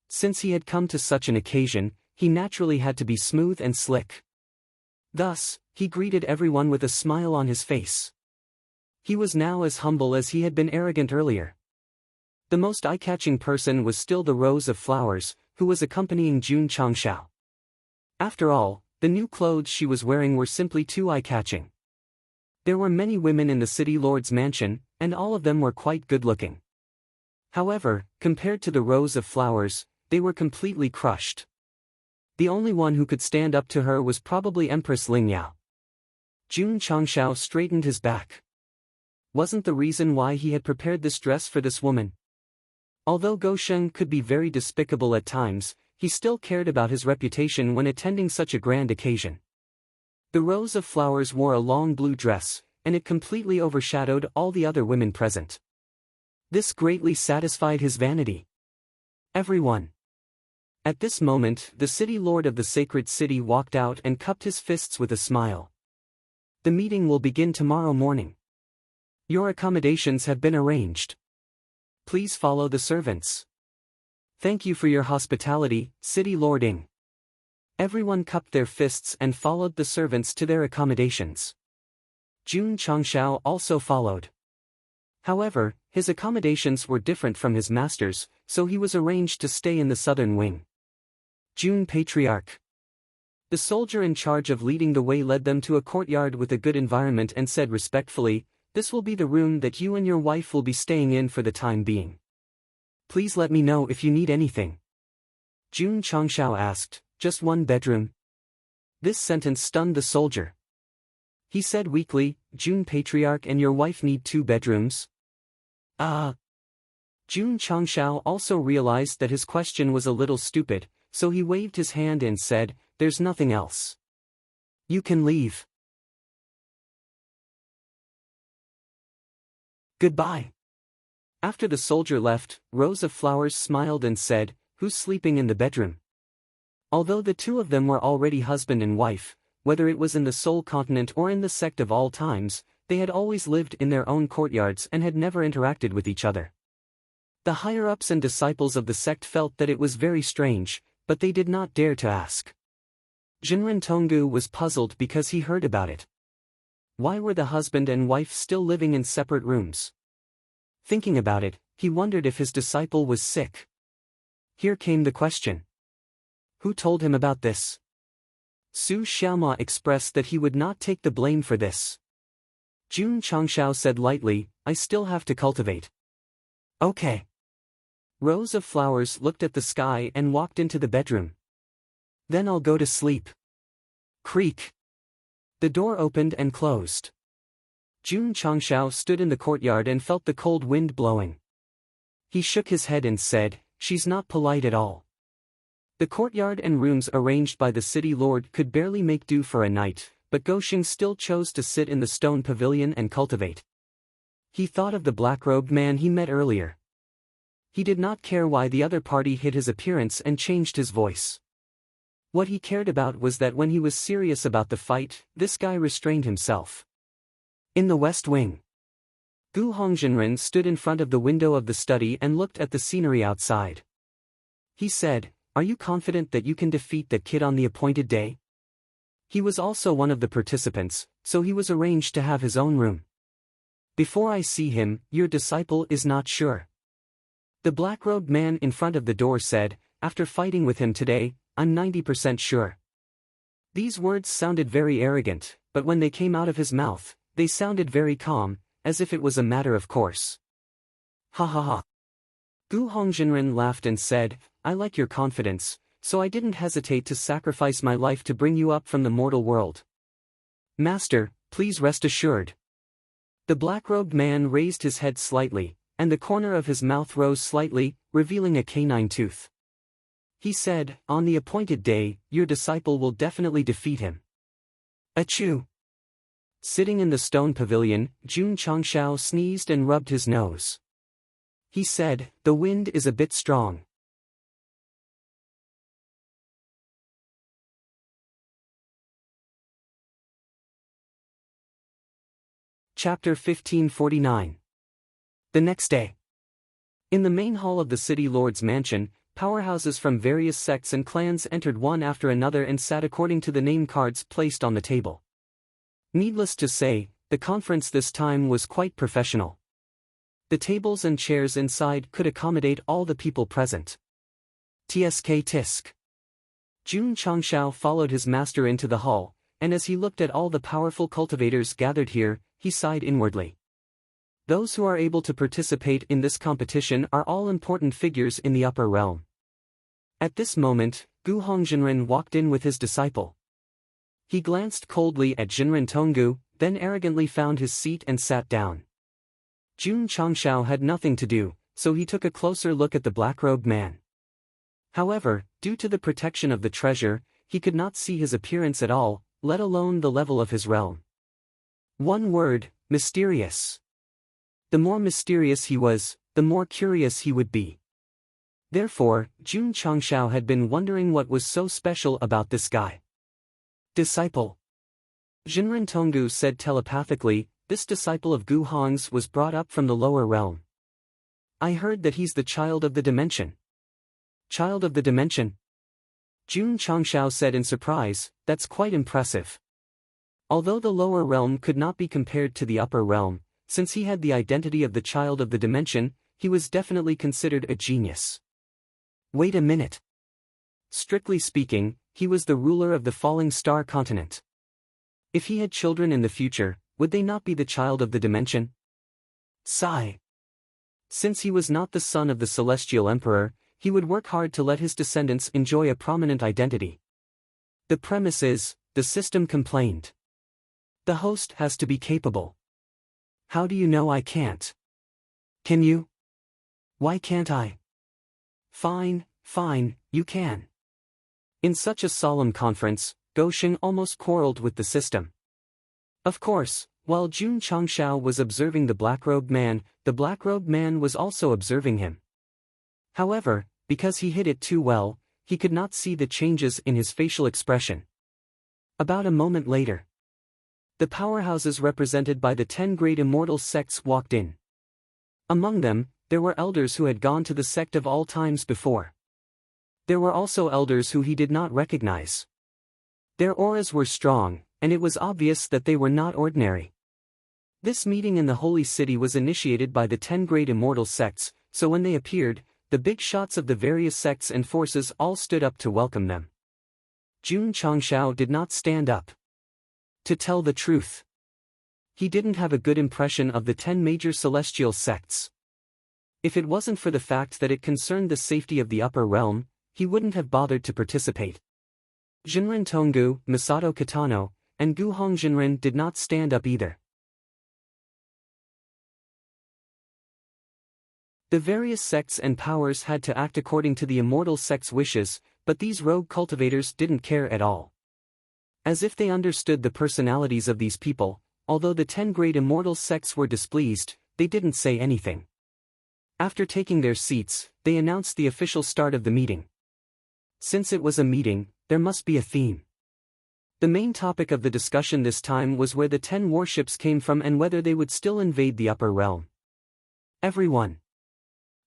Since he had come to such an occasion, he naturally had to be smooth and slick. Thus, he greeted everyone with a smile on his face. He was now as humble as he had been arrogant earlier. The most eye-catching person was still the Rose of Flowers, who was accompanying Jun Changshao. After all, the new clothes she was wearing were simply too eye-catching. There were many women in the city lord's mansion, and all of them were quite good-looking. However, compared to the Rose of Flowers, they were completely crushed. The only one who could stand up to her was probably Empress Lingyao. Jun Changshao straightened his back. Wasn't the reason why he had prepared this dress for this woman? Although Go Sheng could be very despicable at times, he still cared about his reputation when attending such a grand occasion. The Rose of Flowers wore a long blue dress, and it completely overshadowed all the other women present. This greatly satisfied his vanity. Everyone. At this moment, the city lord of the sacred city walked out and cupped his fists with a smile. The meeting will begin tomorrow morning. Your accommodations have been arranged. Please follow the servants. Thank you for your hospitality, City Lord Ing. Everyone cupped their fists and followed the servants to their accommodations. Jun Changshao also followed. However, his accommodations were different from his master's, so he was arranged to stay in the southern wing. Jun Patriarch. The soldier in charge of leading the way led them to a courtyard with a good environment and said respectfully, "This will be the room that you and your wife will be staying in for the time being. Please let me know if you need anything." Jun Changshao asked, "Just one bedroom?" This sentence stunned the soldier. He said weakly, "Jun Patriarch and your wife need 2 bedrooms?" Jun Changshao also realized that his question was a little stupid, so he waved his hand and said, "There's nothing else. You can leave. Goodbye." After the soldier left, Rose of Flowers smiled and said, Who's sleeping in the bedroom? Although the two of them were already husband and wife, whether it was in the Soul Continent or in the Sect of all times, they had always lived in their own courtyards and had never interacted with each other. The higher-ups and disciples of the sect felt that it was very strange, but they did not dare to ask. Jinren Tonggu was puzzled because he heard about it. Why were the husband and wife still living in separate rooms? Thinking about it, he wondered if his disciple was sick. Here came the question. Who told him about this? Su Xiaoma expressed that he would not take the blame for this. Jun Changshao said lightly, I still have to cultivate. Okay. Rows of Flowers looked at the sky and walked into the bedroom. Then I'll go to sleep. Creak. The door opened and closed. Jun Changshao stood in the courtyard and felt the cold wind blowing. He shook his head and said, she's not polite at all. The courtyard and rooms arranged by the city lord could barely make do for a night, but Gosheng still chose to sit in the stone pavilion and cultivate. He thought of the black-robed man he met earlier. He did not care why the other party hid his appearance and changed his voice. What he cared about was that when he was serious about the fight, this guy restrained himself. In the west wing, Gu Hongzhenren stood in front of the window of the study and looked at the scenery outside. He said, are you confident that you can defeat that kid on the appointed day? He was also one of the participants, so he was arranged to have his own room. Before I see him, your disciple is not sure. The black-robed man in front of the door said, after fighting with him today, I'm 90% sure. These words sounded very arrogant, but when they came out of his mouth, they sounded very calm, as if it was a matter of course. Ha ha ha. Gu Hongzhenren laughed and said, I like your confidence, so I didn't hesitate to sacrifice my life to bring you up from the mortal world. Master, please rest assured. The black-robed man raised his head slightly, and the corner of his mouth rose slightly, revealing a canine tooth. He said, on the appointed day, your disciple will definitely defeat him. Achoo! Sitting in the stone pavilion, Jun Changshao sneezed and rubbed his nose. He said, the wind is a bit strong. Chapter 1549. The next day. In the main hall of the city lord's mansion, powerhouses from various sects and clans entered one after another and sat according to the name cards placed on the table. Needless to say, the conference this time was quite professional. The tables and chairs inside could accommodate all the people present. Tsk tisk. Jun Changshao followed his master into the hall, and as he looked at all the powerful cultivators gathered here, he sighed inwardly. Those who are able to participate in this competition are all important figures in the upper realm. At this moment, Gu Hongzhenren walked in with his disciple. He glanced coldly at Jinren Tonggu, then arrogantly found his seat and sat down. Jun Changshao had nothing to do, so he took a closer look at the black-robed man. However, due to the protection of the treasure, he could not see his appearance at all, let alone the level of his realm. One word, mysterious. The more mysterious he was, the more curious he would be. Therefore, Jun Changshao had been wondering what was so special about this guy. Disciple. Jinren Tonggu said telepathically, this disciple of Gu Hong's was brought up from the lower realm. I heard that he's the child of the dimension. Child of the dimension? Jun Changshao said in surprise, that's quite impressive. Although the lower realm could not be compared to the upper realm, since he had the identity of the child of the dimension, he was definitely considered a genius. Wait a minute. Strictly speaking, he was the ruler of the falling star continent. If he had children in the future, would they not be the child of the dimension? Sigh. Since he was not the son of the celestial emperor, he would work hard to let his descendants enjoy a prominent identity. The premise is, the system complained. The host has to be capable. How do you know I can't? Can you? Why can't I? Fine, you can. In such a solemn conference, Gosheng almost quarreled with the system. Of course, while Jun Changshao was observing the black-robed man was also observing him. However, because he hid it too well, he could not see the changes in his facial expression. About a moment later, the powerhouses represented by the 10 great immortal sects walked in. Among them, there were elders who had gone to the sect of all times before. There were also elders who he did not recognize. Their auras were strong, and it was obvious that they were not ordinary. This meeting in the holy city was initiated by the 10 great immortal sects, so when they appeared, the big shots of the various sects and forces all stood up to welcome them. Jun Changshao did not stand up. To tell the truth, he didn't have a good impression of the 10 major celestial sects. If it wasn't for the fact that it concerned the safety of the upper realm, he wouldn't have bothered to participate. Jinren Tonggu, Masato Kitano, and Guhong Jinren did not stand up either. The various sects and powers had to act according to the immortal sect's wishes, but these rogue cultivators didn't care at all. As if they understood the personalities of these people, although the 10 great immortal sects were displeased, they didn't say anything. After taking their seats, they announced the official start of the meeting. Since it was a meeting, there must be a theme. The main topic of the discussion this time was where the 10 warships came from and whether they would still invade the upper realm. Everyone.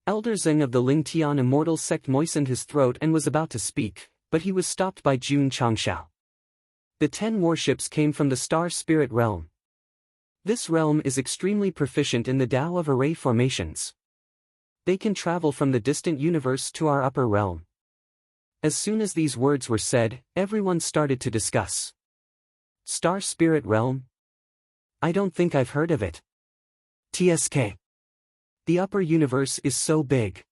Elder Zeng of the Ling Tian immortal sect moistened his throat and was about to speak, but he was stopped by Jun Changshao. The 10 warships came from the star spirit realm. This realm is extremely proficient in the Tao of array formations. They can travel from the distant universe to our upper realm. As soon as these words were said, everyone started to discuss. Star spirit realm? I don't think I've heard of it. TSK. The upper universe is so big.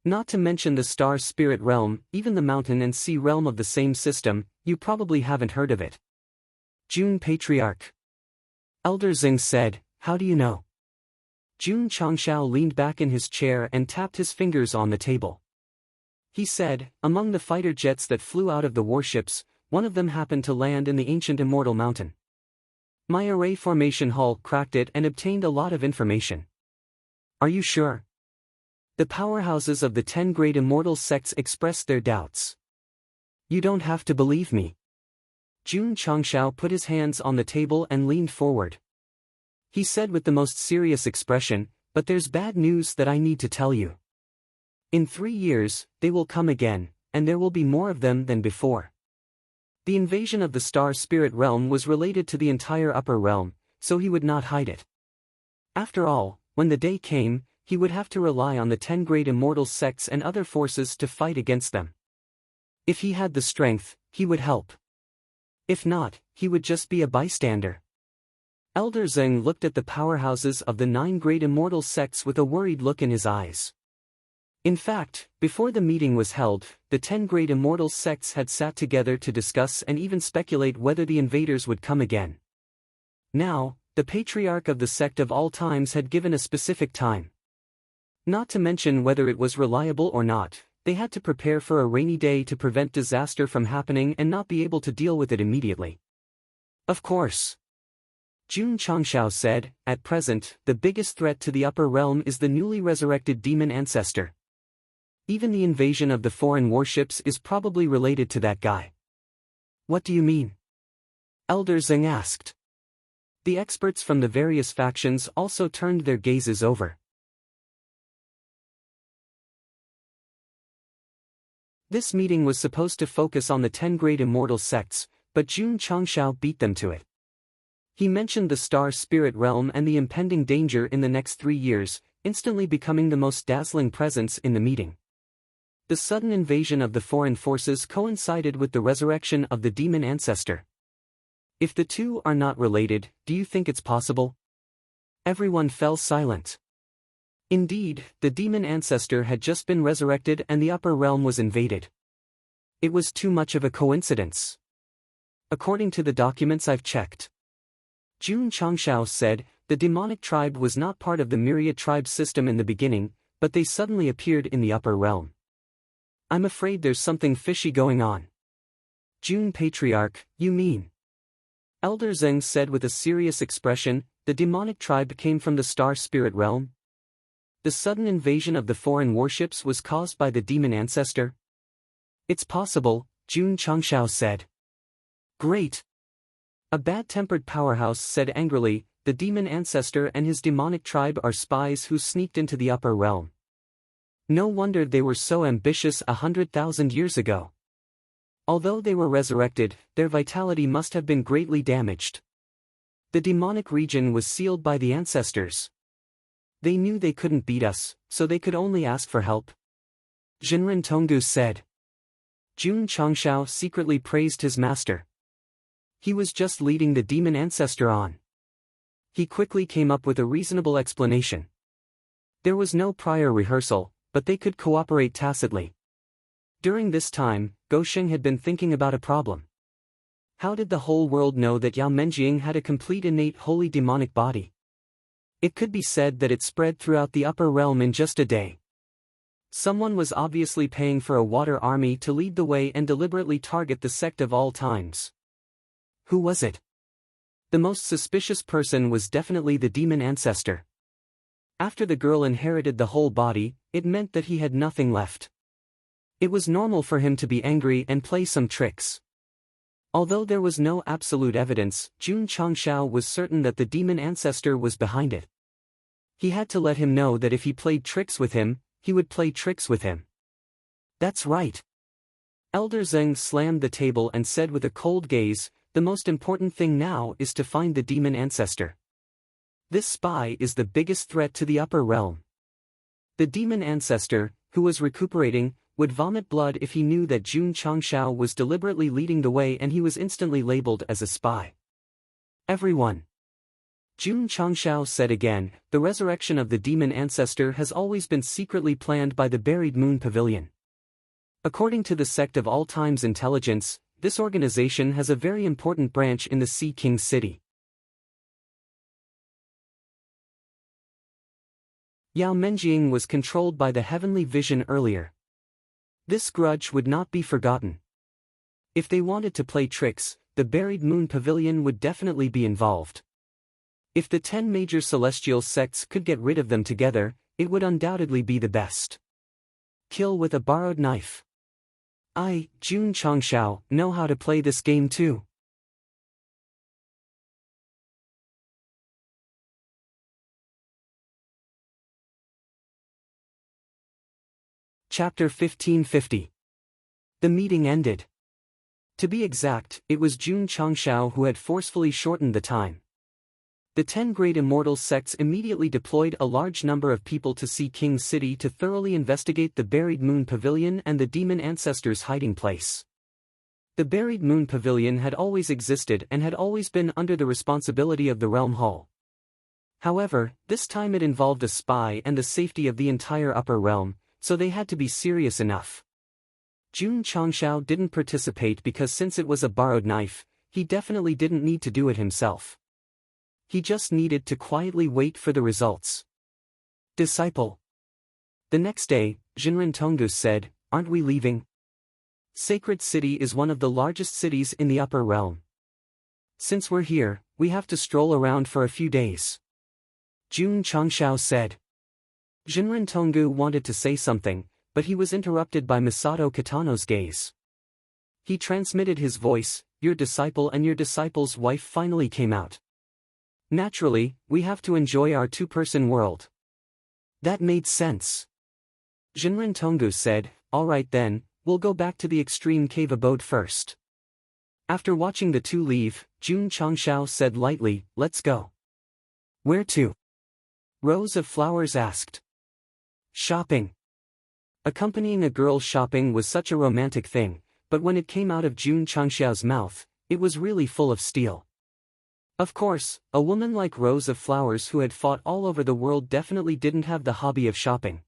Not to mention the star spirit realm, even the mountain and sea realm of the same system, you probably haven't heard of it. Jun Patriarch. Elder Zeng said, how do you know? Jun Changshao leaned back in his chair and tapped his fingers on the table. He said, among the fighter jets that flew out of the warships, one of them happened to land in the ancient immortal mountain. My array formation hull cracked it and obtained a lot of information. Are you sure? The powerhouses of the 10 great immortal sects expressed their doubts. You don't have to believe me. Jun Changshao put his hands on the table and leaned forward. He said with the most serious expression, but there's bad news that I need to tell you. In 3 years, they will come again, and there will be more of them than before. The invasion of the star spirit realm was related to the entire upper realm, so he would not hide it. After all, when the day came, he would have to rely on the 10 great immortal sects and other forces to fight against them. If he had the strength, he would help. If not, he would just be a bystander. Elder Zeng looked at the powerhouses of the 9 great immortal sects with a worried look in his eyes. In fact, before the meeting was held, the 10 great immortal sects had sat together to discuss and even speculate whether the invaders would come again. Now, the patriarch of the sect of all times had given a specific time. Not to mention whether it was reliable or not, they had to prepare for a rainy day to prevent disaster from happening and not be able to deal with it immediately. Of course. Jun Changshao said, at present, the biggest threat to the upper realm is the newly resurrected demon ancestor. Even the invasion of the foreign warships is probably related to that guy. What do you mean? Elder Zeng asked. The experts from the various factions also turned their gazes over. This meeting was supposed to focus on the 10 great immortal sects, but Jun Changshao beat them to it. He mentioned the star spirit realm and the impending danger in the next 3 years, instantly becoming the most dazzling presence in the meeting. The sudden invasion of the foreign forces coincided with the resurrection of the demon ancestor. If the two are not related, do you think it's possible? Everyone fell silent. Indeed, the demon ancestor had just been resurrected and the upper realm was invaded. It was too much of a coincidence. According to the documents I've checked. Jun Changshao said, the demonic tribe was not part of the myriad tribe system in the beginning, but they suddenly appeared in the upper realm. I'm afraid there's something fishy going on. Jun Patriarch, you mean? Elder Zeng said with a serious expression, the demonic tribe came from the star spirit realm? The sudden invasion of the foreign warships was caused by the demon ancestor? It's possible, Jun Changshao said. Great. A bad-tempered powerhouse said angrily, the demon ancestor and his demonic tribe are spies who sneaked into the upper realm. No wonder they were so ambitious 100,000 years ago. Although they were resurrected, their vitality must have been greatly damaged. The demonic region was sealed by the ancestors. They knew they couldn't beat us, so they could only ask for help. Jinren Tonggu said. Jun Changshao secretly praised his master. He was just leading the demon ancestor on. He quickly came up with a reasonable explanation. There was no prior rehearsal, but they could cooperate tacitly. During this time, Gosheng had been thinking about a problem. How did the whole world know that Yao Menjing had a complete innate holy demonic body? It could be said that it spread throughout the upper realm in just a day. Someone was obviously paying for a water army to lead the way and deliberately target the sect of all times. Who was it? The most suspicious person was definitely the demon ancestor. After the girl inherited the whole body, it meant that he had nothing left. It was normal for him to be angry and play some tricks. Although there was no absolute evidence, Jun Changshao was certain that the demon ancestor was behind it. He had to let him know that if he played tricks with him, he would play tricks with him. That's right. Elder Zheng slammed the table and said with a cold gaze, the most important thing now is to find the demon ancestor. This spy is the biggest threat to the upper realm. The demon ancestor, who was recuperating, would vomit blood if he knew that Jun Changshao was deliberately leading the way and he was instantly labeled as a spy. Everyone. Jun Changshao said again, the resurrection of the demon ancestor has always been secretly planned by the Buried Moon Pavilion. According to the Sect of All Times Intelligence, this organization has a very important branch in the Sea King City. Yao Menjing was controlled by the heavenly vision earlier. This grudge would not be forgotten. If they wanted to play tricks, the Buried Moon Pavilion would definitely be involved. If the 10 major celestial sects could get rid of them together, it would undoubtedly be the best. Kill with a borrowed knife. I, Jun Changshao, know how to play this game too. Chapter 1550. The meeting ended. To be exact, it was Jun Changshao who had forcefully shortened the time. The 10 great immortal sects immediately deployed a large number of people to Sea King City to thoroughly investigate the Buried Moon Pavilion and the demon ancestor's hiding place. The Buried Moon Pavilion had always existed and had always been under the responsibility of the Realm Hall. However, this time it involved a spy and the safety of the entire upper realm, so they had to be serious enough. Jun Changshao didn't participate because since it was a borrowed knife, he definitely didn't need to do it himself. He just needed to quietly wait for the results. Disciple. The next day, Jinren Tonggu said, aren't we leaving? Sacred City is one of the largest cities in the upper realm. Since we're here, we have to stroll around for a few days. Jun Changshao said. Jinren Tonggu wanted to say something, but he was interrupted by Masato Kitano's gaze. He transmitted his voice, your disciple and your disciple's wife finally came out. Naturally, we have to enjoy our two-person world. That made sense. Jinren Tonggu said, all right then, we'll go back to the extreme cave abode first. After watching the two leave, Jun Changshao said lightly, let's go. Where to? Rose of Flowers asked. Shopping. Accompanying a girl shopping was such a romantic thing, but when it came out of Jun Changshao's mouth, it was really full of steel. Of course, a woman like Rose of Flowers who had fought all over the world definitely didn't have the hobby of shopping.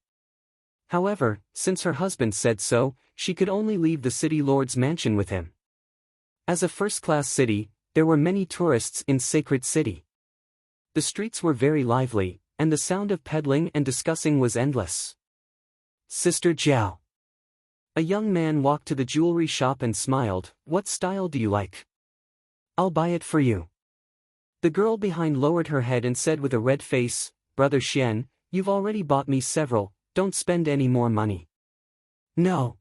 However, since her husband said so, she could only leave the city lord's mansion with him. As a first-class city, there were many tourists in Sacred City. The streets were very lively, and the sound of peddling and discussing was endless. Sister Jiao. A young man walked to the jewelry shop and smiled, what style do you like? I'll buy it for you. The girl behind lowered her head and said with a red face, Brother Xian, you've already bought me several, don't spend any more money. No.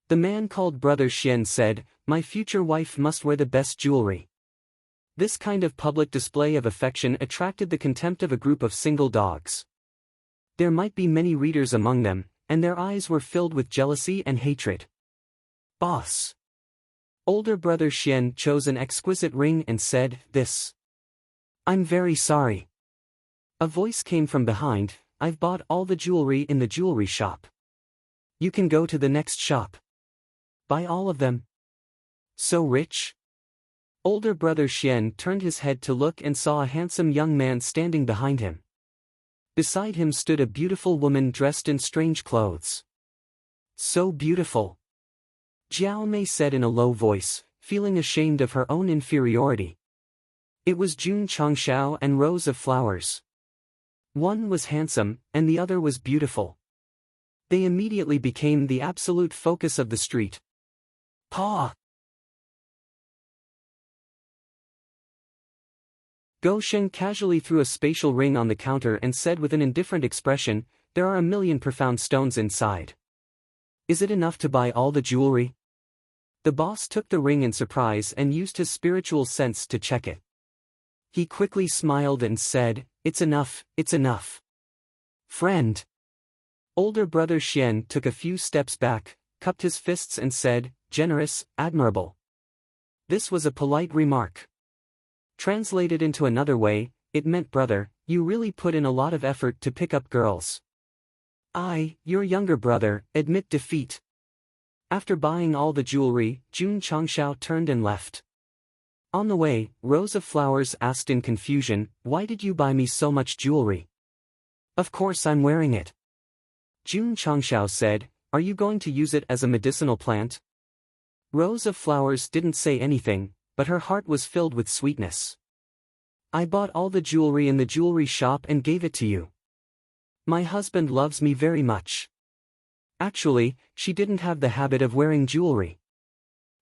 The man called Brother Xian said, my future wife must wear the best jewelry. This kind of public display of affection attracted the contempt of a group of single dogs. There might be many readers among them, and their eyes were filled with jealousy and hatred. Boss. Older Brother Xian chose an exquisite ring and said, this. I'm very sorry. A voice came from behind, I've bought all the jewelry in the jewelry shop. You can go to the next shop. Buy all of them. So rich? Older Brother Xian turned his head to look and saw a handsome young man standing behind him. Beside him stood a beautiful woman dressed in strange clothes. So beautiful. Jiao Mei said in a low voice, feeling ashamed of her own inferiority. It was Jun Changshao and Rose of Flowers. One was handsome, and the other was beautiful. They immediately became the absolute focus of the street. Pa! Gou Sheng casually threw a spatial ring on the counter and said with an indifferent expression, there are 1,000,000 profound stones inside. Is it enough to buy all the jewelry? The boss took the ring in surprise and used his spiritual sense to check it. He quickly smiled and said, it's enough, it's enough. Friend. Older Brother Xian took a few steps back, cupped his fists and said, generous, admirable. This was a polite remark. Translated into another way, it meant brother, you really put in a lot of effort to pick up girls. I, your younger brother, admit defeat. After buying all the jewelry, Jun Changshao turned and left. On the way, Rose of Flowers asked in confusion, why did you buy me so much jewelry? Of course I'm wearing it. Jun Changshao said, are you going to use it as a medicinal plant? Rose of Flowers didn't say anything, but her heart was filled with sweetness. I bought all the jewelry in the jewelry shop and gave it to you. My husband loves me very much. Actually, she didn't have the habit of wearing jewelry.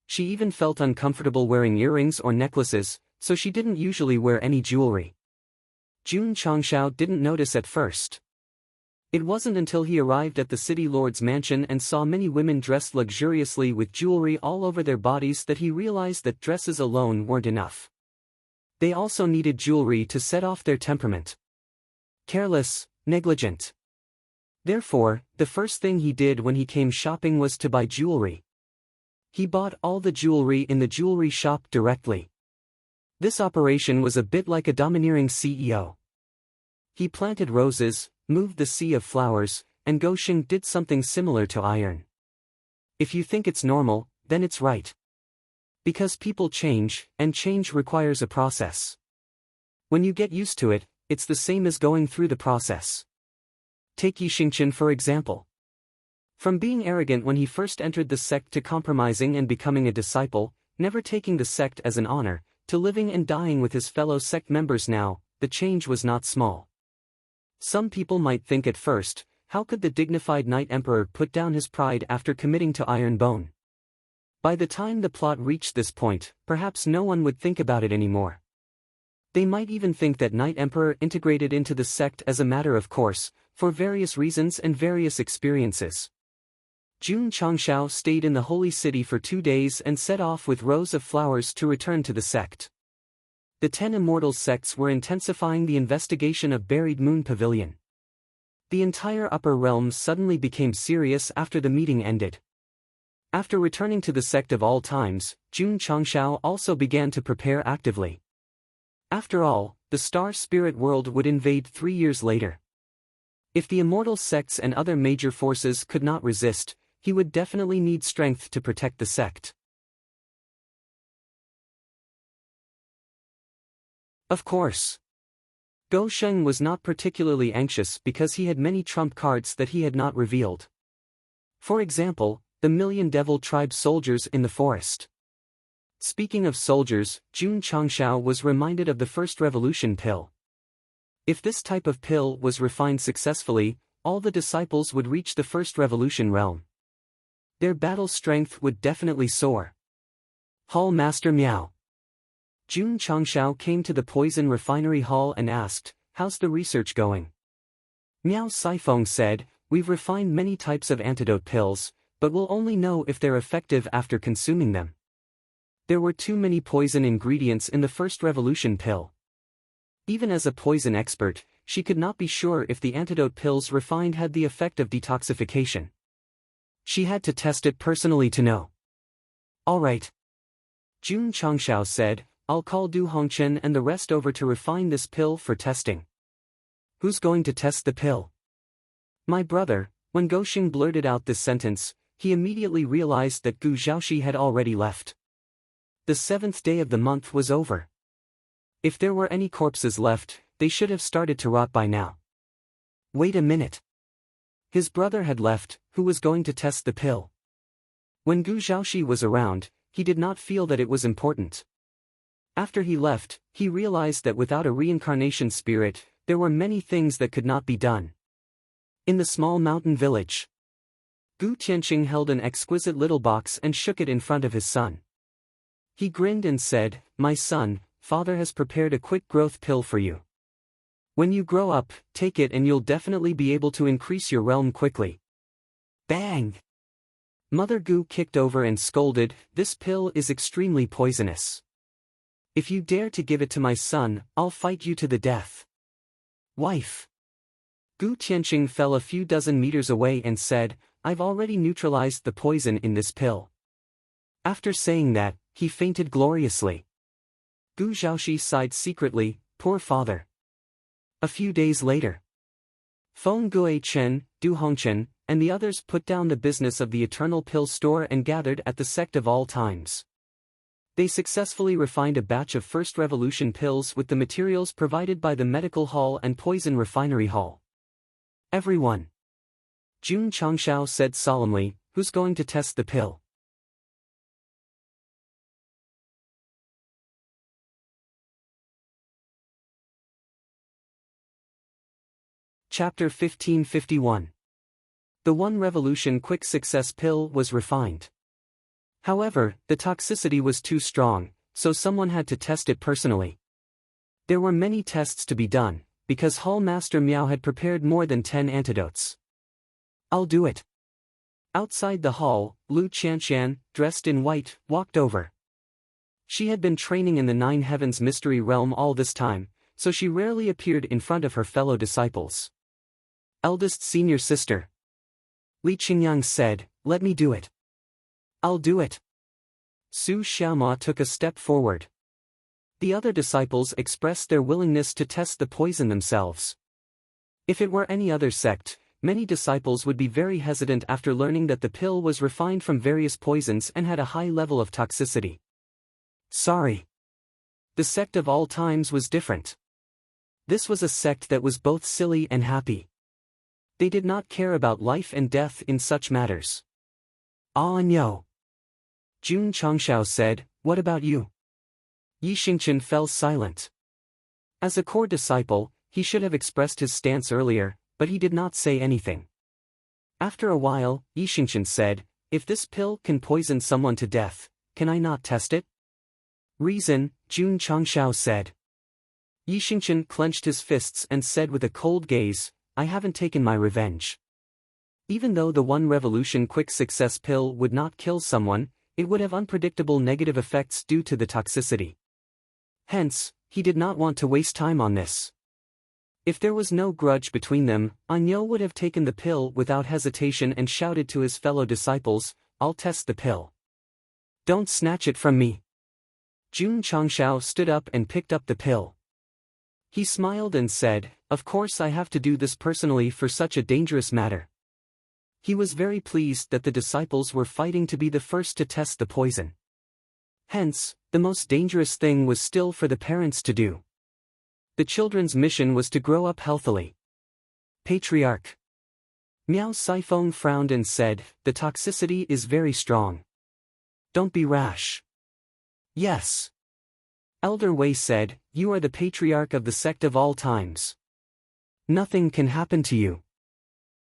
She even felt uncomfortable wearing earrings or necklaces, so she didn't usually wear any jewelry. Jun Changshao didn't notice at first. It wasn't until he arrived at the city lord's mansion and saw many women dressed luxuriously with jewelry all over their bodies that he realized that dresses alone weren't enough. They also needed jewelry to set off their temperament. Careless, negligent. Therefore, the first thing he did when he came shopping was to buy jewelry. He bought all the jewelry in the jewelry shop directly. This operation was a bit like a domineering CEO. He planted roses, moved the sea of flowers, and Gou Sheng did something similar to iron. If you think it's normal, then it's right. Because people change, and change requires a process. When you get used to it, it's the same as going through the process. Take Yi Xingqian for example. From being arrogant when he first entered the sect to compromising and becoming a disciple, never taking the sect as an honor, to living and dying with his fellow sect members now, the change was not small. Some people might think at first, how could the dignified Knight Emperor put down his pride after committing to Iron Bone? By the time the plot reached this point, perhaps no one would think about it anymore. They might even think that Knight Emperor integrated into the sect as a matter of course, for various reasons and various experiences. Jun Changshao stayed in the holy city for 2 days and set off with Rose of Flowers to return to the sect. The 10 immortal sects were intensifying the investigation of Buried Moon Pavilion. The entire upper realms suddenly became serious after the meeting ended. After returning to the sect of all times, Jun Changshao also began to prepare actively. After all, the star spirit world would invade 3 years later. If the immortal sects and other major forces could not resist, he would definitely need strength to protect the sect. Of course. Gou Sheng was not particularly anxious because he had many trump cards that he had not revealed. For example, the Million Devil Tribe soldiers in the forest. Speaking of soldiers, Jun Changshao was reminded of the First Revolution pill. If this type of pill was refined successfully, all the disciples would reach the First Revolution realm. Their battle strength would definitely soar. Hall Master Miao. Jun Changshao came to the poison refinery hall and asked, how's the research going? Miao Saifeng said, "We've refined many types of antidote pills, but we'll only know if they're effective after consuming them. There were too many poison ingredients in the first revolution pill." Even as a poison expert, she could not be sure if the antidote pills refined had the effect of detoxification. She had to test it personally to know. "All right," Jun Changshao said, "I'll call Du Hongchen and the rest over to refine this pill for testing." "Who's going to test the pill?" "My brother." When Goxing blurted out this sentence, he immediately realized that Gu Zhaoxi had already left. The 7th day of the month was over. If there were any corpses left, they should have started to rot by now. Wait a minute. His brother had left, who was going to test the pill? When Gu Zhaoxi was around, he did not feel that it was important. After he left, he realized that without a reincarnation spirit, there were many things that could not be done. In the small mountain village, Gu Tianqing held an exquisite little box and shook it in front of his son. He grinned and said, "My son, Father has prepared a quick growth pill for you. When you grow up, take it and you'll definitely be able to increase your realm quickly." Bang! Mother Gu kicked over and scolded, "This pill is extremely poisonous. If you dare to give it to my son, I'll fight you to the death." "Wife." Gu Tianqing fell a few dozen meters away and said, "I've already neutralized the poison in this pill." After saying that, he fainted gloriously. Gu Zhaoxi sighed secretly, "Poor father." A few days later, Feng Gue Chen, Du Hongchen, and the others put down the business of the Eternal Pill Store and gathered at the Sect of all times. They successfully refined a batch of First Revolution pills with the materials provided by the Medical Hall and Poison Refinery Hall. "Everyone," Jun Changshao said solemnly, "who's going to test the pill?" Chapter 1551. The One Revolution Quick Success Pill was refined. However, the toxicity was too strong, so someone had to test it personally. There were many tests to be done, because Hall Master Miao had prepared more than 10 antidotes. "I'll do it." Outside the hall, Lu Qianshan, dressed in white, walked over. She had been training in the Nine Heavens mystery realm all this time, so she rarely appeared in front of her fellow disciples. "Eldest senior sister," Li Qingyang said, "let me do it." "I'll do it." Su Xiaoma took a step forward. The other disciples expressed their willingness to test the poison themselves. If it were any other sect, many disciples would be very hesitant after learning that the pill was refined from various poisons and had a high level of toxicity. Sorry. The Sect of all times was different. This was a sect that was both silly and happy. They did not care about life and death in such matters. "Ah no." Jun Changshao said, "What about you?" Yi Xingchen fell silent. As a core disciple, he should have expressed his stance earlier, but he did not say anything. After a while, Yi Xingchen said, "If this pill can poison someone to death, can I not test it?" "Reason," Jun Changshao said. Yi Xingchen clenched his fists and said with a cold gaze, "I haven't taken my revenge." Even though the One Revolution Quick Success pill would not kill someone, it would have unpredictable negative effects due to the toxicity. Hence, he did not want to waste time on this. If there was no grudge between them, Anyo would have taken the pill without hesitation and shouted to his fellow disciples, "I'll test the pill. Don't snatch it from me." Jun Changshao stood up and picked up the pill. He smiled and said, "Of course I have to do this personally for such a dangerous matter." He was very pleased that the disciples were fighting to be the first to test the poison. Hence, the most dangerous thing was still for the parents to do. The children's mission was to grow up healthily. Patriarch Miao Saifeng frowned and said, "The toxicity is very strong. Don't be rash." "Yes." Elder Wei said, "You are the patriarch of the Sect of all times. Nothing can happen to you."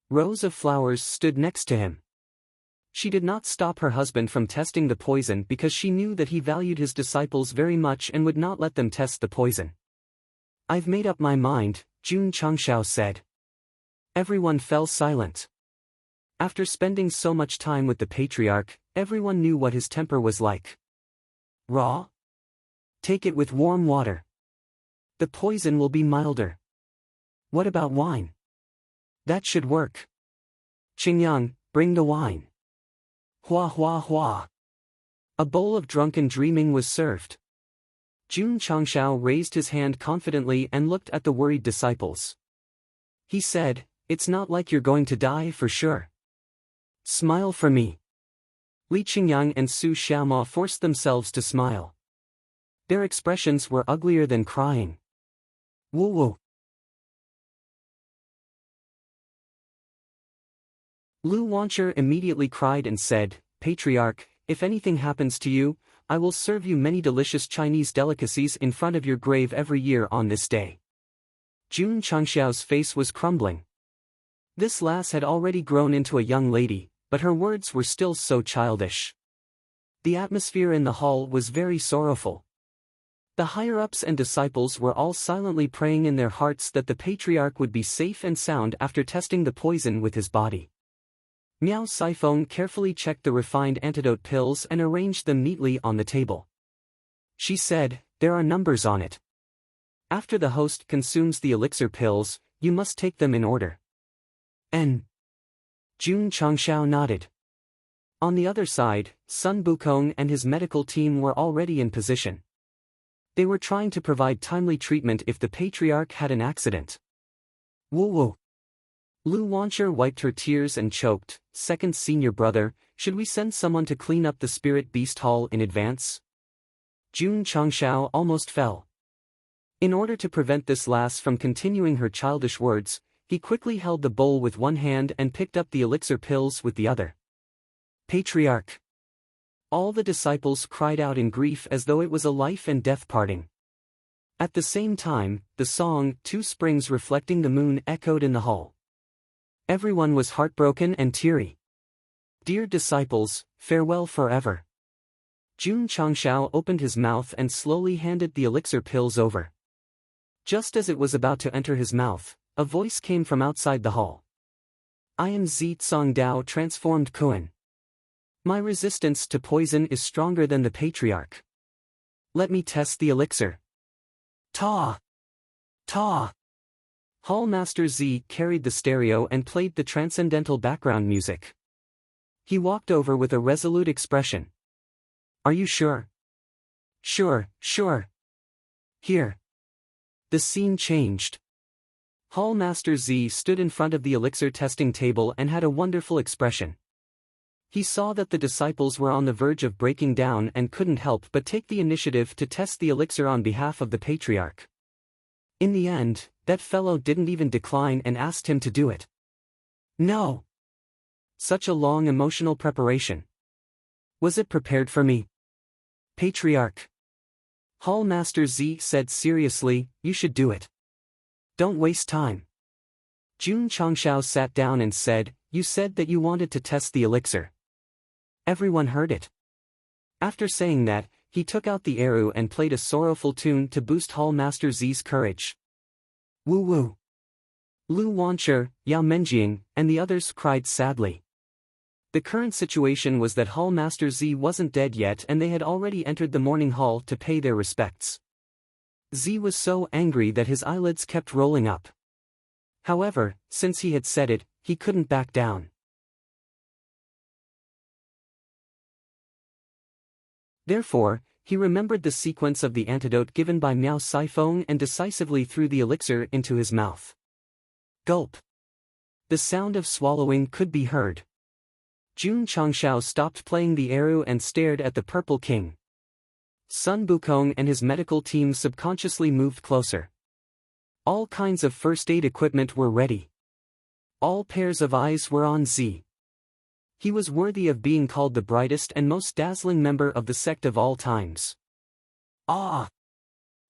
Rows of flowers stood next to him. She did not stop her husband from testing the poison because she knew that he valued his disciples very much and would not let them test the poison. "I've made up my mind," Jun Changshao said. Everyone fell silent. After spending so much time with the patriarch, everyone knew what his temper was like. Raw? Take it with warm water. The poison will be milder. What about wine? That should work. Qingyang, bring the wine. Hua hua hua. A bowl of drunken dreaming was served. Jun Changshao raised his hand confidently and looked at the worried disciples. He said, "It's not like you're going to die for sure. Smile for me." Li Qingyang and Su Xiaoma forced themselves to smile. Their expressions were uglier than crying. Woo woo. Lu Wancher immediately cried and said, "Patriarch, if anything happens to you, I will serve you many delicious Chinese delicacies in front of your grave every year on this day." Jun Changxiao's face was crumbling. This lass had already grown into a young lady, but her words were still so childish. The atmosphere in the hall was very sorrowful. The higher-ups and disciples were all silently praying in their hearts that the patriarch would be safe and sound after testing the poison with his body. Miao Saifeng carefully checked the refined antidote pills and arranged them neatly on the table. She said, "There are numbers on it. After the host consumes the elixir pills, you must take them in order." N. Jun Changshao nodded. On the other side, Sun Bukong and his medical team were already in position. They were trying to provide timely treatment if the patriarch had an accident. Woo woo. Lu Wancher wiped her tears and choked, "Second senior brother, should we send someone to clean up the spirit beast hall in advance?" Jun Changshao almost fell. In order to prevent this lass from continuing her childish words, he quickly held the bowl with one hand and picked up the elixir pills with the other. Patriarch. All the disciples cried out in grief as though it was a life and death parting. At the same time, the song, "Two Springs Reflecting the Moon," echoed in the hall. Everyone was heartbroken and teary. Dear disciples, farewell forever. Jun Changshao opened his mouth and slowly handed the elixir pills over. Just as it was about to enter his mouth, a voice came from outside the hall. "I am Zi Tsong Dao, transformed Kuan. My resistance to poison is stronger than the patriarch. Let me test the elixir." Ta! Ta! Hall Master Z carried the stereo and played the transcendental background music. He walked over with a resolute expression. "Are you sure?" "Sure, sure. Here." The scene changed. Hall Master Z stood in front of the elixir testing table and had a wonderful expression. He saw that the disciples were on the verge of breaking down and couldn't help but take the initiative to test the elixir on behalf of the patriarch. In the end, that fellow didn't even decline and asked him to do it. No. Such a long emotional preparation. Was it prepared for me? Patriarch. Hall Master Z said seriously, "You should do it. Don't waste time." Jun Changshao sat down and said, "You said that you wanted to test the elixir." Everyone heard it. After saying that, he took out the eru and played a sorrowful tune to boost Hall Master Z's courage. Woo woo. Lu Wancher, Yao Menjing, and the others cried sadly. The current situation was that Hall Master Z wasn't dead yet and they had already entered the morning hall to pay their respects. Z was so angry that his eyelids kept rolling up. However, since he had said it, he couldn't back down. Therefore, he remembered the sequence of the antidote given by Miao Saifeng and decisively threw the elixir into his mouth. Gulp. The sound of swallowing could be heard. Jun Changshao stopped playing the eru and stared at the Purple King. Sun Bukong and his medical team subconsciously moved closer. All kinds of first aid equipment were ready. All pairs of eyes were on Z. He was worthy of being called the brightest and most dazzling member of the sect of all times. Ah!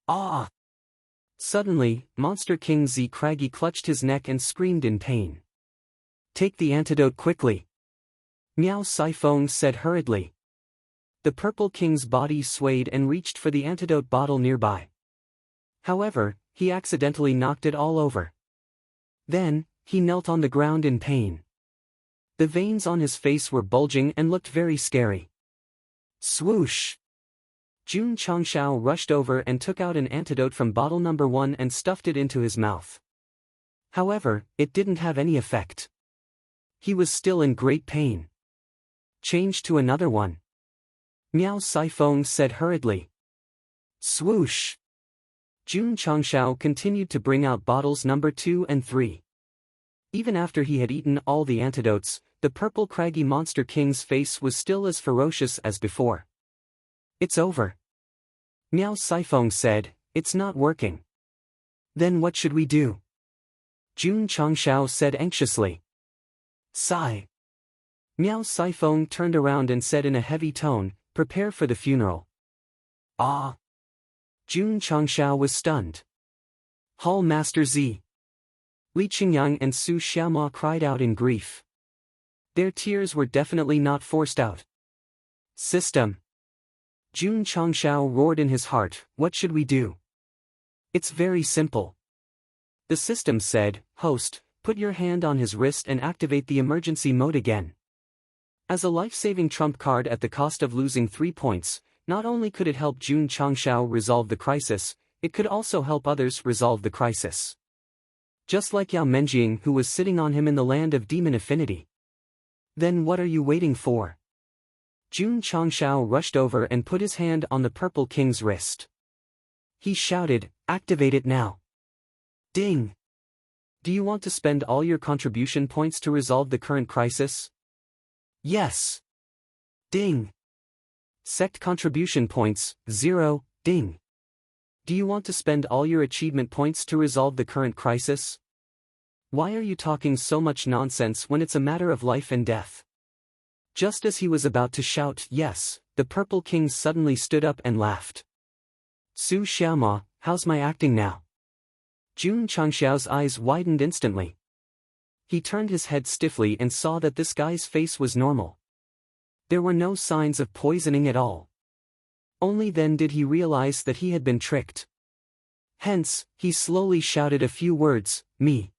Ah! Suddenly, Monster King Z Craggy clutched his neck and screamed in pain. "Take the antidote quickly!" Miao Saifeng said hurriedly. The Purple King's body swayed and reached for the antidote bottle nearby. However, he accidentally knocked it all over. Then, he knelt on the ground in pain. The veins on his face were bulging and looked very scary. Swoosh! Jun Changshao rushed over and took out an antidote from bottle number 1 and stuffed it into his mouth. However, it didn't have any effect. He was still in great pain. Change to another one. Miao Saifeng said hurriedly. Swoosh! Jun Changshao continued to bring out bottles number 2 and 3. Even after he had eaten all the antidotes, the purple craggy monster king's face was still as ferocious as before. It's over. Miao Saifeng said, it's not working. Then what should we do? Jun Changshao said anxiously. Sigh. Miao Saifeng turned around and said in a heavy tone, prepare for the funeral. Ah! Jun Changshao was stunned. Hall Master Z. Li Qingyang and Su Xiaoma cried out in grief. Their tears were definitely not forced out. System. Jun Changshao roared in his heart, what should we do? It's very simple. The system said, host, put your hand on his wrist and activate the emergency mode again. As a life-saving trump card at the cost of losing 3 points, not only could it help Jun Changshao resolve the crisis, it could also help others resolve the crisis. Just like Yao Menjing who was sitting on him in the land of demon affinity. Then what are you waiting for? Jun Changshao rushed over and put his hand on the purple king's wrist. He shouted, activate it now. Ding! Do you want to spend all your contribution points to resolve the current crisis? Yes. Ding! Sect contribution points, 0, ding. Do you want to spend all your achievement points to resolve the current crisis? Why are you talking so much nonsense when it's a matter of life and death? Just as he was about to shout yes, the purple king suddenly stood up and laughed. Su Xiaoma, how's my acting now? Jun Changshao's eyes widened instantly. He turned his head stiffly and saw that this guy's face was normal. There were no signs of poisoning at all. Only then did he realize that he had been tricked. Hence, he slowly shouted a few words, me.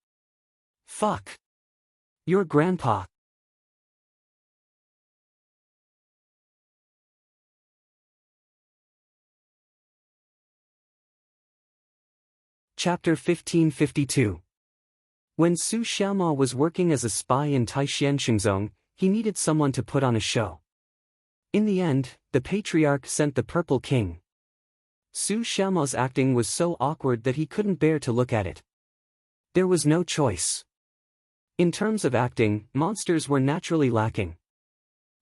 Fuck. Your grandpa. Chapter 1552. When Su Xiaoma was working as a spy in Taixuan Shengzong, he needed someone to put on a show. In the end, the patriarch sent the Purple King. Su Xiaoma's acting was so awkward that he couldn't bear to look at it. There was no choice. In terms of acting, monsters were naturally lacking.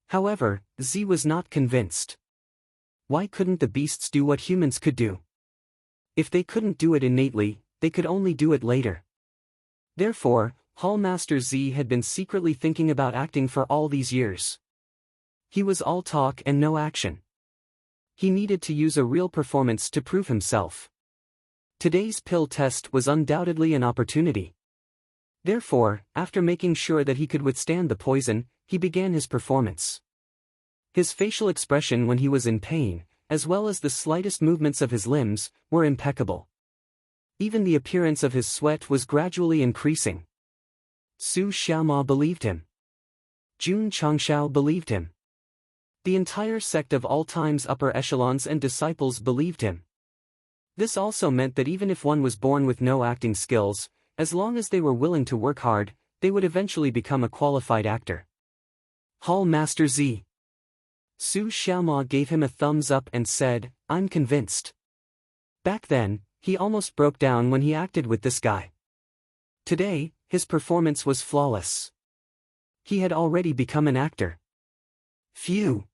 However, Z was not convinced. Why couldn't the beasts do what humans could do? If they couldn't do it innately, they could only do it later. Therefore, Hall Master Z had been secretly thinking about acting for all these years. He was all talk and no action. He needed to use a real performance to prove himself. Today's pill test was undoubtedly an opportunity. Therefore, after making sure that he could withstand the poison, he began his performance. His facial expression when he was in pain, as well as the slightest movements of his limbs, were impeccable. Even the appearance of his sweat was gradually increasing. Su Xiaoma believed him. Jun Changshao believed him. The entire sect of all time's upper echelons and disciples believed him. This also meant that even if one was born with no acting skills, as long as they were willing to work hard, they would eventually become a qualified actor. Hall Master Z. Su Xiaoma gave him a thumbs up and said, I'm convinced. Back then, he almost broke down when he acted with this guy. Today, his performance was flawless. He had already become an actor. Phew.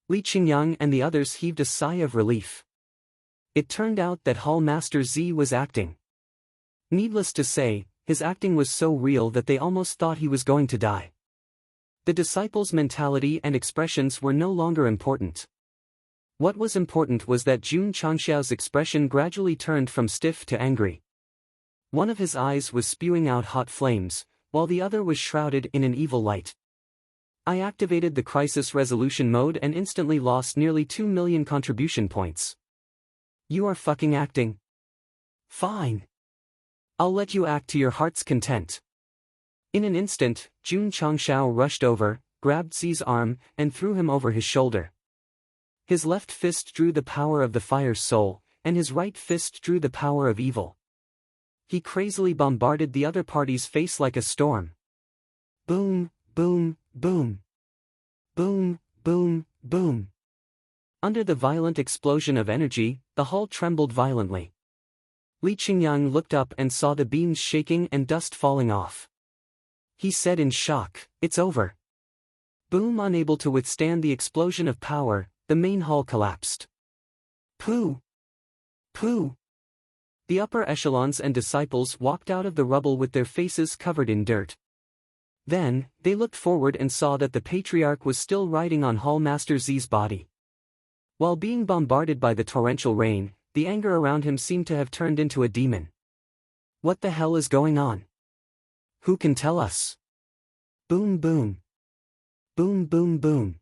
Li Qingyang and the others heaved a sigh of relief. It turned out that Hall Master Z was acting. Needless to say, his acting was so real that they almost thought he was going to die. The disciples' mentality and expressions were no longer important. What was important was that Jun Changshao's expression gradually turned from stiff to angry. One of his eyes was spewing out hot flames, while the other was shrouded in an evil light. I activated the crisis resolution mode and instantly lost nearly 2 million contribution points. You are fucking acting? Fine. I'll let you act to your heart's content. In an instant, Jun Changshao rushed over, grabbed Zi's arm, and threw him over his shoulder. His left fist drew the power of the fire's soul, and his right fist drew the power of evil. He crazily bombarded the other party's face like a storm. Boom, boom, boom. Boom, boom, boom. Under the violent explosion of energy, the hull trembled violently. Li Qingyang looked up and saw the beams shaking and dust falling off. He said in shock, "It's over." Boom! Unable to withstand the explosion of power, the main hall collapsed. Pooh! Pooh! The upper echelons and disciples walked out of the rubble with their faces covered in dirt. Then, they looked forward and saw that the patriarch was still riding on Hall Master Zi's body. While being bombarded by the torrential rain, the anger around him seemed to have turned into a demon. What the hell is going on? Who can tell us? Boom boom. Boom boom boom.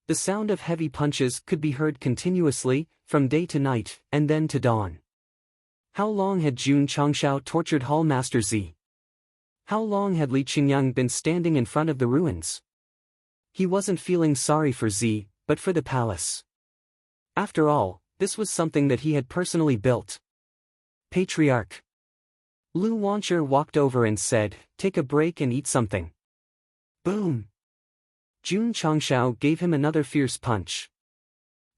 The sound of heavy punches could be heard continuously, from day to night, and then to dawn. How long had Jun Changshao tortured Hall Master Zi? How long had Li Qingyang been standing in front of the ruins? He wasn't feeling sorry for Zi, but for the palace. After all, this was something that he had personally built. Patriarch. Lu Wancher walked over and said, "Take a break and eat something." Boom. Jun Changshao gave him another fierce punch.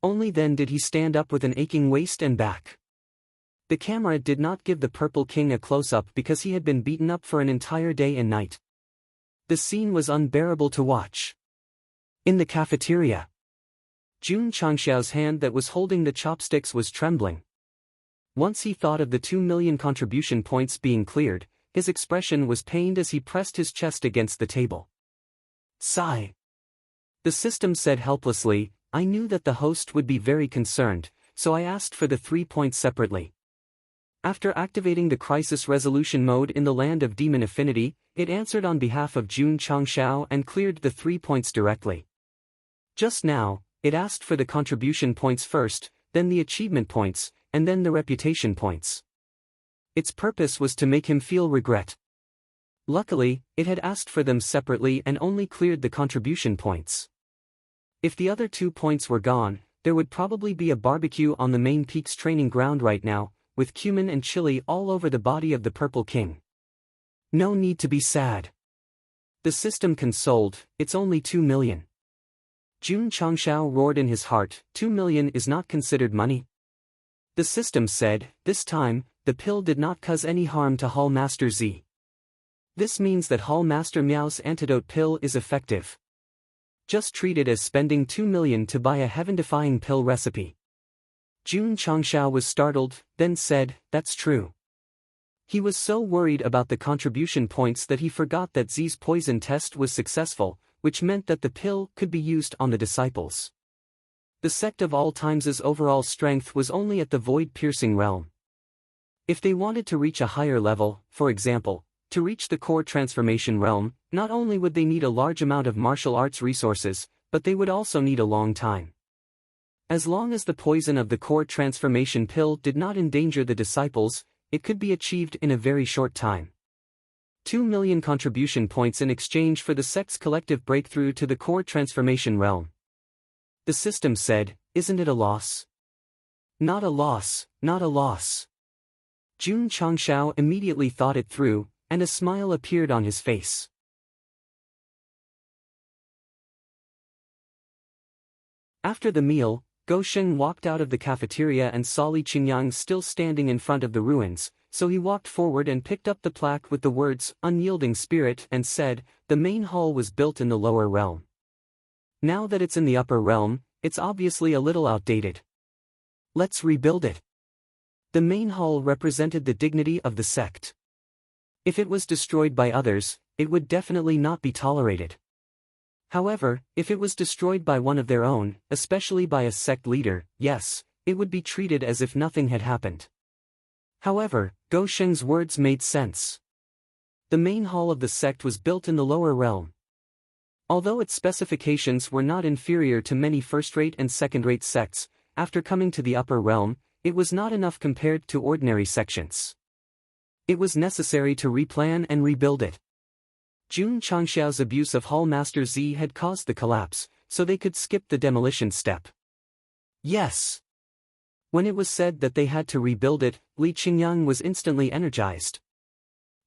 Only then did he stand up with an aching waist and back. The camera did not give the Purple King a close-up because he had been beaten up for an entire day and night. The scene was unbearable to watch. In the cafeteria, Jun Changshao's hand that was holding the chopsticks was trembling. Once he thought of the 2 million contribution points being cleared, his expression was pained as he pressed his chest against the table. Sigh. The system said helplessly, "I knew that the host would be very concerned, so I asked for the 3 points separately." After activating the crisis resolution mode in the land of demon affinity, it answered on behalf of Jun Changshao and cleared the 3 points directly. Just now, it asked for the contribution points first, then the achievement points, and then the reputation points. Its purpose was to make him feel regret. Luckily, it had asked for them separately and only cleared the contribution points. If the other 2 points were gone, there would probably be a barbecue on the main peak's training ground right now, with cumin and chili all over the body of the Purple King. No need to be sad. The system consoled, "It's only 2 million. Jun Changshao roared in his heart, 2 million is not considered money. The system said, "This time, the pill did not cause any harm to Hall Master Zi. This means that Hall Master Miao's antidote pill is effective. Just treat it as spending 2 million to buy a heaven-defying pill recipe." Jun Changshao was startled, then said, "That's true." He was so worried about the contribution points that he forgot that Zi's poison test was successful, which meant that the pill could be used on the disciples. The Sect of All Times's overall strength was only at the void-piercing realm. If they wanted to reach a higher level, for example, to reach the core transformation realm, not only would they need a large amount of martial arts resources, but they would also need a long time. As long as the poison of the core transformation pill did not endanger the disciples, it could be achieved in a very short time. 2 million contribution points in exchange for the Sect's collective breakthrough to the core transformation realm. The system said, "Isn't it a loss?" "Not a loss, not a loss." Jun Changshao immediately thought it through, and a smile appeared on his face. After the meal, Go Sheng walked out of the cafeteria and saw Li Qingyang still standing in front of the ruins, so he walked forward and picked up the plaque with the words, "Unyielding Spirit," and said, "The main hall was built in the lower realm. Now that it's in the upper realm, it's obviously a little outdated. Let's rebuild it." The main hall represented the dignity of the sect. If it was destroyed by others, it would definitely not be tolerated. However, if it was destroyed by one of their own, especially by a sect leader, yes, it would be treated as if nothing had happened. However, Go Sheng's words made sense. The main hall of the sect was built in the lower realm. Although its specifications were not inferior to many first-rate and second-rate sects, after coming to the upper realm, it was not enough compared to ordinary sections. It was necessary to replan and rebuild it. Jun Changxiao's abuse of Hall Master Z had caused the collapse, so they could skip the demolition step. Yes. When it was said that they had to rebuild it, Li Qingyang was instantly energized.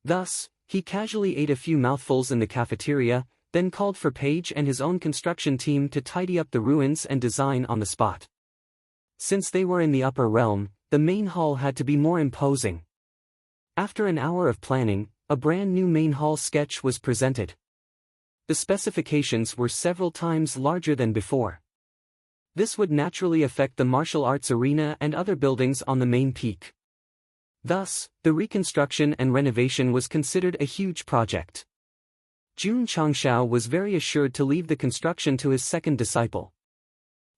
Thus, he casually ate a few mouthfuls in the cafeteria, then called for Page and his own construction team to tidy up the ruins and design on the spot. Since they were in the upper realm, the main hall had to be more imposing. After an hour of planning, a brand new main hall sketch was presented. The specifications were several times larger than before. This would naturally affect the martial arts arena and other buildings on the main peak. Thus, the reconstruction and renovation was considered a huge project. Jun Changxiao was very assured to leave the construction to his second disciple.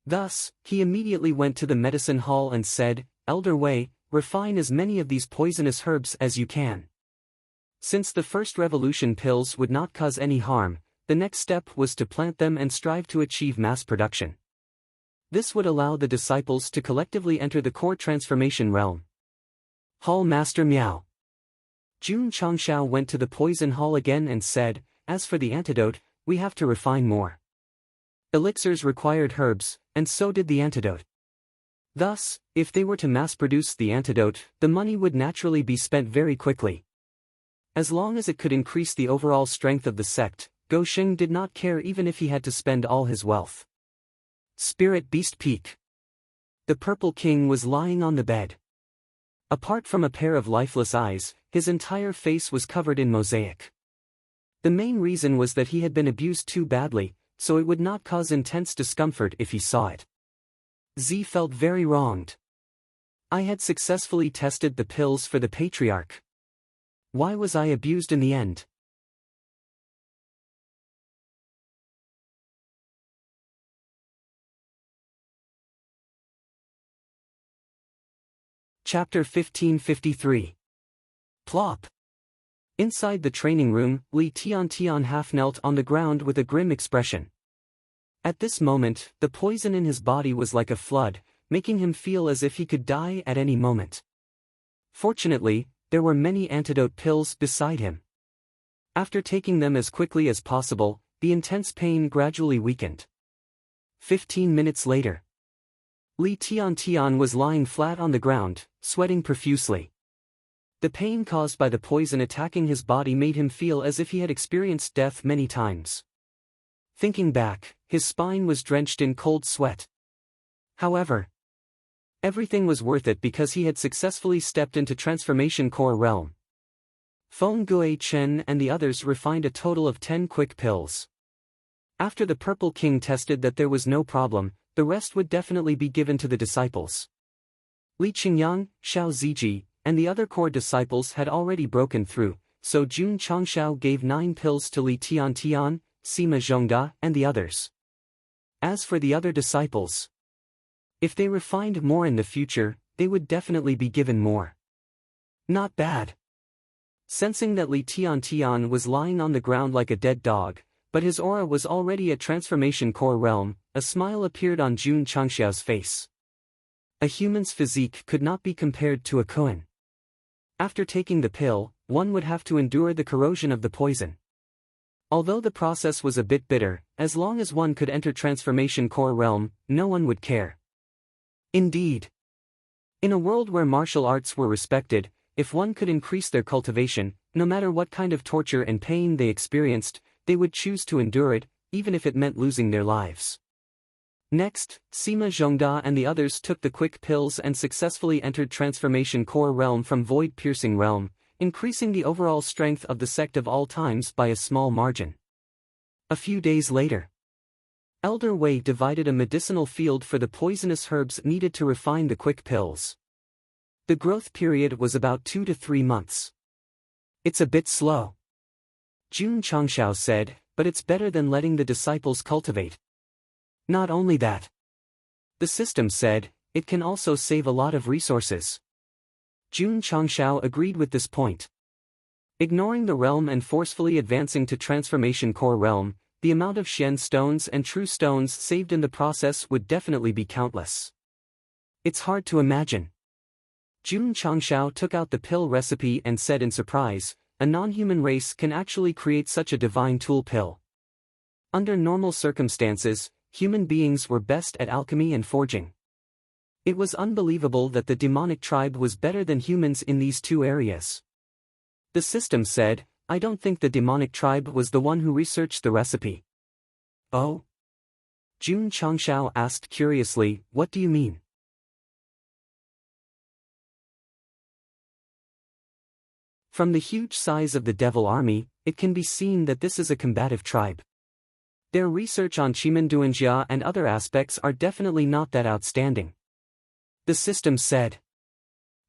Thus, he immediately went to the medicine hall and said, "Elder Wei, refine as many of these poisonous herbs as you can." Since the first revolution pills would not cause any harm, the next step was to plant them and strive to achieve mass production. This would allow the disciples to collectively enter the core transformation realm. Hall Master Miao. Jun Changxiao went to the poison hall again and said, "As for the antidote, we have to refine more. Elixirs required herbs, and so did the antidote. Thus, if they were to mass-produce the antidote, the money would naturally be spent very quickly. As long as it could increase the overall strength of the sect, Gou Sheng did not care even if he had to spend all his wealth." Spirit Beast Peak. The Purple King was lying on the bed. Apart from a pair of lifeless eyes, his entire face was covered in mosaic. The main reason was that he had been abused too badly, so it would not cause intense discomfort if he saw it. Z felt very wronged. I had successfully tested the pills for the patriarch. Why was I abused in the end? Chapter 1553. Plop. Inside the training room, Li Tiantian half knelt on the ground with a grim expression. At this moment, the poison in his body was like a flood, making him feel as if he could die at any moment. Fortunately, there were many antidote pills beside him. After taking them as quickly as possible, the intense pain gradually weakened. 15 minutes later, Li Tiantian was lying flat on the ground, sweating profusely. The pain caused by the poison attacking his body made him feel as if he had experienced death many times. Thinking back, his spine was drenched in cold sweat. However, everything was worth it because he had successfully stepped into Transformation Core Realm. Feng Gue Chen and the others refined a total of 10 quick pills. After the Purple King tested that there was no problem, the rest would definitely be given to the disciples. Li Qingyang, Xiao Ziji, and the other core disciples had already broken through, so Jun Changxiao gave 9 pills to Li Tiantian, Sima Zhongda, and the others. As for the other disciples, if they refined more in the future, they would definitely be given more. Not bad. Sensing that Li Tiantian was lying on the ground like a dead dog, but his aura was already at Transformation Core Realm, a smile appeared on Jun Changxiao's face. A human's physique could not be compared to a koan. After taking the pill, one would have to endure the corrosion of the poison. Although the process was a bit bitter, as long as one could enter Transformation Core Realm, no one would care. Indeed. In a world where martial arts were respected, if one could increase their cultivation, no matter what kind of torture and pain they experienced, they would choose to endure it, even if it meant losing their lives. Next, Sima Zhongda and the others took the quick pills and successfully entered Transformation Core Realm from Void-Piercing Realm, increasing the overall strength of the sect of all times by a small margin. A few days later, Elder Wei divided a medicinal field for the poisonous herbs needed to refine the quick pills. The growth period was about 2 to 3 months. It's a bit slow, Jun Changxiao said, but it's better than letting the disciples cultivate. Not only that, the system said, it can also save a lot of resources. Jun Changxiao agreed with this point. Ignoring the realm and forcefully advancing to Transformation Core Realm, the amount of Shen stones and true stones saved in the process would definitely be countless. It's hard to imagine. Jun Changshao took out the pill recipe and said in surprise, "A non-human race can actually create such a divine tool pill." Under normal circumstances, human beings were best at alchemy and forging. It was unbelievable that the demonic tribe was better than humans in these two areas. The system said, "I don't think the demonic tribe was the one who researched the recipe." "Oh?" Jun Changshao asked curiously, "What do you mean?" From the huge size of the devil army, it can be seen that this is a combative tribe. Their research on Chimenduanjia and other aspects are definitely not that outstanding. The system said.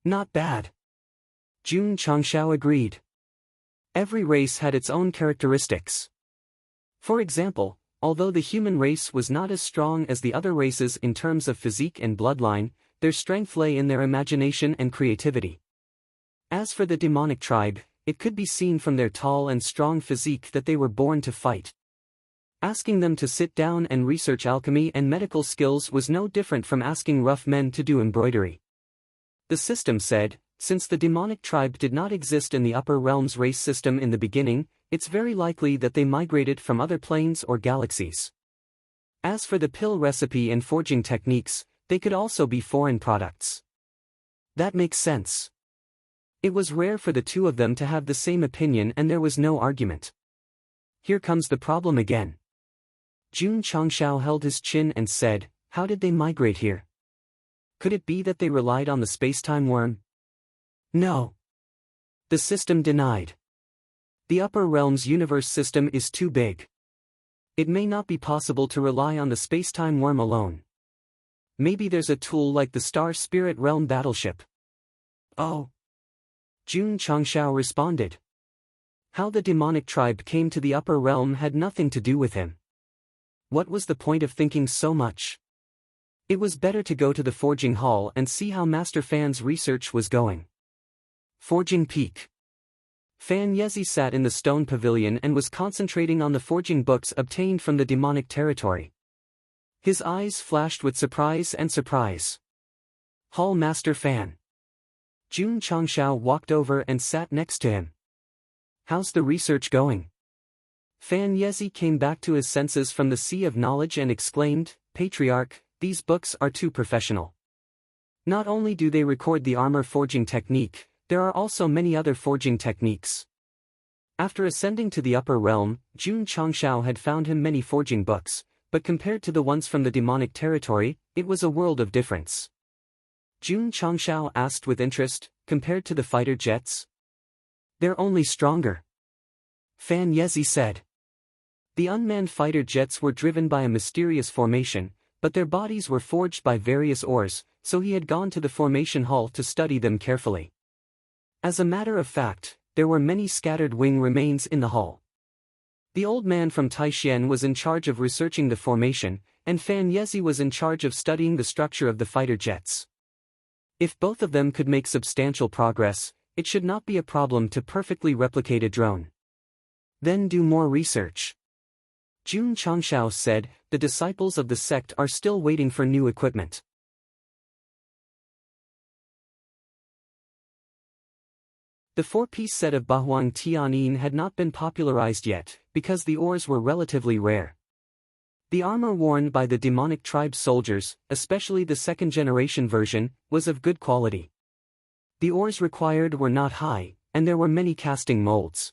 "Not bad." Jun Changshao agreed. Every race had its own characteristics. For example, although the human race was not as strong as the other races in terms of physique and bloodline, their strength lay in their imagination and creativity. As for the demonic tribe, it could be seen from their tall and strong physique that they were born to fight. Asking them to sit down and research alchemy and medical skills was no different from asking rough men to do embroidery. The system said, since the demonic tribe did not exist in the upper realms race system in the beginning, it's very likely that they migrated from other planes or galaxies. As for the pill recipe and forging techniques, they could also be foreign products. That makes sense. It was rare for the two of them to have the same opinion and there was no argument. Here comes the problem again. Jun Changshao held his chin and said, "How did they migrate here? Could it be that they relied on the space-time worm?" "No." The system denied. The upper realms universe system is too big. It may not be possible to rely on the space-time worm alone. Maybe there's a tool like the Star Spirit Realm battleship. "Oh." Jun Changshao responded. How the demonic tribe came to the upper realm had nothing to do with him. What was the point of thinking so much? It was better to go to the forging hall and see how Master Fan's research was going. Forging Peak. Fan Yezi sat in the stone pavilion and was concentrating on the forging books obtained from the demonic territory. His eyes flashed with surprise and surprise. "Hall Master Fan." Jun Changshao walked over and sat next to him. "How's the research going?" Fan Yezi came back to his senses from the sea of knowledge and exclaimed, "Patriarch, these books are too professional. Not only do they record the armor forging technique, there are also many other forging techniques." After ascending to the upper realm, Jun Changshao had found him many forging books, but compared to the ones from the demonic territory, it was a world of difference. Jun Changshao asked with interest, "Compared to the fighter jets?" "They're only stronger." Fan Yezi said. The unmanned fighter jets were driven by a mysterious formation, but their bodies were forged by various ores, so he had gone to the formation hall to study them carefully. As a matter of fact, there were many scattered wing remains in the hall. The old man from Taixien was in charge of researching the formation, and Fan Yezi was in charge of studying the structure of the fighter jets. If both of them could make substantial progress, it should not be a problem to perfectly replicate a drone. Then do more research. Jun Changshao said, "The disciples of the sect are still waiting for new equipment." The four-piece set of Bahuang Tianyin had not been popularized yet, because the ores were relatively rare. The armor worn by the demonic tribe soldiers, especially the second-generation version, was of good quality. The ores required were not high, and there were many casting molds.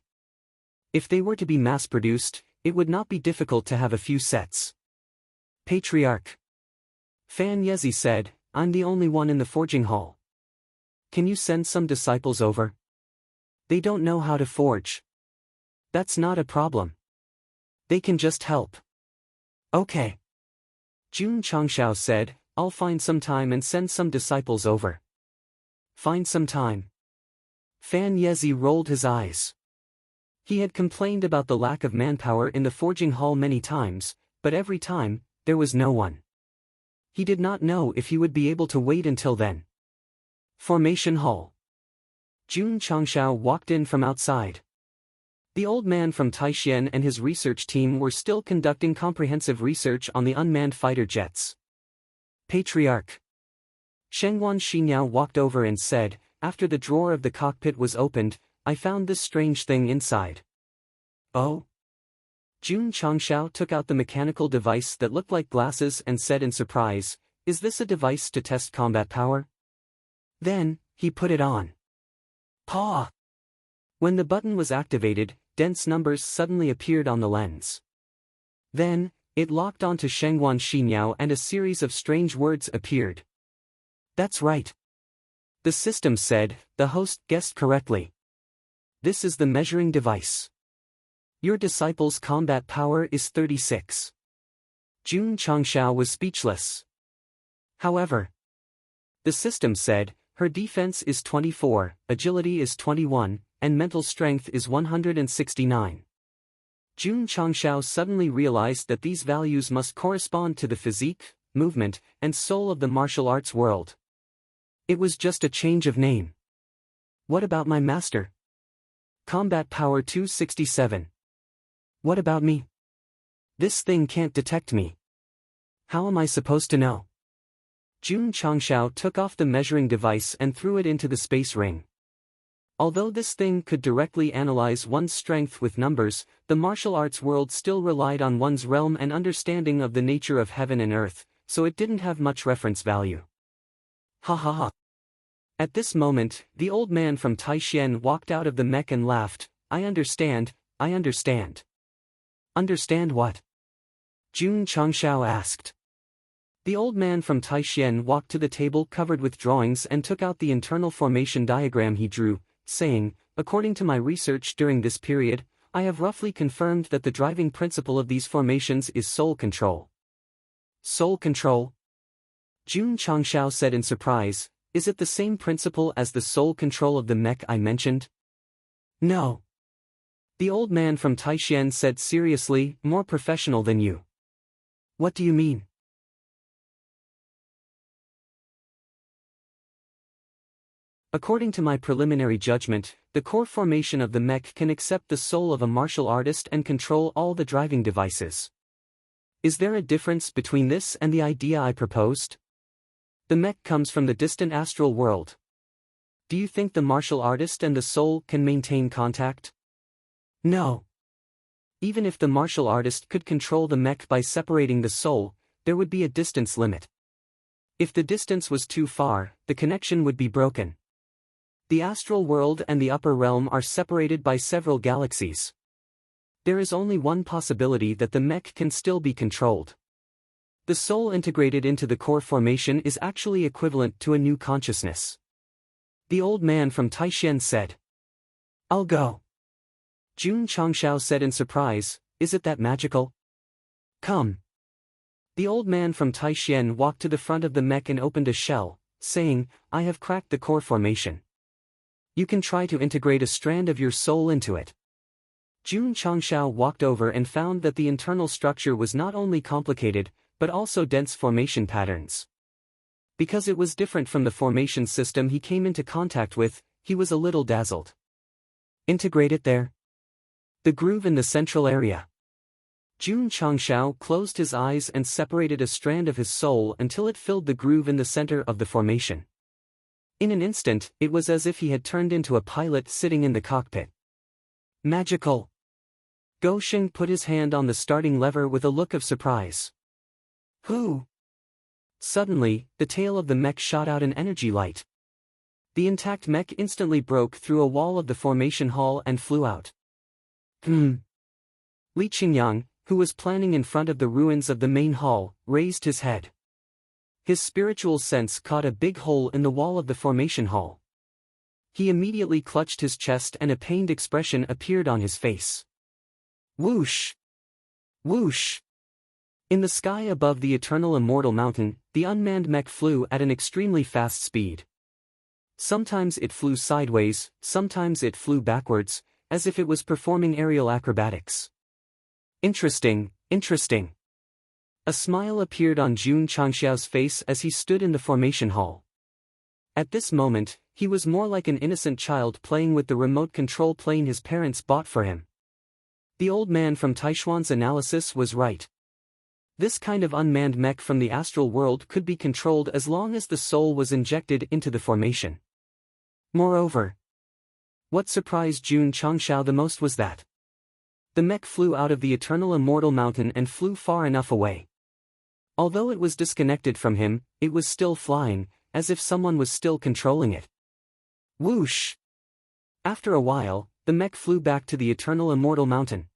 If they were to be mass-produced, it would not be difficult to have a few sets. "Patriarch." Fan Yezi said, "I'm the only one in the forging hall. Can you send some disciples over? They don't know how to forge." "That's not a problem. They can just help." "Okay." Jun Changshao said, "I'll find some time and send some disciples over." "Find some time." Fan Yezi rolled his eyes. He had complained about the lack of manpower in the forging hall many times, but every time, there was no one. He did not know if he would be able to wait until then. Formation hall. Jun Changshao walked in from outside. The old man from Taixien and his research team were still conducting comprehensive research on the unmanned fighter jets. "Patriarch." Shengwan Xinyao walked over and said, after the drawer of the cockpit was opened, I found this strange thing inside. Oh? Jun Changshao took out the mechanical device that looked like glasses and said in surprise, is this a device to test combat power? Then, he put it on. Paw! When the button was activated, dense numbers suddenly appeared on the lens. Then, it locked onto Shengwan Xinyao and a series of strange words appeared. That's right. The system said, the host guessed correctly. This is the measuring device. Your disciple's combat power is 36. Jun Changshao was speechless. However, the system said, her defense is 24, agility is 21, and mental strength is 169. Jun Changshao suddenly realized that these values must correspond to the physique, movement, and soul of the martial arts world. It was just a change of name. What about my master? Combat power 267. What about me? This thing can't detect me. How am I supposed to know? Jun Changshao took off the measuring device and threw it into the space ring. Although this thing could directly analyze one's strength with numbers, the martial arts world still relied on one's realm and understanding of the nature of heaven and earth, so it didn't have much reference value. Ha ha ha. At this moment, the old man from Taixien walked out of the mech and laughed, I understand, I understand. Understand what? Jun Changshao asked. The old man from Taixien walked to the table covered with drawings and took out the internal formation diagram he drew, saying, according to my research during this period, I have roughly confirmed that the driving principle of these formations is soul control. Soul control? Jun Changshao said in surprise, is it the same principle as the soul control of the mech I mentioned? No. The old man from Taixien said seriously, more professional than you. What do you mean? According to my preliminary judgment, the core formation of the mech can accept the soul of a martial artist and control all the driving devices. Is there a difference between this and the idea I proposed? The mech comes from the distant astral world. Do you think the martial artist and the soul can maintain contact? No. Even if the martial artist could control the mech by separating the soul, there would be a distance limit. If the distance was too far, the connection would be broken. The astral world and the upper realm are separated by several galaxies. There is only one possibility that the mech can still be controlled. The soul integrated into the core formation is actually equivalent to a new consciousness. The old man from Taixien said. I'll go. Jun Changshao said in surprise, is it that magical? Come. The old man from Taixien walked to the front of the mech and opened a shell, saying, I have cracked the core formation. You can try to integrate a strand of your soul into it. Jun Changshao walked over and found that the internal structure was not only complicated, but also dense formation patterns. Because it was different from the formation system he came into contact with, he was a little dazzled. Integrate it there. The groove in the central area. Jun Changshao closed his eyes and separated a strand of his soul until it filled the groove in the center of the formation. In an instant, it was as if he had turned into a pilot sitting in the cockpit. Magical! Go Sheng put his hand on the starting lever with a look of surprise. Who? Suddenly, the tail of the mech shot out an energy light. The intact mech instantly broke through a wall of the formation hall and flew out. Li Qingyang, who was planning in front of the ruins of the main hall, raised his head. His spiritual sense caught a big hole in the wall of the formation hall. He immediately clutched his chest and a pained expression appeared on his face. Whoosh! Whoosh! In the sky above the eternal immortal mountain, the unmanned mech flew at an extremely fast speed. Sometimes it flew sideways, sometimes it flew backwards, as if it was performing aerial acrobatics. Interesting, interesting. A smile appeared on Jun Changshao's face as he stood in the formation hall. At this moment, he was more like an innocent child playing with the remote control plane his parents bought for him. The old man from Taishuan's analysis was right. This kind of unmanned mech from the astral world could be controlled as long as the soul was injected into the formation. Moreover, what surprised Jun Changshao the most was that the mech flew out of the eternal immortal mountain and flew far enough away. Although it was disconnected from him, it was still flying, as if someone was still controlling it. Whoosh! After a while, the mech flew back to the eternal immortal mountain.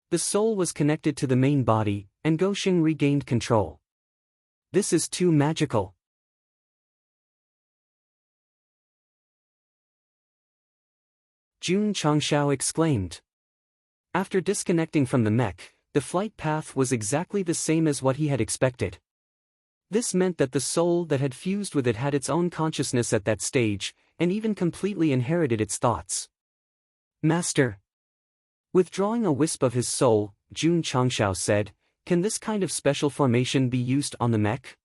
The soul was connected to the main body, and Gosheng regained control. This is too magical. Jun Changshao exclaimed. After disconnecting from the mech, the flight path was exactly the same as what he had expected. This meant that the soul that had fused with it had its own consciousness at that stage, and even completely inherited its thoughts. Master. Withdrawing a wisp of his soul, Jun Changshao said, "Can this kind of special formation be used on the mech?"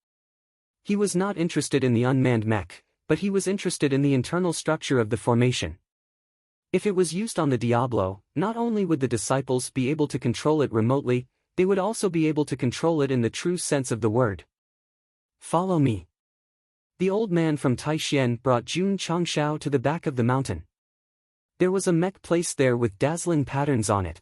He was not interested in the unmanned mech, but he was interested in the internal structure of the formation. If it was used on the Diablo, not only would the disciples be able to control it remotely, they would also be able to control it in the true sense of the word. Follow me. The old man from Taixien brought Jun Changshao to the back of the mountain. There was a mech placed there with dazzling patterns on it.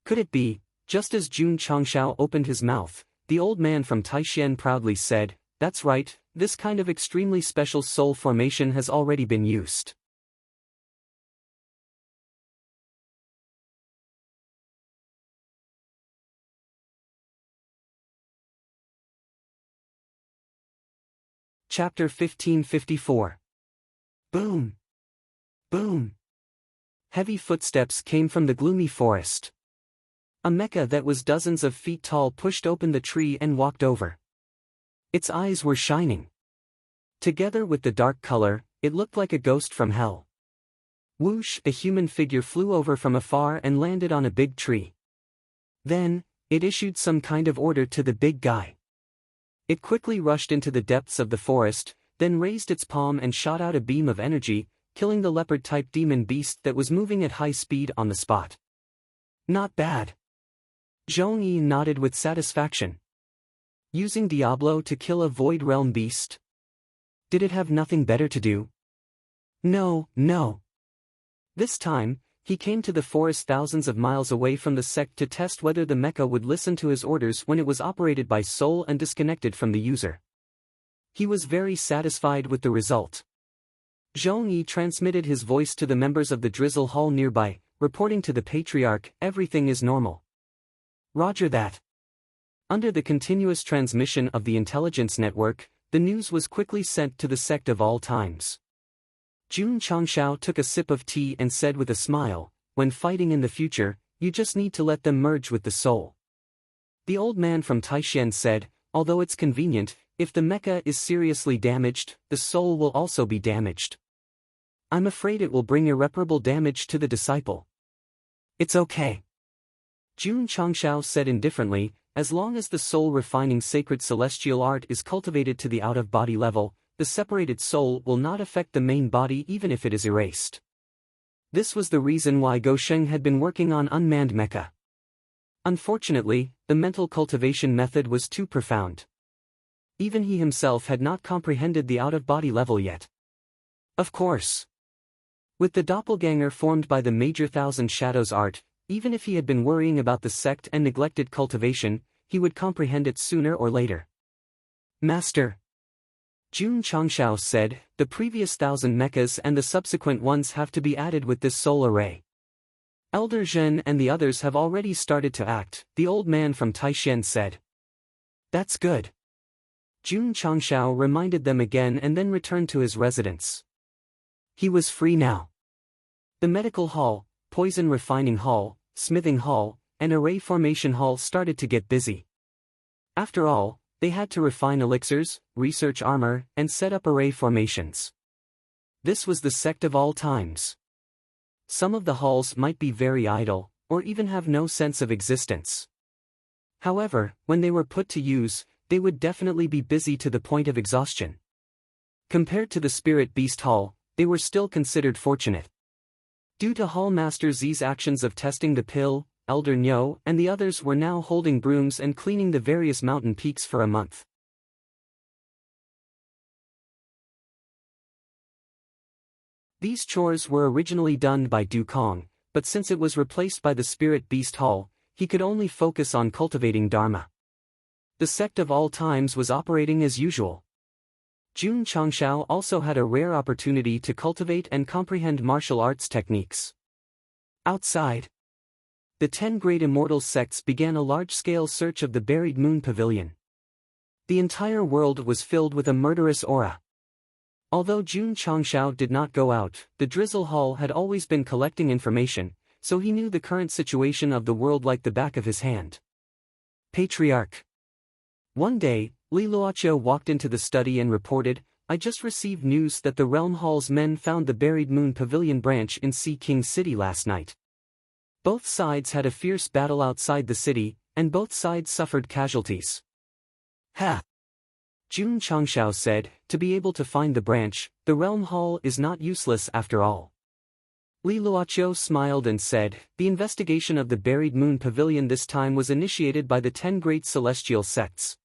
Could it be, just as Jun Changshao opened his mouth, the old man from Taixien proudly said, "That's right, this kind of extremely special soul formation has already been used." Chapter 1554. Boom! Boom! Heavy footsteps came from the gloomy forest. A mecha that was dozens of feet tall pushed open the tree and walked over. Its eyes were shining. Together with the dark color, it looked like a ghost from hell. Whoosh! A human figure flew over from afar and landed on a big tree. Then, it issued some kind of order to the big guy. It quickly rushed into the depths of the forest, then raised its palm and shot out a beam of energy, killing the leopard-type demon beast that was moving at high speed on the spot. Not bad. Zhongyi nodded with satisfaction. Using Diablo to kill a Void Realm beast? Did it have nothing better to do? No. This time, he came to the forest thousands of miles away from the sect to test whether the mecha would listen to his orders when it was operated by soul and disconnected from the user. He was very satisfied with the result. Zhongyi transmitted his voice to the members of the Drizzle Hall nearby, reporting to the Patriarch, "Everything is normal." Roger that. Under the continuous transmission of the intelligence network, the news was quickly sent to the sect of all times. Jun Changshao took a sip of tea and said with a smile, "When fighting in the future, you just need to let them merge with the soul." The old man from Taixien said, "Although it's convenient, if the mecha is seriously damaged, the soul will also be damaged. I'm afraid it will bring irreparable damage to the disciple." "It's okay," Jun Changshao said indifferently, "as long as the soul-refining sacred celestial art is cultivated to the out-of-body level, the separated soul will not affect the main body even if it is erased." This was the reason why Gosheng had been working on unmanned mecha. Unfortunately, the mental cultivation method was too profound. Even he himself had not comprehended the out-of-body level yet. Of course. With the doppelganger formed by the Major Thousand Shadows art, even if he had been worrying about the sect and neglected cultivation, he would comprehend it sooner or later. "Master," Jun Changshao said, "the previous 1,000 mechas and the subsequent ones have to be added with this soul array. Elder Zhen and the others have already started to act," the old man from Taixien said. "That's good." Jun Changshao reminded them again and then returned to his residence. He was free now. The medical hall, poison refining hall, smithing hall, and array formation hall started to get busy. After all, they had to refine elixirs, research armor, and set up array formations. This was the sect of all times. Some of the halls might be very idle, or even have no sense of existence. However, when they were put to use, they would definitely be busy to the point of exhaustion. Compared to the Spirit Beast Hall, they were still considered fortunate. Due to Hall Master Z's actions of testing the pill, Elder Nyo, and the others were now holding brooms and cleaning the various mountain peaks for a month. These chores were originally done by Du Kong, but since it was replaced by the Spirit Beast Hall, he could only focus on cultivating Dharma. The Sect of All Times was operating as usual. Jun Changshao also had a rare opportunity to cultivate and comprehend martial arts techniques. Outside, the 10 great immortal sects began a large-scale search of the buried moon pavilion. The entire world was filled with a murderous aura. Although Jun Changshao did not go out, the Drizzle Hall had always been collecting information, so he knew the current situation of the world like the back of his hand. Patriarch. One day, Li Luoqiu walked into the study and reported, "I just received news that the Realm Hall's men found the buried moon pavilion branch in Sea King City last night. Both sides had a fierce battle outside the city, and both sides suffered casualties." Ha! Jun Changshao said, "To be able to find the branch, the Realm Hall is not useless after all." Li Luoqiu smiled and said, "The investigation of the buried moon pavilion this time was initiated by the 10 great celestial sects.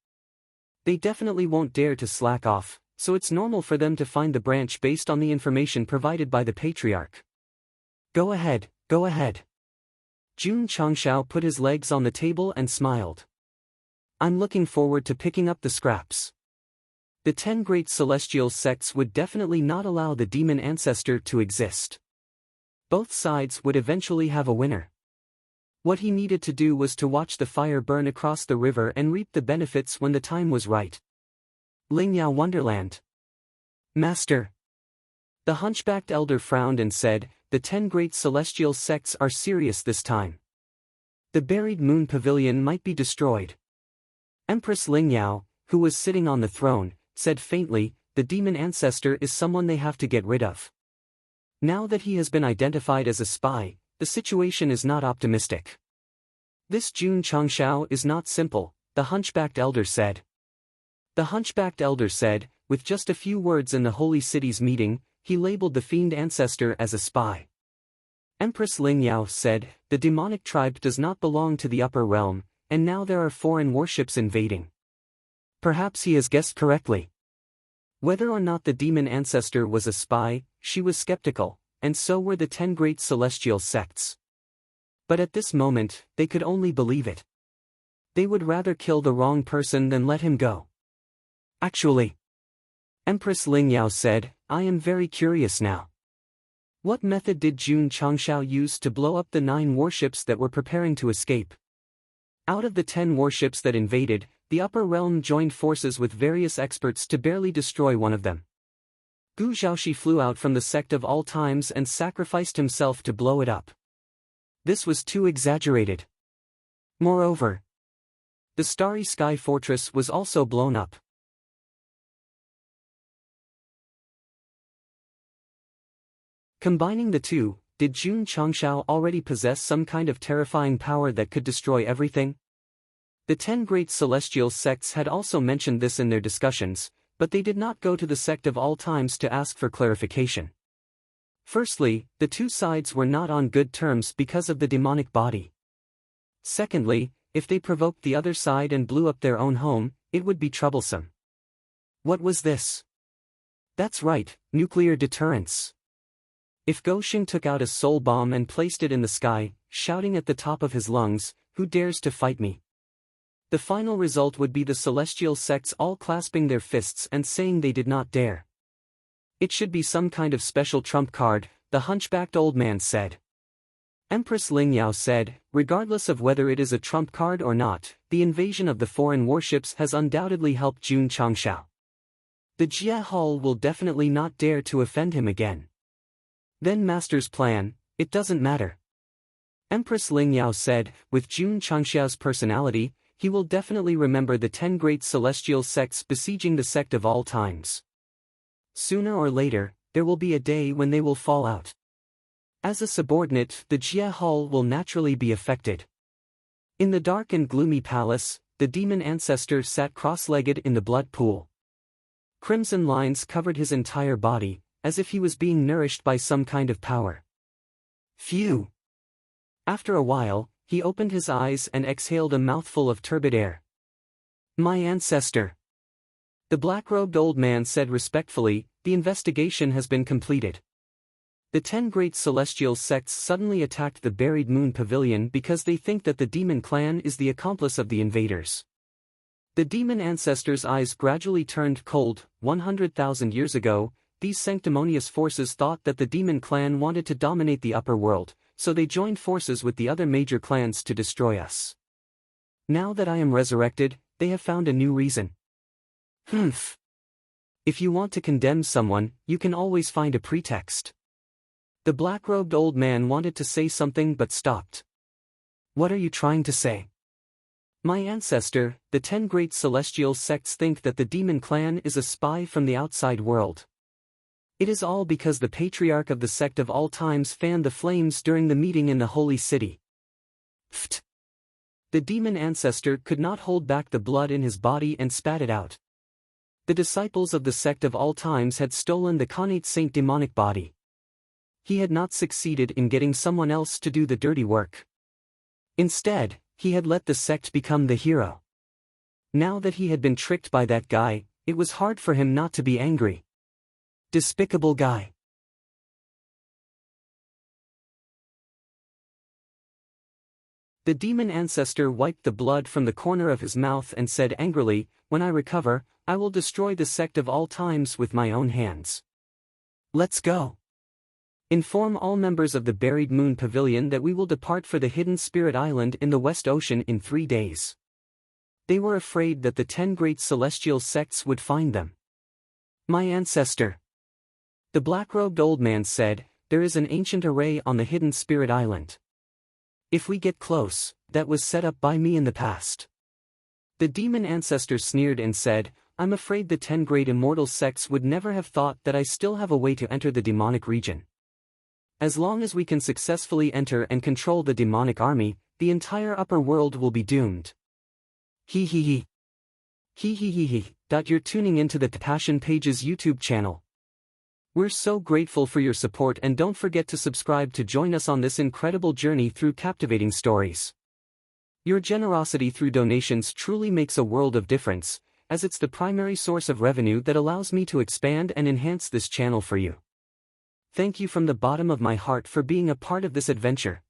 They definitely won't dare to slack off, so it's normal for them to find the branch based on the information provided by the Patriarch." Go ahead, go ahead." Jun Changshao put his legs on the table and smiled. "I'm looking forward to picking up the scraps." The 10 great celestial sects would definitely not allow the demon ancestor to exist. Both sides would eventually have a winner. What he needed to do was to watch the fire burn across the river and reap the benefits when the time was right. Lingyao Wonderland. Master. The hunchbacked elder frowned and said, "The 10 great celestial sects are serious this time. The buried moon pavilion might be destroyed." Empress Lingyao, who was sitting on the throne, said faintly, "The demon ancestor is someone they have to get rid of. Now that he has been identified as a spy, the situation is not optimistic." "This Jun Changshao is not simple," the hunchbacked elder said. The hunchbacked elder said, "With just a few words in the holy city's meeting, he labeled the fiend ancestor as a spy." Empress Lingyao said, "The demonic tribe does not belong to the upper realm, and now there are foreign warships invading. Perhaps he has guessed correctly." Whether or not the demon ancestor was a spy, she was skeptical, and so were the 10 great celestial sects. But at this moment, they could only believe it. They would rather kill the wrong person than let him go. "Actually," Empress Lingyao said, "I am very curious now. What method did Jun Changshao use to blow up the 9 warships that were preparing to escape? Out of the 10 warships that invaded, the upper realm joined forces with various experts to barely destroy one of them. Gu Zhaoxi flew out from the Sect of All Times and sacrificed himself to blow it up. This was too exaggerated. Moreover, the Starry Sky Fortress was also blown up. Combining the two, did Jun Changshao already possess some kind of terrifying power that could destroy everything? The 10 great celestial sects had also mentioned this in their discussions, but they did not go to the Sect of All Times to ask for clarification. Firstly, the two sides were not on good terms because of the demonic body. Secondly, if they provoked the other side and blew up their own home, it would be troublesome. What was this? That's right, nuclear deterrence. If Goshing took out a soul bomb and placed it in the sky, shouting at the top of his lungs, "Who dares to fight me?" the final result would be the celestial sects all clasping their fists and saying they did not dare. "It should be some kind of special trump card," the hunchbacked old man said. Empress Lingyao said, "Regardless of whether it is a trump card or not, the invasion of the foreign warships has undoubtedly helped Jun Changshao. The Jie Hall will definitely not dare to offend him again. Then Master's plan, it doesn't matter." Empress Lingyao said, "With Jun Changshao's personality, he will definitely remember the 10 great celestial sects besieging the Sect of All Times. Sooner or later, there will be a day when they will fall out. As a subordinate, the Jie Hall will naturally be affected." In the dark and gloomy palace, the demon ancestor sat cross-legged in the blood pool. Crimson lines covered his entire body, as if he was being nourished by some kind of power. Phew! After a while, he opened his eyes and exhaled a mouthful of turbid air. My ancestor. The black-robed old man said respectfully, the investigation has been completed. The 10 great celestial sects suddenly attacked the buried moon pavilion because they think that the demon clan is the accomplice of the invaders. The demon ancestors' eyes gradually turned cold. 100,000 years ago, these sanctimonious forces thought that the demon clan wanted to dominate the upper world, so they joined forces with the other major clans to destroy us. Now that I am resurrected, they have found a new reason. Humph. If you want to condemn someone, you can always find a pretext. The black-robed old man wanted to say something but stopped. What are you trying to say? My ancestor, the 10 great celestial sects think that the demon clan is a spy from the outside world. It is all because the patriarch of the sect of all times fanned the flames during the meeting in the holy city. Pfft. The demon ancestor could not hold back the blood in his body and spat it out. The disciples of the sect of all times had stolen the connate saint demonic body. He had not succeeded in getting someone else to do the dirty work. Instead, he had let the sect become the hero. Now that he had been tricked by that guy, it was hard for him not to be angry. Despicable guy. The demon ancestor wiped the blood from the corner of his mouth and said angrily, when I recover, I will destroy the sect of all times with my own hands. Let's go. Inform all members of the buried moon pavilion that we will depart for the hidden spirit island in the West Ocean in 3 days. They were afraid that the 10 great celestial sects would find them. My ancestor. The black-robed old man said, there is an ancient array on the hidden spirit island. If we get close, that was set up by me in the past. The demon ancestor sneered and said, I'm afraid the 10 great immortal sects would never have thought that I still have a way to enter the demonic region. As long as we can successfully enter and control the demonic army, the entire upper world will be doomed. Hee hee hee. Hee hee hee hee. You're tuning into the Passion Pages YouTube channel. We're so grateful for your support, and don't forget to subscribe to join us on this incredible journey through captivating stories. Your generosity through donations truly makes a world of difference, as it's the primary source of revenue that allows me to expand and enhance this channel for you. Thank you from the bottom of my heart for being a part of this adventure.